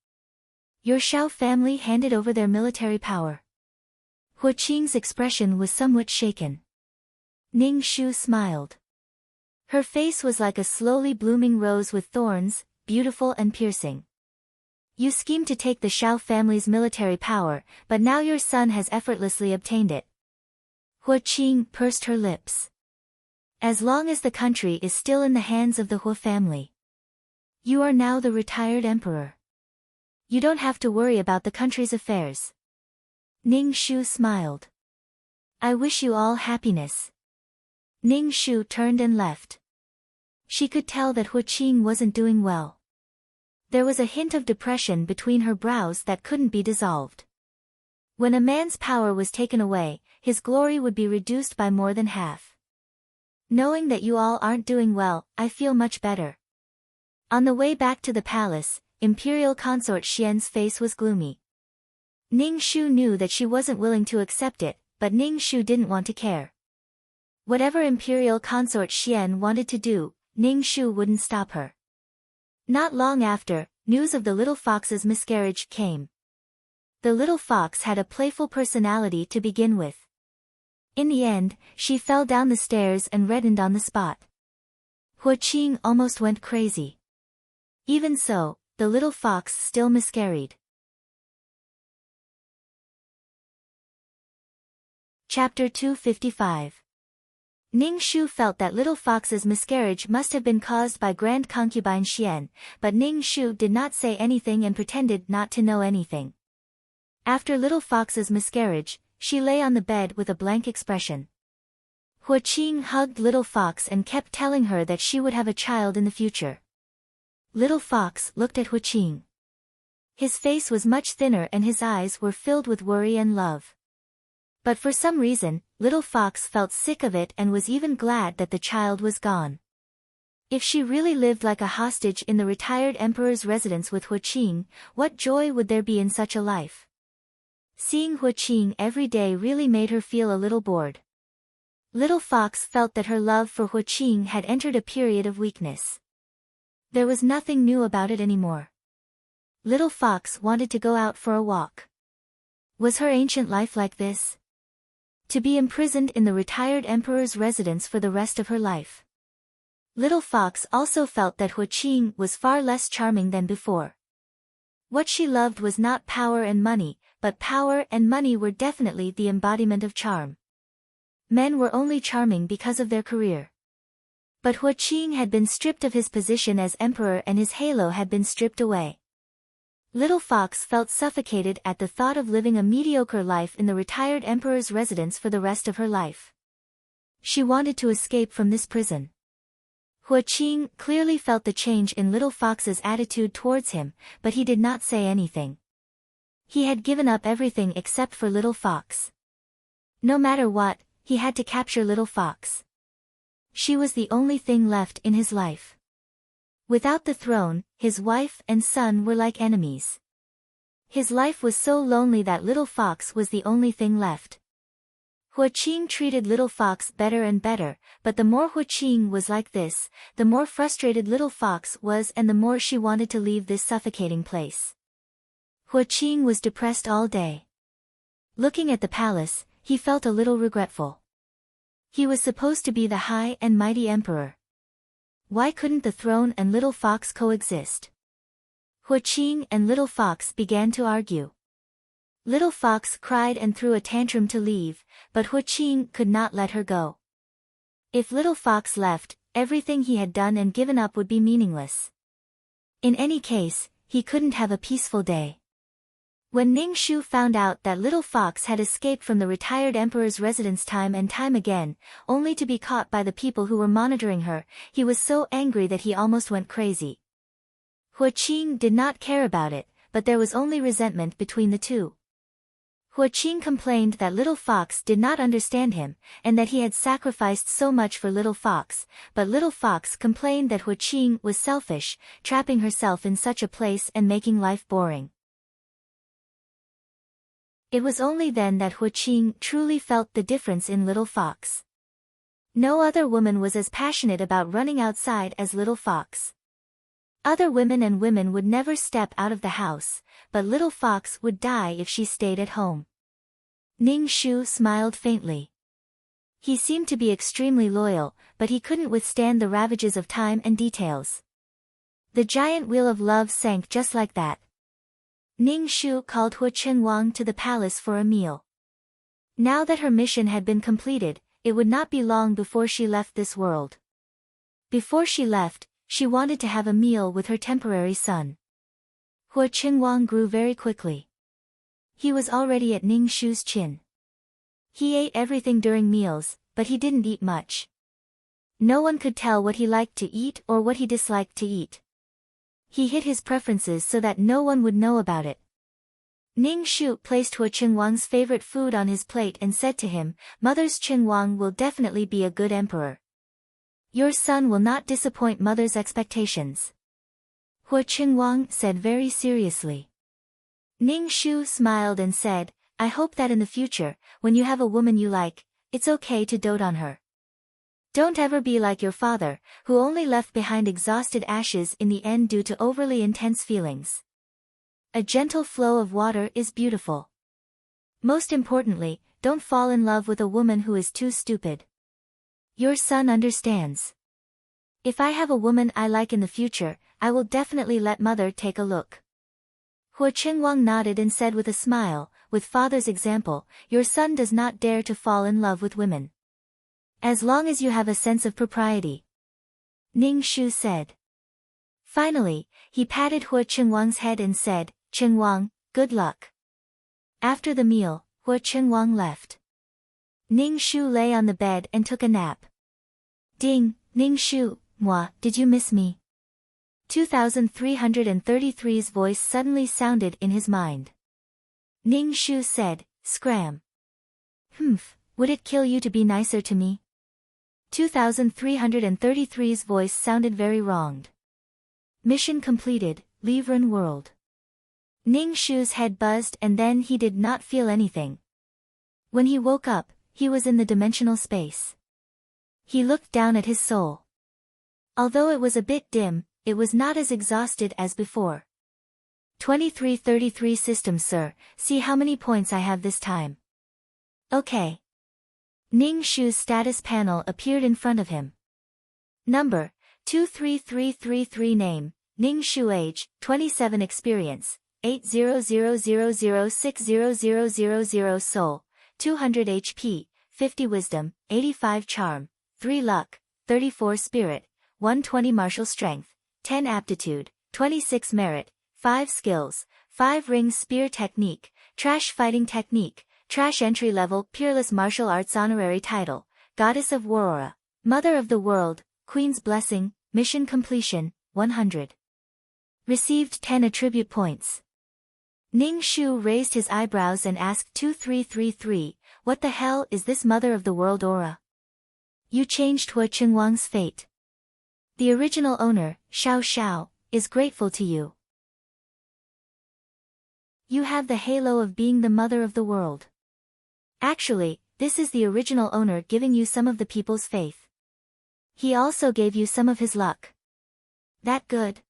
Your Shao family handed over their military power. Huqing's expression was somewhat shaken. Ning Shu smiled. Her face was like a slowly blooming rose with thorns, beautiful and piercing. You schemed to take the Shao family's military power, but now your son has effortlessly obtained it. Huqing pursed her lips. As long as the country is still in the hands of the Hu family. You are now the retired emperor. You don't have to worry about the country's affairs. Ning Shu smiled. I wish you all happiness. Ning Shu turned and left. She could tell that Huqing wasn't doing well. There was a hint of depression between her brows that couldn't be dissolved. When a man's power was taken away, his glory would be reduced by more than half. Knowing that you all aren't doing well, I feel much better. On the way back to the palace, Imperial Consort Xian's face was gloomy. Ning Shu knew that she wasn't willing to accept it, but Ning Shu didn't want to care. Whatever Imperial Consort Xian wanted to do, Ning Shu wouldn't stop her. Not long after, news of the little fox's miscarriage came. The little fox had a playful personality to begin with. In the end, she fell down the stairs and reddened on the spot. Huaqing almost went crazy. Even so, the little fox still miscarried. Chapter 255. Ning Shu felt that little fox's miscarriage must have been caused by grand concubine Xian, but Ning Shu did not say anything and pretended not to know anything. After little fox's miscarriage, she lay on the bed with a blank expression. Huaqing hugged little fox and kept telling her that she would have a child in the future. Little fox looked at Huaqing. His face was much thinner and his eyes were filled with worry and love. But for some reason, little fox felt sick of it and was even glad that the child was gone. If she really lived like a hostage in the retired emperor's residence with Huaqing, what joy would there be in such a life? Seeing Huaqing every day really made her feel a little bored. Little fox felt that her love for Huaqing had entered a period of weakness. There was nothing new about it anymore. Little fox wanted to go out for a walk. Was her ancient life like this? To be imprisoned in the retired emperor's residence for the rest of her life. Little fox also felt that Huaqing was far less charming than before. What she loved was not power and money, but power and money were definitely the embodiment of charm. Men were only charming because of their career. But Huaqing had been stripped of his position as emperor and his halo had been stripped away. Little fox felt suffocated at the thought of living a mediocre life in the retired emperor's residence for the rest of her life. She wanted to escape from this prison. Huaqing clearly felt the change in little fox's attitude towards him, but he did not say anything. He had given up everything except for little fox. No matter what, he had to capture little fox. She was the only thing left in his life. Without the throne, his wife and son were like enemies. His life was so lonely that little fox was the only thing left. Huaqing treated little fox better and better, but the more Huaqing was like this, the more frustrated little fox was and the more she wanted to leave this suffocating place. Huaqing was depressed all day. Looking at the palace, he felt a little regretful. He was supposed to be the high and mighty emperor. Why couldn't the throne and little fox coexist? Huaqing and little fox began to argue. Little fox cried and threw a tantrum to leave, but Huaqing could not let her go. If little fox left, everything he had done and given up would be meaningless. In any case, he couldn't have a peaceful day. When Ning Shu found out that little fox had escaped from the retired emperor's residence time and time again, only to be caught by the people who were monitoring her, he was so angry that he almost went crazy. Huaqing did not care about it, but there was only resentment between the two. Huaqing complained that little fox did not understand him, and that he had sacrificed so much for little fox, but little fox complained that Huaqing was selfish, trapping herself in such a place and making life boring. It was only then that Huaqing truly felt the difference in little fox. No other woman was as passionate about running outside as little fox. Other women would never step out of the house, but little fox would die if she stayed at home. Ning Shu smiled faintly. He seemed to be extremely loyal, but he couldn't withstand the ravages of time and details. The giant wheel of love sank just like that. Ning Shu called Huaqing to the palace for a meal. Now that her mission had been completed, it would not be long before she left this world. Before she left, she wanted to have a meal with her temporary son. Huaqing grew very quickly. He was already at Ning Shu's chin. He ate everything during meals, but he didn't eat much. No one could tell what he liked to eat or what he disliked to eat. He hid his preferences so that no one would know about it. Ning Shu placed Huaqing's favorite food on his plate and said to him, "Mother's Qingwang will definitely be a good emperor. Your son will not disappoint mother's expectations." Huaqing said very seriously. Ning Shu smiled and said, "I hope that in the future, when you have a woman you like, it's okay to dote on her. Don't ever be like your father, who only left behind exhausted ashes in the end due to overly intense feelings." A gentle flow of water is beautiful. Most importantly, don't fall in love with a woman who is too stupid. Your son understands. If I have a woman I like in the future, I will definitely let mother take a look. Hua Qingwang nodded and said with a smile, with father's example, your son does not dare to fall in love with women. As long as you have a sense of propriety. Ning Shu said. Finally, he patted Hua Qingwang's head and said, Qingwang, good luck. After the meal, Hua Qingwang left. Ning Shu lay on the bed and took a nap. Ding, Ning Shu, moi, did you miss me? 2333's voice suddenly sounded in his mind. Ning Shu said, scram. Would it kill you to be nicer to me? 2333's voice sounded very wronged. Mission completed, Livren World. Ning Shu's head buzzed and then he did not feel anything. When he woke up, he was in the dimensional space. He looked down at his soul. Although it was a bit dim, it was not as exhausted as before. 2333 system sir, see how many points I have this time. Okay. Ning Shu's status panel appeared in front of him. Number, 23333 name, Ning Shu age, 27 experience, 80000600000 soul, 200 HP, 50 wisdom, 85 charm, 3 luck, 34 spirit, 120 martial strength, 10 aptitude, 26 merit, 5 skills, 5 ring spear technique, trash fighting technique, trash entry level peerless martial arts honorary title, goddess of war, mother of the world, queen's blessing, mission completion, 100. Received 10 attribute points. Ning Shu raised his eyebrows and asked 2333, what the hell is this mother of the world aura? You changed Hua Qingwang's fate. The original owner, Xiao Xiao, is grateful to you. You have the halo of being the mother of the world. Actually, this is the original owner giving you some of the people's faith. He also gave you some of his luck. That good?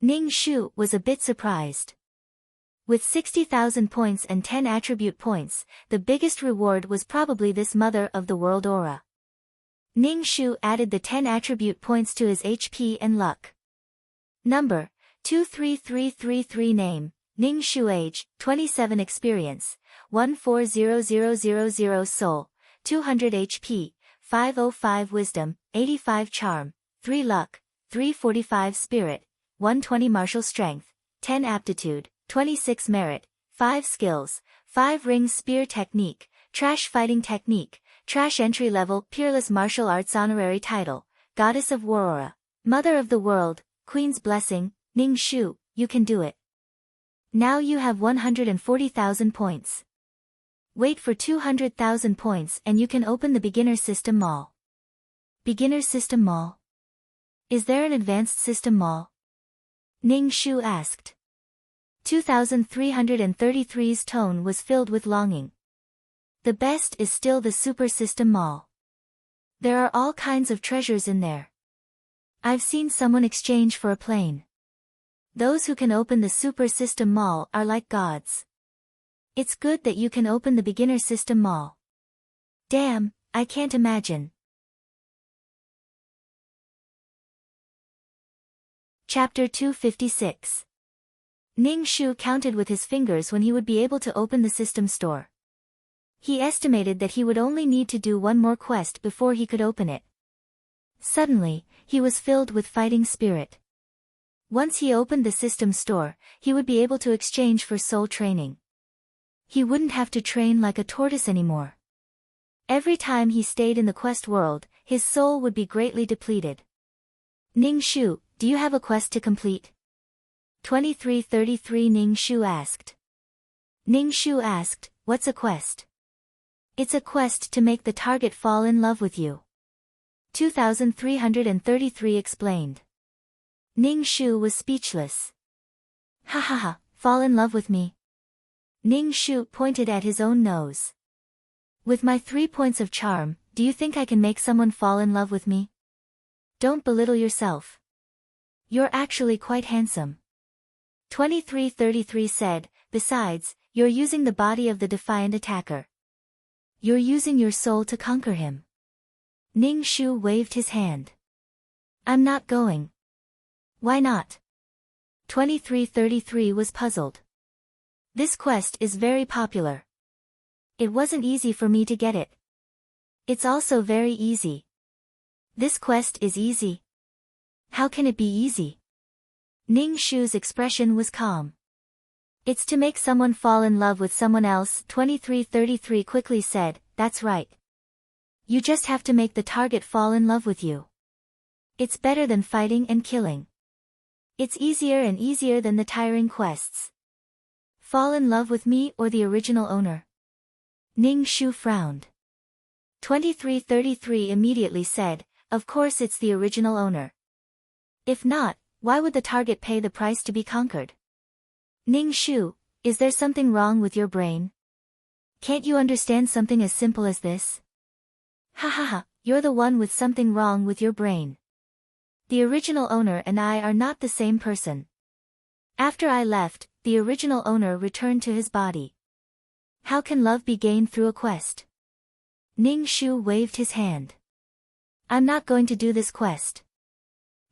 Ning Shu was a bit surprised. With 60,000 points and 10 attribute points, the biggest reward was probably this mother of the world aura. Ning Shu added the 10 attribute points to his HP and luck. Number, 23333 name, Ning Shu age, 27 experience, 140000 soul, 200 HP, 505 wisdom, 85 charm, 3 luck, 345 spirit, 120 martial strength, 10 aptitude, 26 merit, 5 skills, 5 ring spear technique, trash fighting technique, trash entry level peerless martial arts honorary title, goddess of war, mother of the world, queen's blessing, Ning Shu, you can do it. Now you have 140,000 points. Wait for 200,000 points and you can open the beginner system mall. Beginner system mall? Is there an advanced system mall? Ning Shu asked. 2333's tone was filled with longing. The best is still the super system mall. There are all kinds of treasures in there. I've seen someone exchange for a plane. Those who can open the super system mall are like gods. It's good that you can open the beginner system mall. Damn, I can't imagine. Chapter 256. Ning Shu counted with his fingers when he would be able to open the system store. He estimated that he would only need to do one more quest before he could open it. Suddenly, he was filled with fighting spirit. Once he opened the system store, he would be able to exchange for soul training. He wouldn't have to train like a tortoise anymore. Every time he stayed in the quest world, his soul would be greatly depleted. Ning Shu, do you have a quest to complete? 2333 Ning Shu asked. Ning Shu asked, what's a quest? It's a quest to make the target fall in love with you. 2333 explained. Ning Shu was speechless. Ha ha ha, fall in love with me. Ning Shu pointed at his own nose. With my 3 points of charm, do you think I can make someone fall in love with me? Don't belittle yourself. You're actually quite handsome. 2333 said, besides, you're using the body of the defiant attacker. You're using your soul to conquer him. Ning Shu waved his hand. I'm not going. Why not? 2333 was puzzled. This quest is very popular. It wasn't easy for me to get it. It's also very easy. This quest is easy. How can it be easy? Ning Shu's expression was calm. It's to make someone fall in love with someone else. 2333 quickly said, that's right. You just have to make the target fall in love with you. It's better than fighting and killing. It's easier and easier than the tiring quests. Fall in love with me or the original owner? Ning Shu frowned. 2333 immediately said, of course it's the original owner. If not, why would the target pay the price to be conquered? Ning Shu, is there something wrong with your brain? Can't you understand something as simple as this? Ha ha ha, you're the one with something wrong with your brain. The original owner and I are not the same person. After I left, the original owner returned to his body. How can love be gained through a quest? Ning Shu waved his hand. I'm not going to do this quest.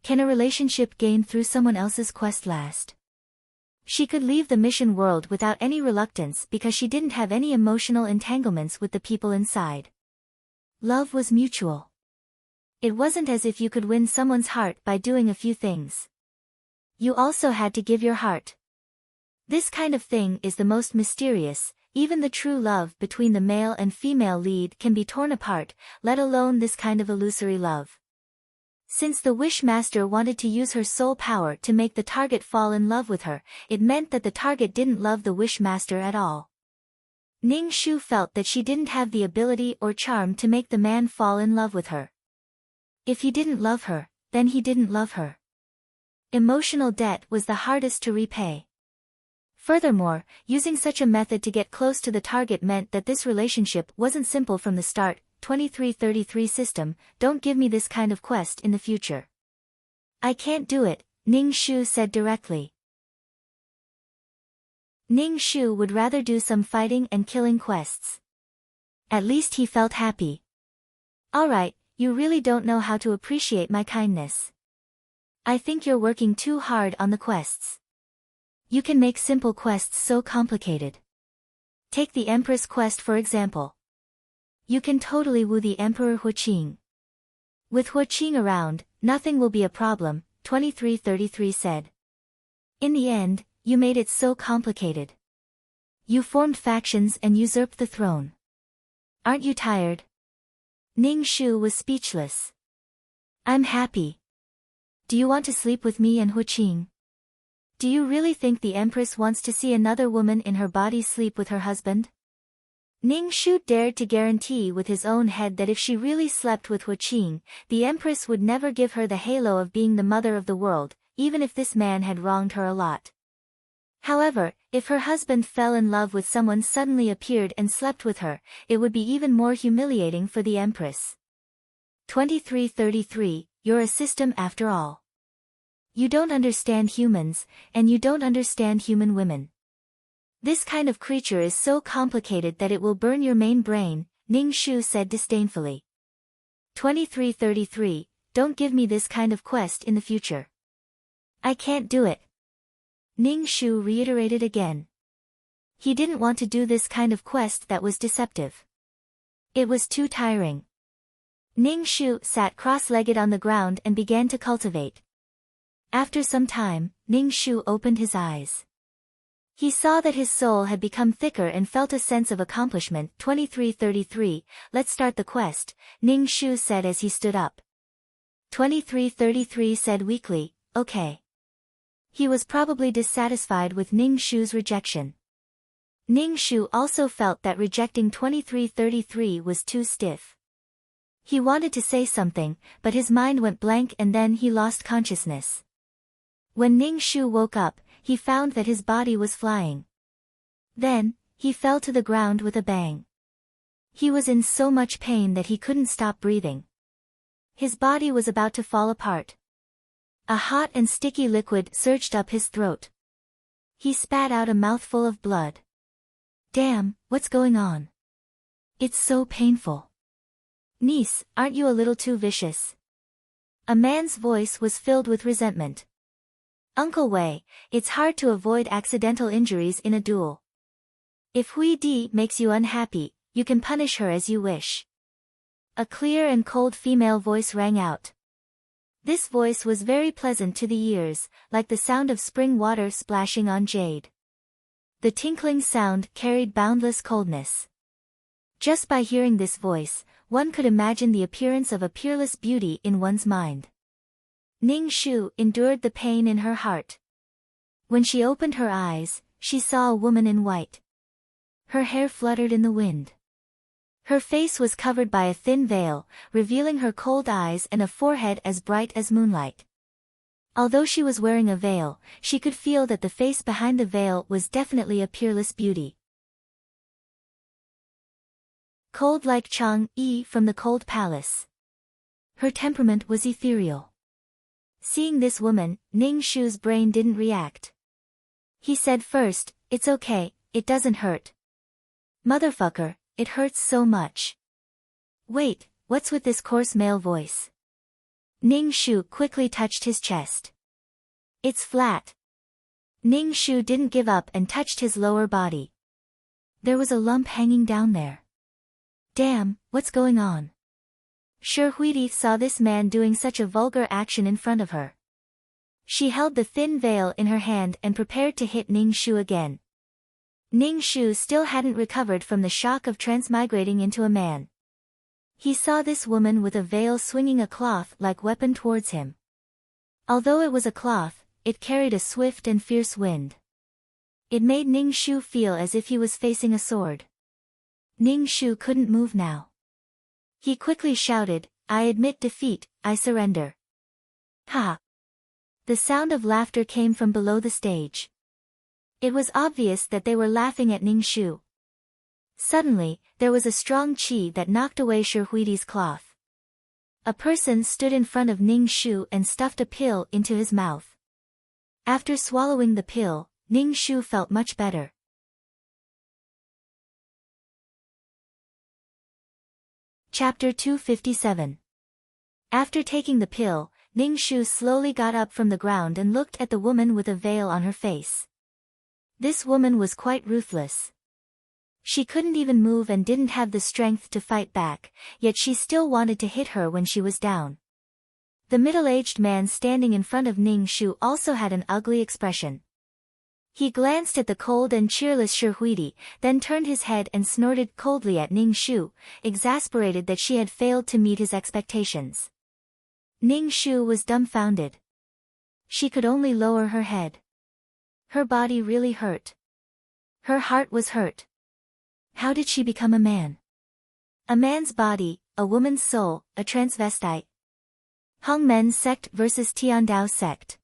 Can a relationship gained through someone else's quest last? She could leave the mission world without any reluctance because she didn't have any emotional entanglements with the people inside. Love was mutual. It wasn't as if you could win someone's heart by doing a few things. You also had to give your heart. This kind of thing is the most mysterious. Even the true love between the male and female lead can be torn apart, let alone this kind of illusory love. Since the Wishmaster wanted to use her soul power to make the target fall in love with her, it meant that the target didn't love the Wishmaster at all. Ning Shu felt that she didn't have the ability or charm to make the man fall in love with her. If he didn't love her, then he didn't love her. Emotional debt was the hardest to repay. Furthermore, using such a method to get close to the target meant that this relationship wasn't simple from the start. 2333 system, don't give me this kind of quest in the future. I can't do it, Ning Shu said directly. Ning Shu would rather do some fighting and killing quests. At least he felt happy. Alright, you really don't know how to appreciate my kindness. I think you're working too hard on the quests. You can make simple quests so complicated. Take the Empress quest for example. You can totally woo the Emperor Huqing. With Huqing around, nothing will be a problem, 2333 said. In the end, you made it so complicated. You formed factions and usurped the throne. Aren't you tired? Ning Shu was speechless. I'm happy. Do you want to sleep with me and Huqing? Do you really think the Empress wants to see another woman in her body sleep with her husband? Ning Shu dared to guarantee with his own head that if she really slept with Huqing, the Empress would never give her the halo of being the mother of the world, even if this man had wronged her a lot. However, if her husband fell in love with someone suddenly appeared and slept with her, it would be even more humiliating for the Empress. 2333, you're a system after all. You don't understand humans, and you don't understand human women. This kind of creature is so complicated that it will burn your main brain, Ning Shu said disdainfully. 2333, don't give me this kind of quest in the future. I can't do it. Ning Shu reiterated again. He didn't want to do this kind of quest that was deceptive. It was too tiring. Ning Shu sat cross-legged on the ground and began to cultivate. After some time, Ning Shu opened his eyes. He saw that his soul had become thicker and felt a sense of accomplishment. 2333, let's start the quest, Ning Shu said as he stood up. 2333 said weakly, okay. He was probably dissatisfied with Ning Shu's rejection. Ning Shu also felt that rejecting 2333 was too stiff. He wanted to say something, but his mind went blank and then he lost consciousness. When Ning Shu woke up, he found that his body was flying. Then, he fell to the ground with a bang. He was in so much pain that he couldn't stop breathing. His body was about to fall apart. A hot and sticky liquid surged up his throat. He spat out a mouthful of blood. Damn, what's going on? It's so painful. Niece, aren't you a little too vicious? A man's voice was filled with resentment. Uncle Wei, it's hard to avoid accidental injuries in a duel. If Hui Di makes you unhappy, you can punish her as you wish. A clear and cold female voice rang out. This voice was very pleasant to the ears, like the sound of spring water splashing on jade. The tinkling sound carried boundless coldness. Just by hearing this voice, one could imagine the appearance of a peerless beauty in one's mind. Ning Shu endured the pain in her heart. When she opened her eyes, she saw a woman in white. Her hair fluttered in the wind. Her face was covered by a thin veil, revealing her cold eyes and a forehead as bright as moonlight. Although she was wearing a veil, she could feel that the face behind the veil was definitely a peerless beauty. Cold like Chang-yi from the Cold Palace. Her temperament was ethereal. Seeing this woman, Ning Shu's brain didn't react. He said first, "It's okay, it doesn't hurt." "Motherfucker, it hurts so much." "Wait, what's with this coarse male voice?" Ning Shu quickly touched his chest. "It's flat." Ning Shu didn't give up and touched his lower body. There was a lump hanging down there. Damn, what's going on? Shi Huidi saw this man doing such a vulgar action in front of her. She held the thin veil in her hand and prepared to hit Ning Shu again. Ning Shu still hadn't recovered from the shock of transmigrating into a man. He saw this woman with a veil swinging a cloth-like weapon towards him. Although it was a cloth, it carried a swift and fierce wind. It made Ning Shu feel as if he was facing a sword. Ning Shu couldn't move now. He quickly shouted, "I admit defeat, I surrender." Ha! The sound of laughter came from below the stage. It was obvious that they were laughing at Ning Shu. Suddenly, there was a strong qi that knocked away Shi Huidi's cloth. A person stood in front of Ning Shu and stuffed a pill into his mouth. After swallowing the pill, Ning Shu felt much better. Chapter 257. After taking the pill, Ning Shu slowly got up from the ground and looked at the woman with a veil on her face. This woman was quite ruthless. She couldn't even move and didn't have the strength to fight back, yet she still wanted to hit her when she was down. The middle-aged man standing in front of Ning Shu also had an ugly expression. He glanced at the cold and cheerless Shi Huidi, then turned his head and snorted coldly at Ning Shu, exasperated that she had failed to meet his expectations. Ning Shu was dumbfounded. She could only lower her head. Her body really hurt. Her heart was hurt. How did she become a man? A man's body, a woman's soul, a transvestite. Hongmen sect versus Tiandao sect.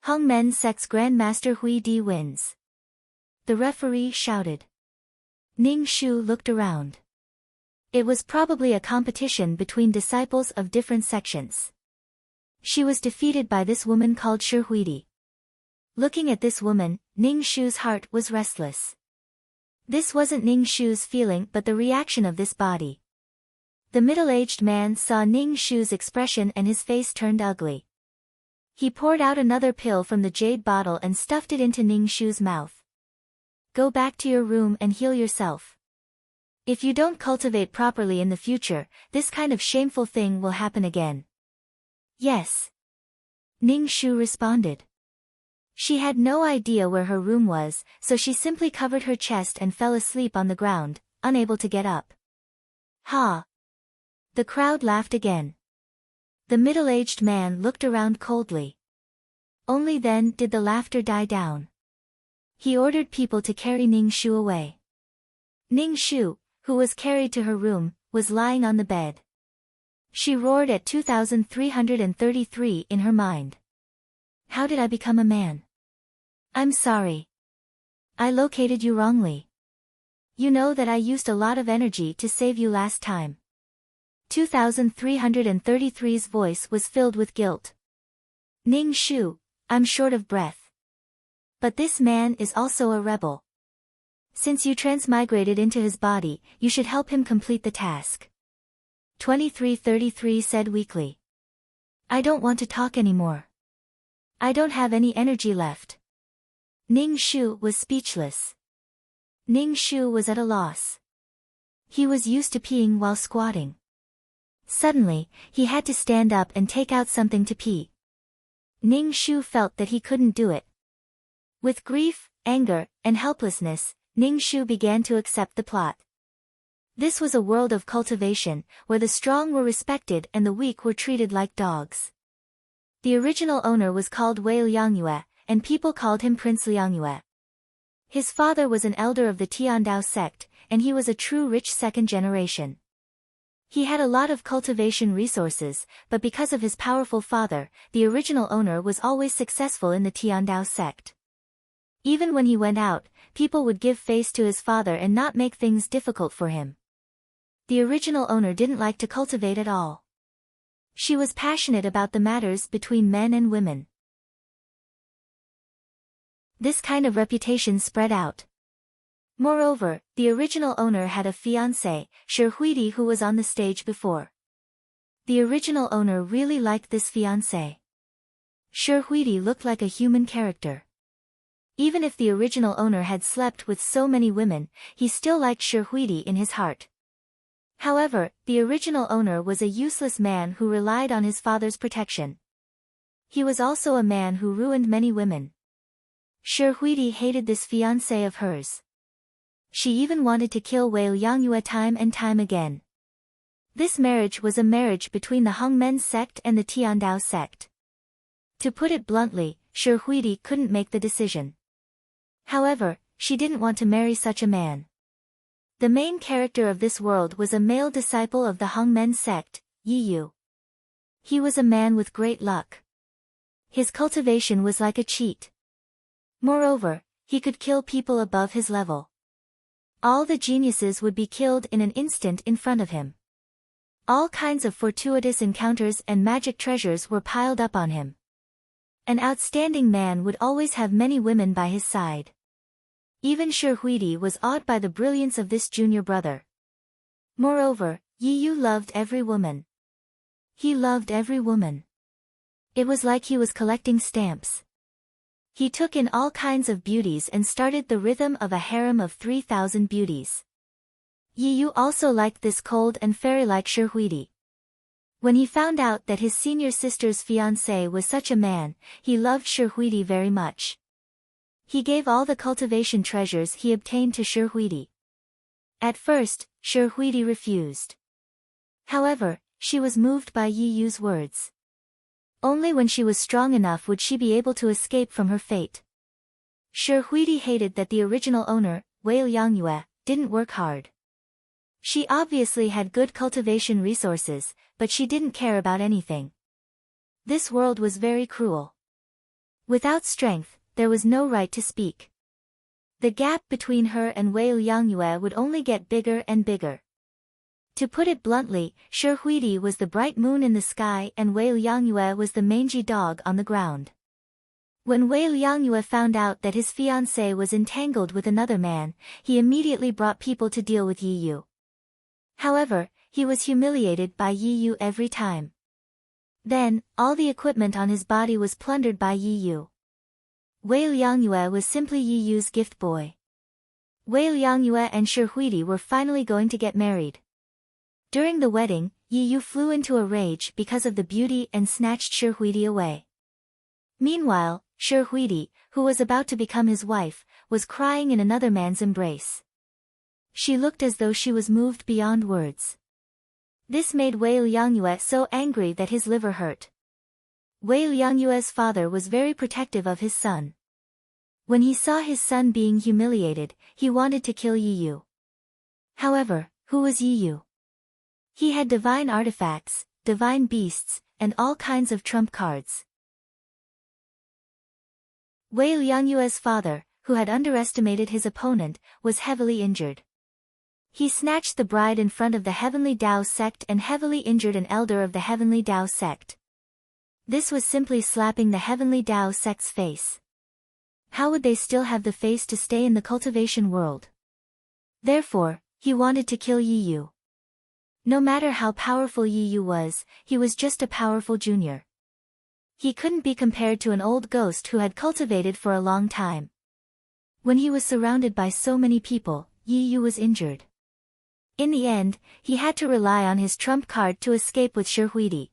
Hongmen sect's Grandmaster Hui Di wins. The referee shouted. Ning Shu looked around. It was probably a competition between disciples of different sections. She was defeated by this woman called Shi Huidi. Looking at this woman, Ning Shu's heart was restless. This wasn't Ning Shu's feeling but the reaction of this body. The middle-aged man saw Ning Shu's expression and his face turned ugly. He poured out another pill from the jade bottle and stuffed it into Ning Shu's mouth. Go back to your room and heal yourself. If you don't cultivate properly in the future, this kind of shameful thing will happen again. Yes. Ning Shu responded. She had no idea where her room was, so she simply covered her chest and fell asleep on the ground, unable to get up. Ha! The crowd laughed again. The middle-aged man looked around coldly. Only then did the laughter die down. He ordered people to carry Ning Shu away. Ning Shu, who was carried to her room, was lying on the bed. She roared at 2333 in her mind. How did I become a man? I'm sorry. I located you wrongly. You know that I used a lot of energy to save you last time. 2333's voice was filled with guilt. Ning Shu, I'm short of breath. But this man is also a rebel. Since you transmigrated into his body, you should help him complete the task. 2333 said weakly. I don't want to talk anymore. I don't have any energy left. Ning Shu was speechless. Ning Shu was at a loss. He was used to peeing while squatting. Suddenly, he had to stand up and take out something to pee. Ning Shu felt that he couldn't do it. With grief, anger, and helplessness, Ning Shu began to accept the plot. This was a world of cultivation, where the strong were respected and the weak were treated like dogs. The original owner was called Wei Liangyue, and people called him Prince Liangyue. His father was an elder of the Tiandao sect, and he was a true rich second generation. He had a lot of cultivation resources, but because of his powerful father, the original owner was always successful in the Tiandao sect. Even when he went out, people would give face to his father and not make things difficult for him. The original owner didn't like to cultivate at all. She was passionate about the matters between men and women. This kind of reputation spread out. Moreover, the original owner had a fiancé, Shi Huidi, who was on the stage before. The original owner really liked this fiancé. Shi Huidi looked like a human character. Even if the original owner had slept with so many women, he still liked Shi Huidi in his heart. However, the original owner was a useless man who relied on his father's protection. He was also a man who ruined many women. Shi Huidi hated this fiancé of hers. She even wanted to kill Wei Liangyue time and time again. This marriage was a marriage between the Hongmen sect and the Tiandao sect. To put it bluntly, Shi Huidi couldn't make the decision. However, she didn't want to marry such a man. The main character of this world was a male disciple of the Hongmen sect, Yi Yu. He was a man with great luck. His cultivation was like a cheat. Moreover, he could kill people above his level. All the geniuses would be killed in an instant in front of him. All kinds of fortuitous encounters and magic treasures were piled up on him. An outstanding man would always have many women by his side. Even Shi Huidi was awed by the brilliance of this junior brother. Moreover, Yi Yu loved every woman. He loved every woman. It was like he was collecting stamps. He took in all kinds of beauties and started the rhythm of a harem of 3,000 beauties. Yi Yu also liked this cold and fairy-like Shi Huidi. When he found out that his senior sister's fiancé was such a man, he loved Shi Huidi very much. He gave all the cultivation treasures he obtained to Shi Huidi. At first, Shi Huidi refused. However, she was moved by Yi Yu's words. Only when she was strong enough would she be able to escape from her fate. Shi Huidi hated that the original owner, Wei Liangyue, didn't work hard. She obviously had good cultivation resources, but she didn't care about anything. This world was very cruel. Without strength, there was no right to speak. The gap between her and Wei Liangyue would only get bigger and bigger. To put it bluntly, Shi Huidi was the bright moon in the sky and Wei Liangyue was the mangy dog on the ground. When Wei Liangyue found out that his fiancée was entangled with another man, he immediately brought people to deal with Yi Yu. However, he was humiliated by Yi Yu every time. Then, all the equipment on his body was plundered by Yi Yu. Wei Liangyue was simply Yi Yu's gift boy. Wei Liangyue and Shi Huidi were finally going to get married. During the wedding, Yi Yu flew into a rage because of the beauty and snatched Shi Huidi away. Meanwhile, Shi Huidi, who was about to become his wife, was crying in another man's embrace. She looked as though she was moved beyond words. This made Wei Liangyue so angry that his liver hurt. Wei Liangyue's father was very protective of his son. When he saw his son being humiliated, he wanted to kill Yi Yu. However, who was Yi Yu? He had divine artifacts, divine beasts, and all kinds of trump cards. Wei Liangyue's father, who had underestimated his opponent, was heavily injured. He snatched the bride in front of the Heavenly Tao sect and heavily injured an elder of the Heavenly Tao sect. This was simply slapping the Heavenly Tao sect's face. How would they still have the face to stay in the cultivation world? Therefore, he wanted to kill Yi Yu. No matter how powerful Yi Yu was, he was just a powerful junior. He couldn't be compared to an old ghost who had cultivated for a long time. When he was surrounded by so many people, Yi Yu was injured. In the end, he had to rely on his trump card to escape with Shi.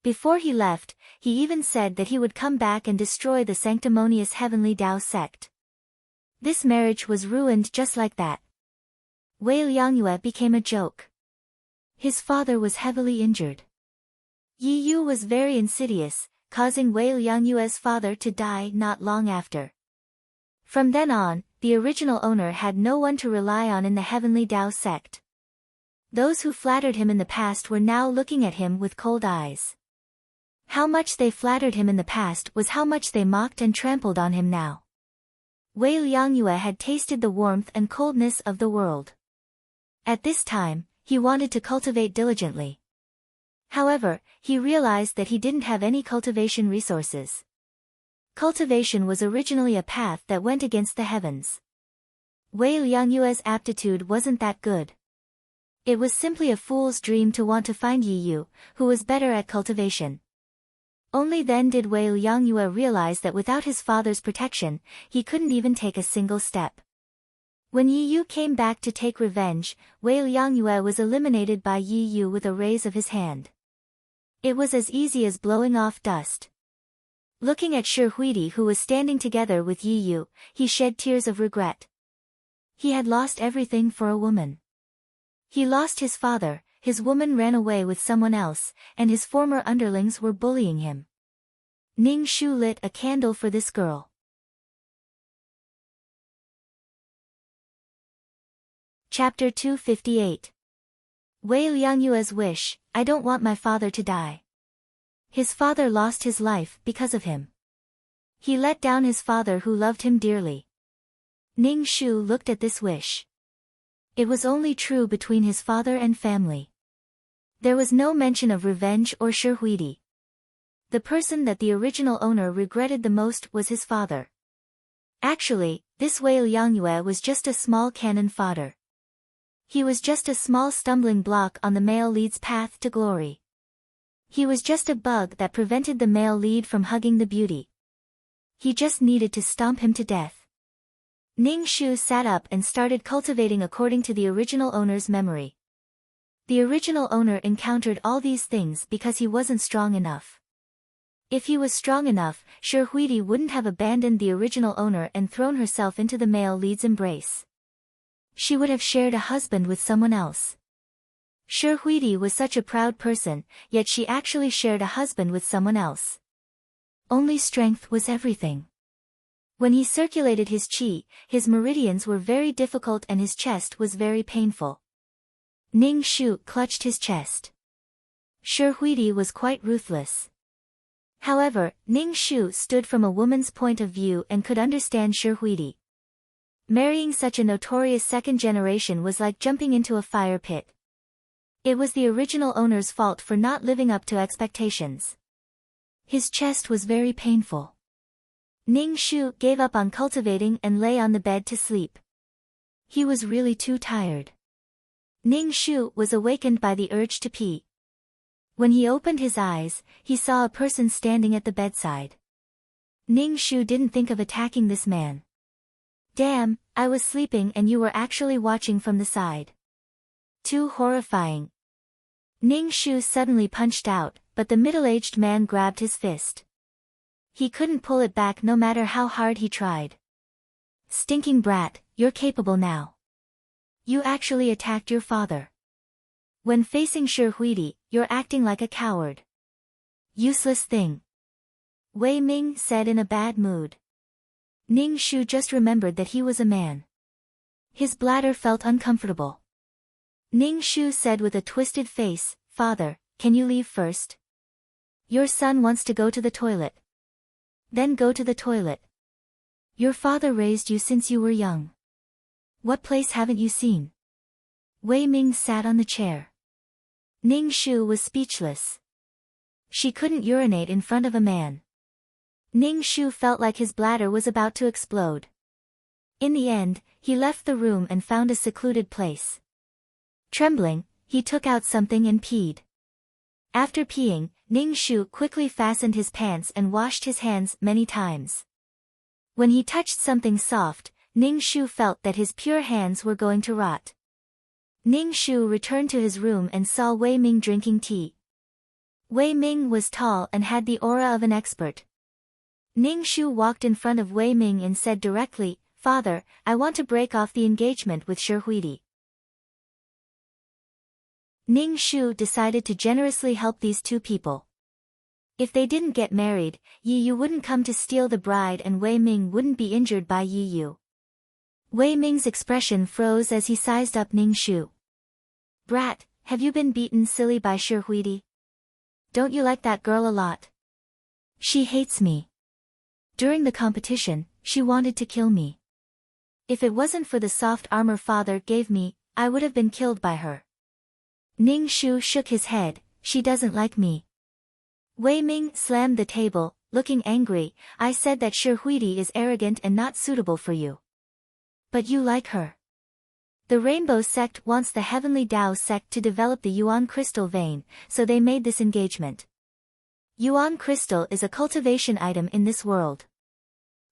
Before he left, he even said that he would come back and destroy the sanctimonious Heavenly Tao sect. This marriage was ruined just like that. Wei Liangyue became a joke. His father was heavily injured. Yi Yu was very insidious, causing Wei Liangyue's father to die not long after. From then on, the original owner had no one to rely on in the Heavenly Tao sect. Those who flattered him in the past were now looking at him with cold eyes. How much they flattered him in the past was how much they mocked and trampled on him now. Wei Liangyue had tasted the warmth and coldness of the world. At this time, he wanted to cultivate diligently. However, he realized that he didn't have any cultivation resources. Cultivation was originally a path that went against the heavens. Wei Liangyue's aptitude wasn't that good. It was simply a fool's dream to want to find Yi Yu, who was better at cultivation. Only then did Wei Liangyue realize that without his father's protection, he couldn't even take a single step. When Yi Yu came back to take revenge, Wei Liangyue was eliminated by Yi Yu with a raise of his hand. It was as easy as blowing off dust. Looking at Shi, who was standing together with Yi Yu, he shed tears of regret. He had lost everything for a woman. He lost his father, his woman ran away with someone else, and his former underlings were bullying him. Ning Shu lit a candle for this girl. Chapter 258. Wei Liangyue's wish, I don't want my father to die. His father lost his life because of him. He let down his father who loved him dearly. Ning Shu looked at this wish. It was only true between his father and family. There was no mention of revenge or Shi. The person that the original owner regretted the most was his father. Actually, this Wei Liangyue was just a small cannon fodder. He was just a small stumbling block on the male lead's path to glory. He was just a bug that prevented the male lead from hugging the beauty. He just needed to stomp him to death. Ning Shu sat up and started cultivating according to the original owner's memory. The original owner encountered all these things because he wasn't strong enough. If he was strong enough, Shi wouldn't have abandoned the original owner and thrown herself into the male lead's embrace. She would have shared a husband with someone else. Shi was such a proud person, yet she actually shared a husband with someone else. Only strength was everything. When he circulated his qi, his meridians were very difficult and his chest was very painful. Ning Shu clutched his chest. Shi was quite ruthless. However, Ning Shu stood from a woman's point of view and could understand Shi. Marrying such a notorious second generation was like jumping into a fire pit. It was the original owner's fault for not living up to expectations. His chest was very painful. Ning Shu gave up on cultivating and lay on the bed to sleep. He was really too tired. Ning Shu was awakened by the urge to pee. When he opened his eyes, he saw a person standing at the bedside. Ning Shu didn't think of attacking this man. Damn, I was sleeping and you were actually watching from the side. Too horrifying. Ning Shu suddenly punched out, but the middle-aged man grabbed his fist. He couldn't pull it back no matter how hard he tried. Stinking brat, you're capable now. You actually attacked your father. When facing Shi, you're acting like a coward. Useless thing. Wei Ming said in a bad mood. Ning Shu just remembered that he was a man. His bladder felt uncomfortable. Ning Shu said with a twisted face, Father, can you leave first? Your son wants to go to the toilet. Then go to the toilet. Your father raised you since you were young. What place haven't you seen? Wei Ming sat on the chair. Ning Shu was speechless. She couldn't urinate in front of a man. Ning Shu felt like his bladder was about to explode. In the end, he left the room and found a secluded place. Trembling, he took out something and peed. After peeing, Ning Shu quickly fastened his pants and washed his hands many times. When he touched something soft, Ning Shu felt that his pure hands were going to rot. Ning Shu returned to his room and saw Wei Ming drinking tea. Wei Ming was tall and had the aura of an expert. Ning Shu walked in front of Wei Ming and said directly, "Father, I want to break off the engagement with Shi Huidi." Ning Shu decided to generously help these two people. If they didn't get married, Yi Yu wouldn't come to steal the bride and Wei Ming wouldn't be injured by Yi Yu. Wei Ming's expression froze as he sized up Ning Shu. "Brat, have you been beaten silly by Shi Huidi? Don't you like that girl a lot? She hates me. During the competition, she wanted to kill me. If it wasn't for the soft armor father gave me, I would have been killed by her." Ning Shu shook his head. "She doesn't like me." Wei Ming slammed the table, looking angry. "I said that Shi Huidi is arrogant and not suitable for you. But you like her. The Rainbow Sect wants the Heavenly Tao Sect to develop the Yuan Crystal vein, so they made this engagement. Yuan Crystal is a cultivation item in this world.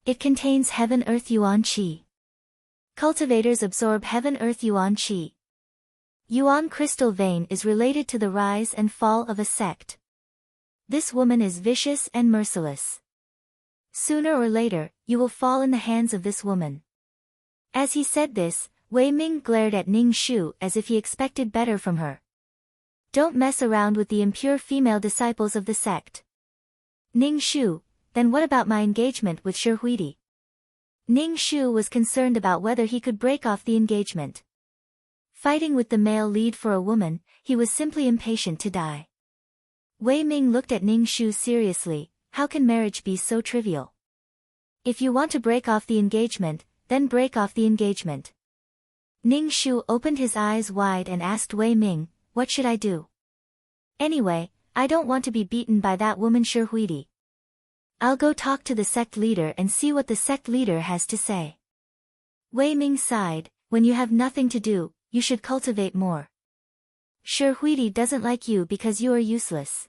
It contains Heaven-Earth Yuan Qi. Cultivators absorb Heaven-Earth Yuan Qi. Yuan Crystal vein is related to the rise and fall of a sect. This woman is vicious and merciless. Sooner or later, you will fall in the hands of this woman." As he said this, Wei Ming glared at Ning Shu as if he expected better from her. "Don't mess around with the impure female disciples of the sect." "Ning Shu, then what about my engagement with Shi Huidi?" Ning Shu was concerned about whether he could break off the engagement. Fighting with the male lead for a woman, he was simply impatient to die. Wei Ming looked at Ning Shu seriously. "How can marriage be so trivial? If you want to break off the engagement, then break off the engagement." Ning Shu opened his eyes wide and asked Wei Ming, "What should I do? Anyway, I don't want to be beaten by that woman Shi Huidi. I'll go talk to the sect leader and see what the sect leader has to say." Wei Ming sighed. "When you have nothing to do, you should cultivate more. Shi Huidi doesn't like you because you are useless.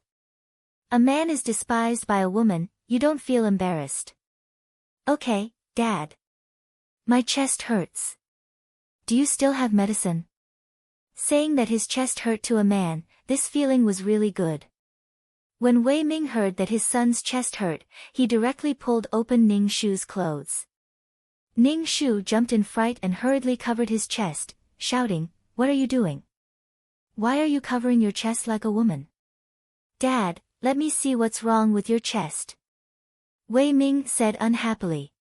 A man is despised by a woman, you don't feel embarrassed." "Okay, Dad. My chest hurts. Do you still have medicine?" Saying that his chest hurt to a man, this feeling was really good. When Wei Ming heard that his son's chest hurt, he directly pulled open Ning Shu's clothes. Ning Shu jumped in fright and hurriedly covered his chest, shouting, "What are you doing? Why are you covering your chest like a woman?" "Dad, let me see what's wrong with your chest," Wei Ming said unhappily.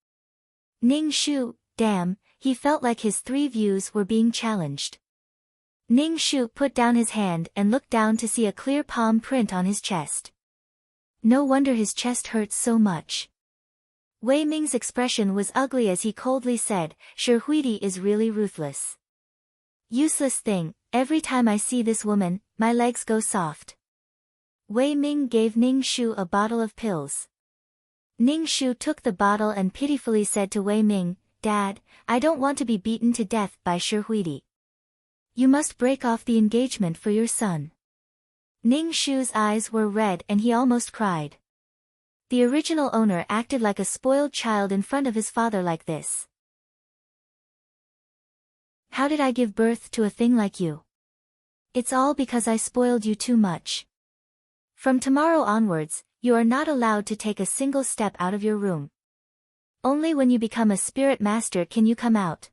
Ning Shu, damn, he felt like his three views were being challenged. Ning Shu put down his hand and looked down to see a clear palm print on his chest. No wonder his chest hurts so much. Wei Ming's expression was ugly as he coldly said, "Shi Huidi is really ruthless. Useless thing, every time I see this woman, my legs go soft." Wei Ming gave Ning Shu a bottle of pills. Ning Shu took the bottle and pitifully said to Wei Ming, "Dad, I don't want to be beaten to death by Shi Huidi. You must break off the engagement for your son." Ning Shu's eyes were red and he almost cried. The original owner acted like a spoiled child in front of his father like this. "How did I give birth to a thing like you? It's all because I spoiled you too much. From tomorrow onwards, you are not allowed to take a single step out of your room. Only when you become a spirit master can you come out.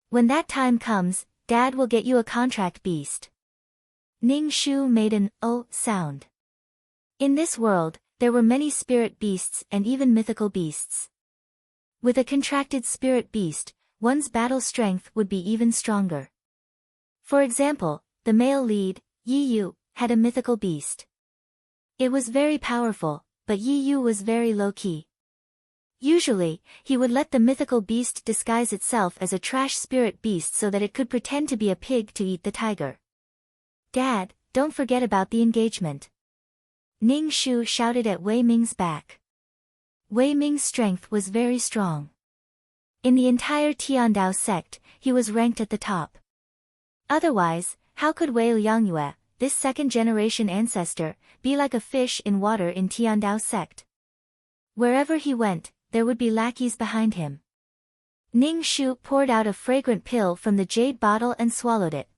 When that time comes, Dad will get you a contract beast." Ning Shu made an "oh" sound. In this world, there were many spirit beasts and even mythical beasts. With a contracted spirit beast, one's battle strength would be even stronger. For example, the male lead, Yi Yu, had a mythical beast. It was very powerful, but Yi Yu was very low-key. Usually, he would let the mythical beast disguise itself as a trash spirit beast so that it could pretend to be a pig to eat the tiger. "Dad, don't forget about the engagement," Ning Shu shouted at Wei Ming's back. Wei Ming's strength was very strong. In the entire Tiandao sect, he was ranked at the top. Otherwise, how could Wei Liangyue, this second-generation ancestor, be like a fish in water in Tiandao sect? Wherever he went, there would be lackeys behind him. Ning Shu poured out a fragrant pill from the jade bottle and swallowed it.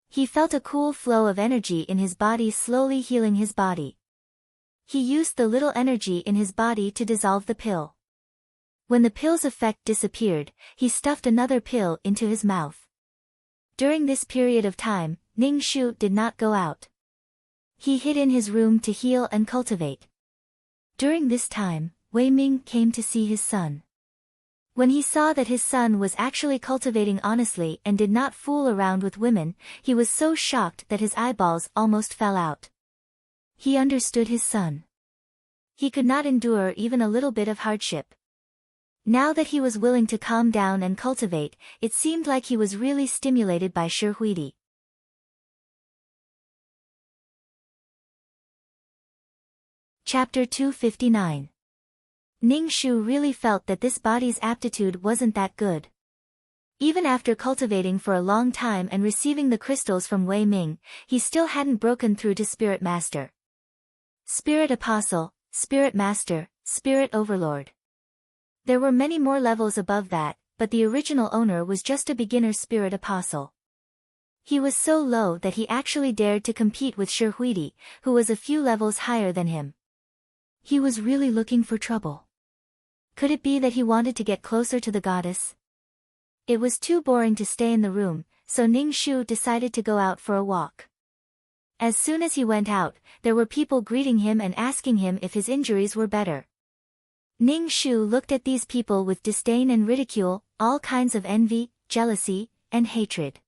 He felt a cool flow of energy in his body slowly healing his body. He used the little energy in his body to dissolve the pill. When the pill's effect disappeared, he stuffed another pill into his mouth. During this period of time, Ning Shu did not go out. He hid in his room to heal and cultivate. During this time, Wei Ming came to see his son. When he saw that his son was actually cultivating honestly and did not fool around with women, he was so shocked that his eyeballs almost fell out. He understood his son. He could not endure even a little bit of hardship. Now that he was willing to calm down and cultivate, it seemed like he was really stimulated by Shihuidi. Chapter 259. Ning Shu really felt that this body's aptitude wasn't that good. Even after cultivating for a long time and receiving the crystals from Wei Ming, he still hadn't broken through to Spirit Master. Spirit Apostle, Spirit Master, Spirit Overlord. There were many more levels above that, but the original owner was just a beginner Spirit Apostle. He was so low that he actually dared to compete with Shihuidi, who was a few levels higher than him. He was really looking for trouble. Could it be that he wanted to get closer to the goddess? It was too boring to stay in the room, so Ning Shu decided to go out for a walk. As soon as he went out, there were people greeting him and asking him if his injuries were better. Ning Shu looked at these people with disdain and ridicule, all kinds of envy, jealousy, and hatred.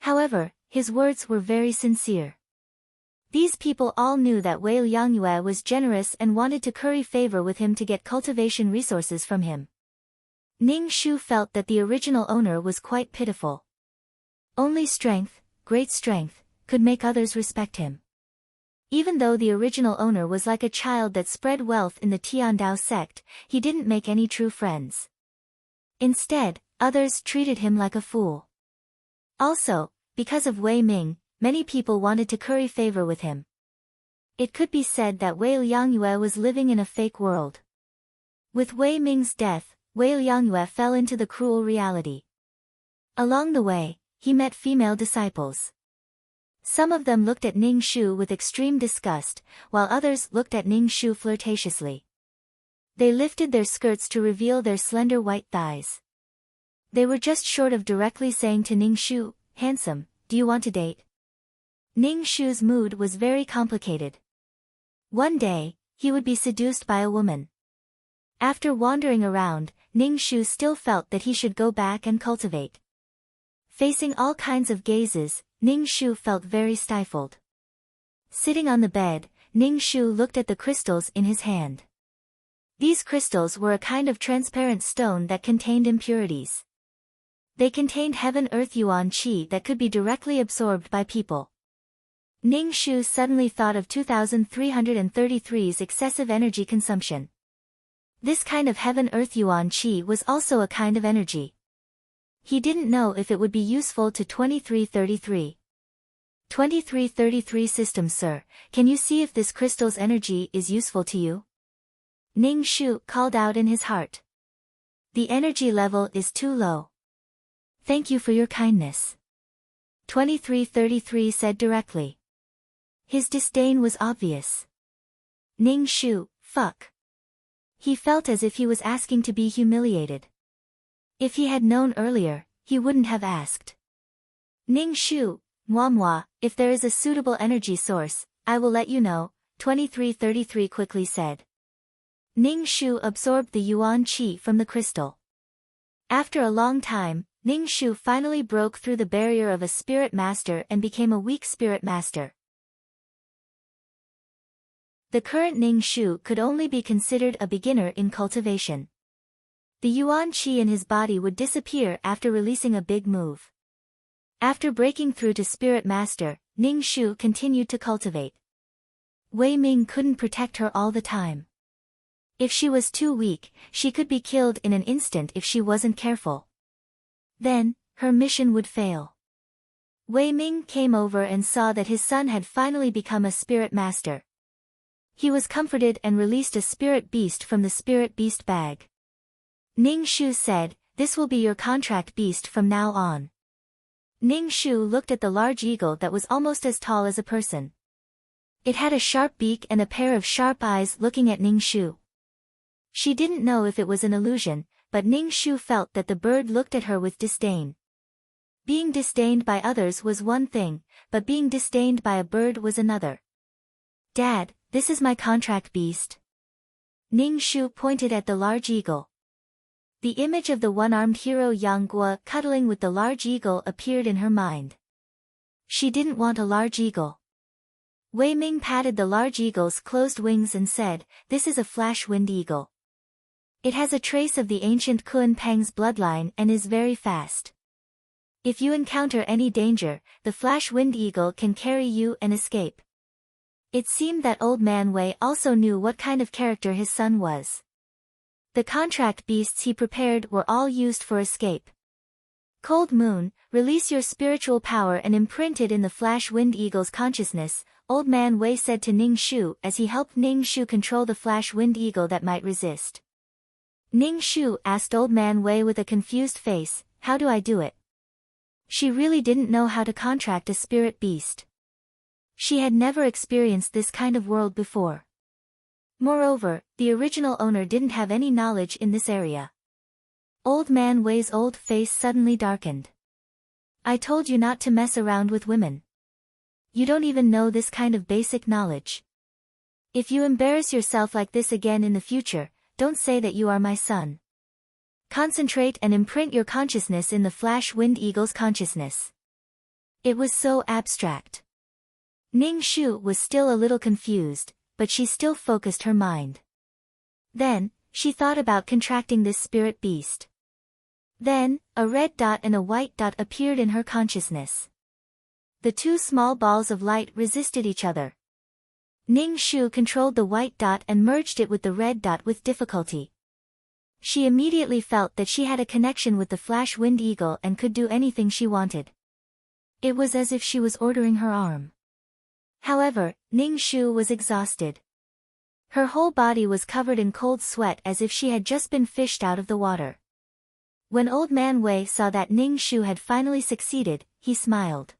However, his words were very sincere. These people all knew that Wei Liangyue was generous and wanted to curry favor with him to get cultivation resources from him. Ning Shu felt that the original owner was quite pitiful. Only strength, great strength, could make others respect him. Even though the original owner was like a child that spread wealth in the Tiandao sect, he didn't make any true friends. Instead, others treated him like a fool. Also, because of Wei Ming, many people wanted to curry favor with him. It could be said that Wei Liangyue was living in a fake world. With Wei Ming's death, Wei Liangyue fell into the cruel reality. Along the way, he met female disciples. Some of them looked at Ning Shu with extreme disgust, while others looked at Ning Shu flirtatiously. They lifted their skirts to reveal their slender white thighs. They were just short of directly saying to Ning Shu, "Handsome, do you want to date?" Ning Shu's mood was very complicated. One day, he would be seduced by a woman. After wandering around, Ning Shu still felt that he should go back and cultivate. Facing all kinds of gazes, Ning Shu felt very stifled. Sitting on the bed, Ning Shu looked at the crystals in his hand. These crystals were a kind of transparent stone that contained impurities. They contained heaven-earth yuan qi that could be directly absorbed by people. Ning Shu suddenly thought of 2333's excessive energy consumption. This kind of heaven-earth yuan qi was also a kind of energy. He didn't know if it would be useful to 2333. 2333 system, sir, can you see if this crystal's energy is useful to you? Ning Shu called out in his heart. The energy level is too low. Thank you for your kindness. 2333 said directly. His disdain was obvious. Ning Shu, fuck. He felt as if he was asking to be humiliated. If he had known earlier, he wouldn't have asked. Ning Shu, moi, if there is a suitable energy source, I will let you know, 2333 quickly said. Ning Shu absorbed the yuan qi from the crystal. After a long time, Ning Shu finally broke through the barrier of a spirit master and became a weak spirit master. The current Ning Shu could only be considered a beginner in cultivation. The yuan qi in his body would disappear after releasing a big move. After breaking through to Spirit Master, Ning Shu continued to cultivate. Wei Ming couldn't protect her all the time. If she was too weak, she could be killed in an instant if she wasn't careful. Then, her mission would fail. Wei Ming came over and saw that his son had finally become a spirit master. He was comforted and released a spirit beast from the spirit beast bag. Ning Shu said, "This will be your contract beast from now on." Ning Shu looked at the large eagle that was almost as tall as a person. It had a sharp beak and a pair of sharp eyes looking at Ning Shu. She didn't know if it was an illusion, but Ning Shu felt that the bird looked at her with disdain. Being disdained by others was one thing, but being disdained by a bird was another. "Dad, this is my contract beast." Ning Shu pointed at the large eagle. The image of the one-armed hero Yang Guo cuddling with the large eagle appeared in her mind. She didn't want a large eagle. Wei Ming patted the large eagle's closed wings and said, "This is a flash-winged eagle. It has a trace of the ancient Kun Peng's bloodline and is very fast. If you encounter any danger, the flash-winged eagle can carry you and escape." It seemed that Old Man Wei also knew what kind of character his son was. The contract beasts he prepared were all used for escape. Cold Moon, release your spiritual power and imprint it in the flash-winged eagle's consciousness, Old Man Wei said to Ning Shu as he helped Ning Shu control the flash-winged eagle that might resist. Ning Shu asked Old Man Wei with a confused face, "How do I do it?" She really didn't know how to contract a spirit beast. She had never experienced this kind of world before. Moreover, the original owner didn't have any knowledge in this area. Old Man Wei's old face suddenly darkened. "I told you not to mess around with women. You don't even know this kind of basic knowledge. If you embarrass yourself like this again in the future, don't say that you are my son. Concentrate and imprint your consciousness in the flash-winged eagle's consciousness." It was so abstract. Ning Shu was still a little confused, but she still focused her mind. Then, she thought about contracting this spirit beast. Then, a red dot and a white dot appeared in her consciousness. The two small balls of light resisted each other. Ning Shu controlled the white dot and merged it with the red dot with difficulty. She immediately felt that she had a connection with the flash-winged eagle and could do anything she wanted. It was as if she was ordering her arm. However, Ning Shu was exhausted. Her whole body was covered in cold sweat as if she had just been fished out of the water. When Old Man Wei saw that Ning Shu had finally succeeded, he smiled.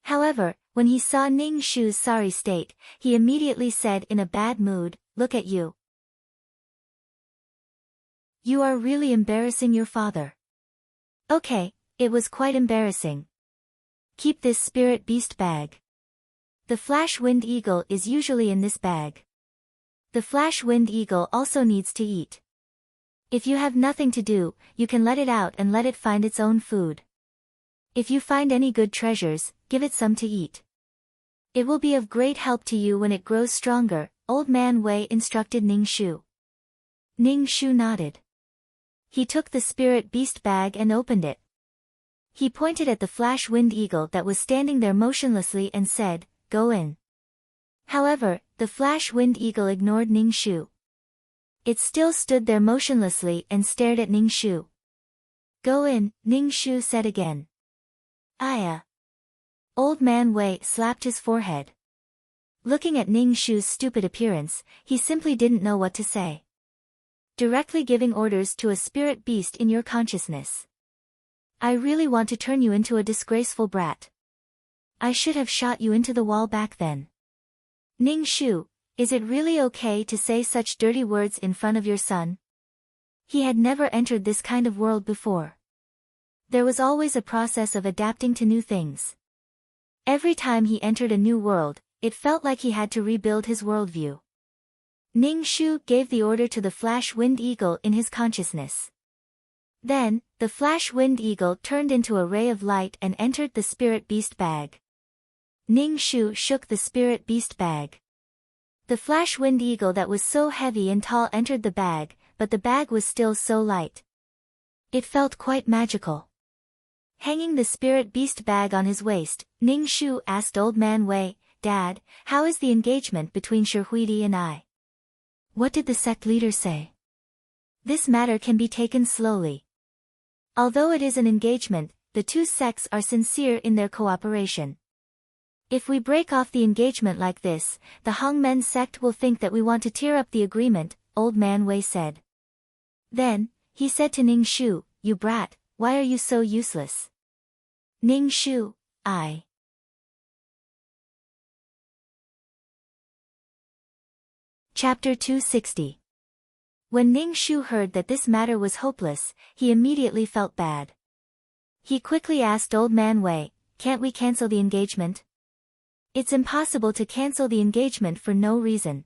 However, when he saw Ning Shu's sorry state, he immediately said in a bad mood, "Look at you. You are really embarrassing your father." "Okay, it was quite embarrassing. Keep this spirit beast bag. The flash-winged eagle is usually in this bag. The flash-winged eagle also needs to eat. If you have nothing to do, you can let it out and let it find its own food. If you find any good treasures, give it some to eat. It will be of great help to you when it grows stronger," Old Man Wei instructed Ning Shu. Ning Shu nodded. He took the spirit beast bag and opened it. He pointed at the flash-winged eagle that was standing there motionlessly and said, "Go in." However, the flash-winged eagle ignored Ning Shu. It still stood there motionlessly and stared at Ning Shu. "Go in," Ning Shu said again. "Aya." Old Man Wei slapped his forehead. Looking at Ning Shu's stupid appearance, he simply didn't know what to say. Directly giving orders to a spirit beast in your consciousness. I really want to turn you into a disgraceful brat. I should have shot you into the wall back then. Ning Shu, is it really okay to say such dirty words in front of your son? He had never entered this kind of world before. There was always a process of adapting to new things. Every time he entered a new world, it felt like he had to rebuild his worldview. Ning Shu gave the order to the flash-winged eagle in his consciousness. Then, the flash-winged eagle turned into a ray of light and entered the spirit beast bag. Ning Shu shook the spirit beast bag. The flash-winged eagle that was so heavy and tall entered the bag, but the bag was still so light. It felt quite magical. Hanging the spirit beast bag on his waist, Ning Shu asked Old Man Wei, "Dad, how is the engagement between Shi Huidi and I?" What did the sect leader say? This matter can be taken slowly. Although it is an engagement, the two sects are sincere in their cooperation. If we break off the engagement like this, the Hongmen sect will think that we want to tear up the agreement, Old Man Wei said. Then, he said to Ning Shu, "You brat, why are you so useless?" Ning Shu, I. Chapter 260. When Ning Shu heard that this matter was hopeless, he immediately felt bad. He quickly asked Old Man Wei, "Can't we cancel the engagement?" "It's impossible to cancel the engagement for no reason.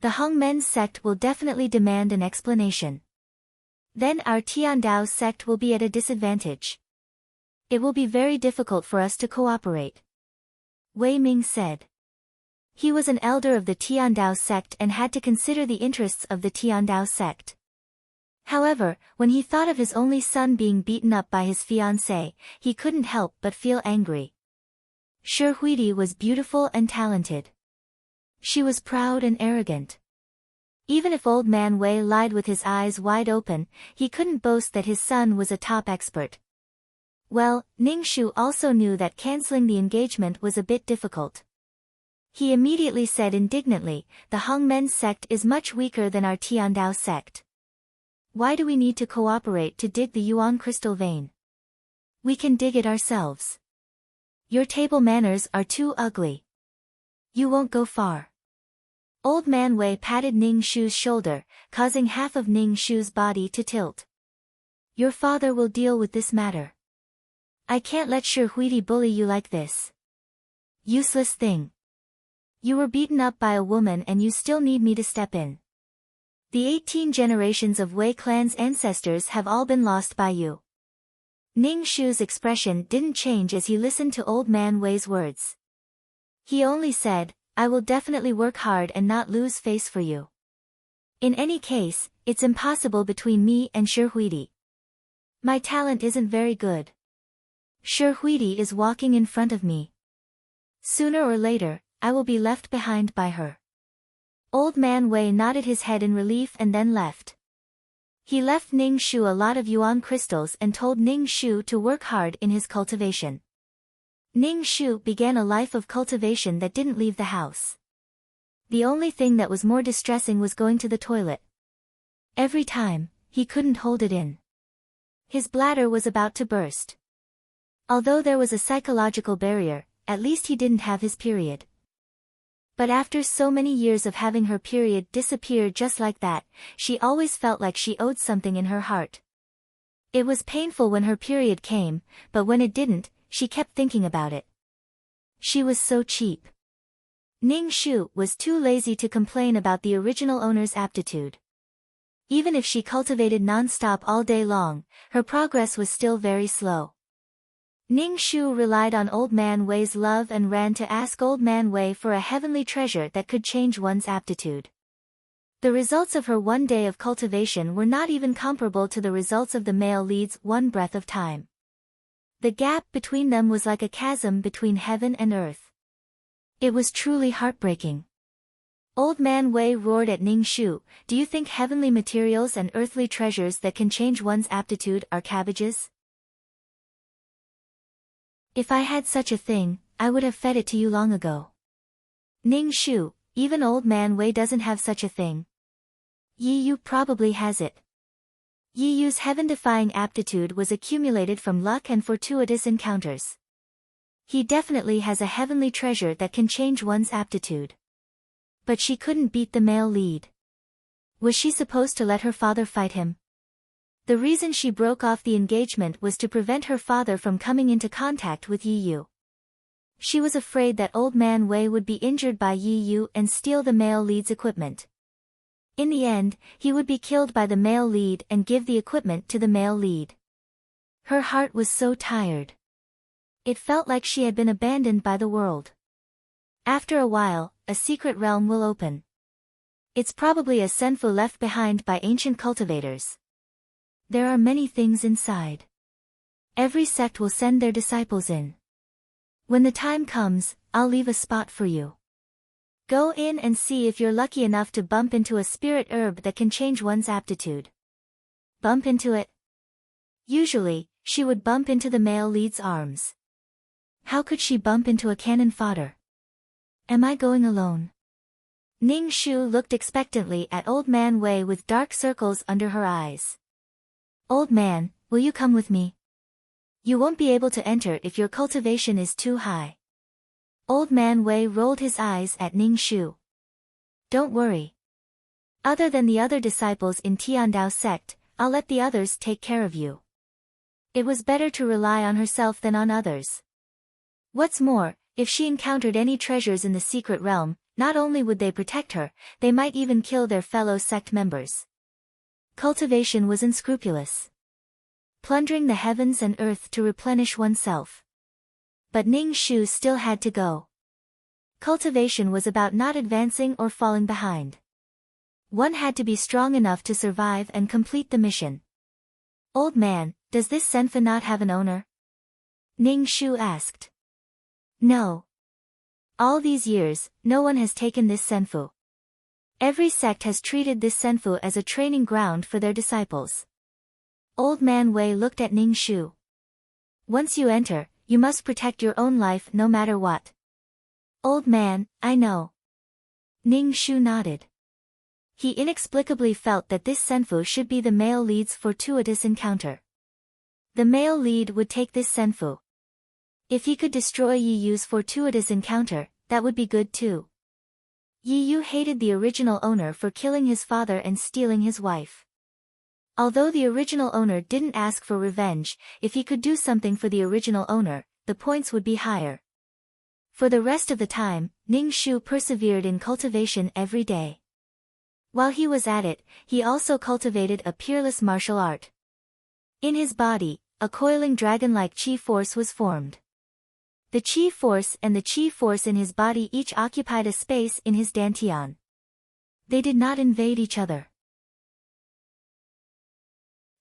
The Hongmen sect will definitely demand an explanation. Then our Tiandao sect will be at a disadvantage. It will be very difficult for us to cooperate," Wei Ming said. He was an elder of the Tiandao sect and had to consider the interests of the Tiandao sect. However, when he thought of his only son being beaten up by his fiancée, he couldn't help but feel angry. Shi Huidi was beautiful and talented. She was proud and arrogant. Even if Old Man Wei lied with his eyes wide open, he couldn't boast that his son was a top expert. Well, Ning Shu also knew that canceling the engagement was a bit difficult. He immediately said indignantly, "The Hongmen sect is much weaker than our Tiandao sect. Why do we need to cooperate to dig the Yuan crystal vein? We can dig it ourselves. Your table manners are too ugly. You won't go far." Old Man Wei patted Ning Shu's shoulder, causing half of Ning Shu's body to tilt. "Your father will deal with this matter. I can't let Shi Huidi bully you like this. Useless thing. You were beaten up by a woman and you still need me to step in. The 18 generations of Wei clan's ancestors have all been lost by you." Ning Shu's expression didn't change as he listened to Old Man Wei's words. He only said, "I will definitely work hard and not lose face for you. In any case, it's impossible between me and Shi Huidi. My talent isn't very good. Shi Huidi is walking in front of me. Sooner or later, I will be left behind by her." Old Man Wei nodded his head in relief and then left. He left Ning Shu a lot of yuan crystals and told Ning Shu to work hard in his cultivation. Ning Shu began a life of cultivation that didn't leave the house. The only thing that was more distressing was going to the toilet. Every time, he couldn't hold it in. His bladder was about to burst. Although there was a psychological barrier, at least he didn't have his period. But after so many years of having her period disappear just like that, she always felt like she owed something in her heart. It was painful when her period came, but when it didn't, she kept thinking about it. She was so cheap. Ning Shu was too lazy to complain about the original owner's aptitude. Even if she cultivated non-stop all day long, her progress was still very slow. Ning Shu relied on Old Man Wei's love and ran to ask Old Man Wei for a heavenly treasure that could change one's aptitude. The results of her one day of cultivation were not even comparable to the results of the male lead's one breath of time. The gap between them was like a chasm between heaven and earth. It was truly heartbreaking. Old Man Wei roared at Ning Shu, "Do you think heavenly materials and earthly treasures that can change one's aptitude are cabbages? If I had such a thing, I would have fed it to you long ago." Ning Shu, even Old Man Wei doesn't have such a thing. Yi Yu probably has it. Yi Yu's heaven-defying aptitude was accumulated from luck and fortuitous encounters. He definitely has a heavenly treasure that can change one's aptitude. But she couldn't beat the male lead. Was she supposed to let her father fight him? The reason she broke off the engagement was to prevent her father from coming into contact with Yi Yu. She was afraid that Old Man Wei would be injured by Yi Yu and steal the male lead's equipment. In the end, he would be killed by the male lead and give the equipment to the male lead. Her heart was so tired. It felt like she had been abandoned by the world. After a while, a secret realm will open. It's probably a senfu left behind by ancient cultivators. There are many things inside. Every sect will send their disciples in. When the time comes, I'll leave a spot for you. Go in and see if you're lucky enough to bump into a spirit herb that can change one's aptitude. Bump into it? Usually, she would bump into the male lead's arms. How could she bump into a cannon fodder? Am I going alone? Ning Shu looked expectantly at Old Man Wei with dark circles under her eyes. Old man, will you come with me? You won't be able to enter if your cultivation is too high. Old Man Wei rolled his eyes at Ning Shu. Don't worry. Other than the other disciples in Tiandao sect, I'll let the others take care of you. It was better to rely on herself than on others. What's more, if she encountered any treasures in the secret realm, not only would they protect her, they might even kill their fellow sect members. Cultivation was unscrupulous. Plundering the heavens and earth to replenish oneself. But Ning Shu still had to go. Cultivation was about not advancing or falling behind. One had to be strong enough to survive and complete the mission. Old man, does this senfa not have an owner? Ning Shu asked. No. All these years, no one has taken this senfu. Every sect has treated this senfu as a training ground for their disciples. Old Man Wei looked at Ning Shu. Once you enter, you must protect your own life no matter what. Old man, I know. Ning Shu nodded. He inexplicably felt that this senfu should be the male lead's fortuitous encounter. The male lead would take this senfu. If he could destroy Yi Yu's fortuitous encounter, that would be good too. Yi Yu hated the original owner for killing his father and stealing his wife. Although the original owner didn't ask for revenge, if he could do something for the original owner, the points would be higher. For the rest of the time, Ning Shu persevered in cultivation every day. While he was at it, he also cultivated a peerless martial art. In his body, a coiling dragon-like chi force was formed. The chi force and the chi force in his body each occupied a space in his dantian. They did not invade each other.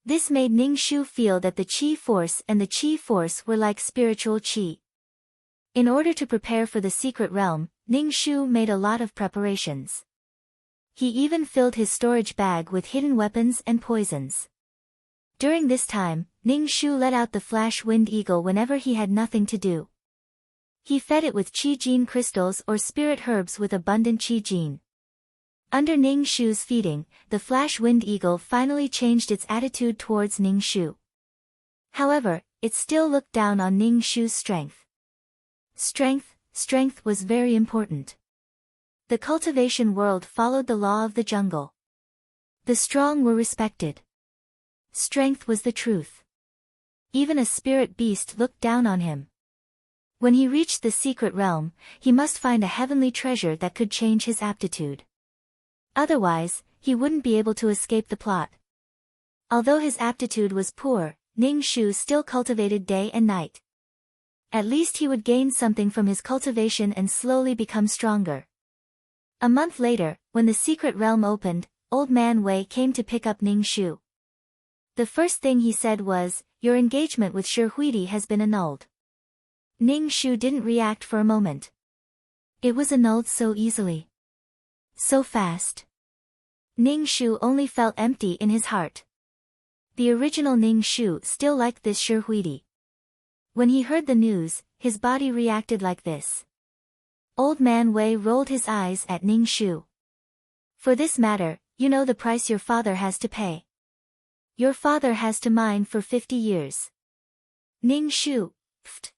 This made Ning Shu feel that the chi force and the chi force were like spiritual chi. In order to prepare for the secret realm, Ning Shu made a lot of preparations. He even filled his storage bag with hidden weapons and poisons. During this time, Ning Shu let out the flash wind eagle whenever he had nothing to do. He fed it with Qi Jin crystals or spirit herbs with abundant Qi Jin. Under Ning Shu's feeding, the flash wind eagle finally changed its attitude towards Ning Shu. However, it still looked down on Ning Shu's strength. Strength was very important. The cultivation world followed the law of the jungle. The strong were respected. Strength was the truth. Even a spirit beast looked down on him. When he reached the secret realm, he must find a heavenly treasure that could change his aptitude. Otherwise, he wouldn't be able to escape the plot. Although his aptitude was poor, Ning Shu still cultivated day and night. At least he would gain something from his cultivation and slowly become stronger. A month later, when the secret realm opened, Old Man Wei came to pick up Ning Shu. The first thing he said was, "Your engagement with Shi Huidi has been annulled." Ning Shu didn't react for a moment. It was annulled so easily. So fast. Ning Shu only felt empty in his heart. The original Ning Shu still liked this Shi Huidi. When he heard the news, his body reacted like this. Old Man Wei rolled his eyes at Ning Shu. For this matter, you know the price your father has to pay. Your father has to mine for 50 years. Ning Shu,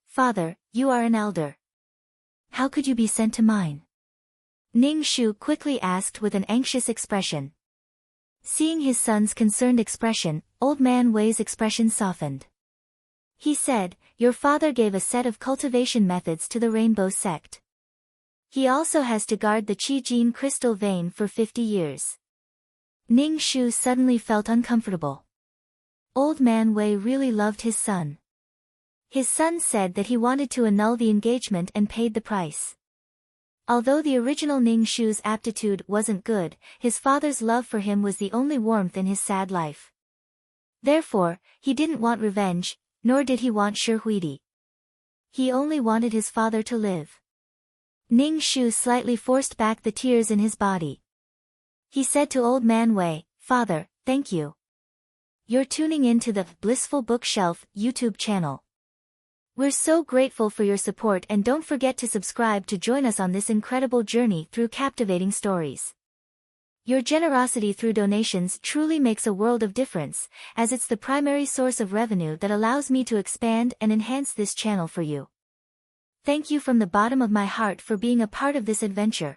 father, you are an elder. How could you be sent to mine? Ning Shu quickly asked with an anxious expression. Seeing his son's concerned expression, Old Man Wei's expression softened. He said, your father gave a set of cultivation methods to the Rainbow Sect. He also has to guard the Qi Jin crystal vein for 50 years. Ning Shu suddenly felt uncomfortable. Old Man Wei really loved his son. His son said that he wanted to annul the engagement and paid the price. Although the original Ning Shu's aptitude wasn't good, his father's love for him was the only warmth in his sad life. Therefore, he didn't want revenge, nor did he want Shi Huidi. He only wanted his father to live. Ning Shu slightly forced back the tears in his body. He said to Old Man Wei, "Father, thank you. You're tuning in to the Blissful Bookshelf YouTube channel. We're so grateful for your support, and don't forget to subscribe to join us on this incredible journey through captivating stories. Your generosity through donations truly makes a world of difference, as it's the primary source of revenue that allows me to expand and enhance this channel for you. Thank you from the bottom of my heart for being a part of this adventure.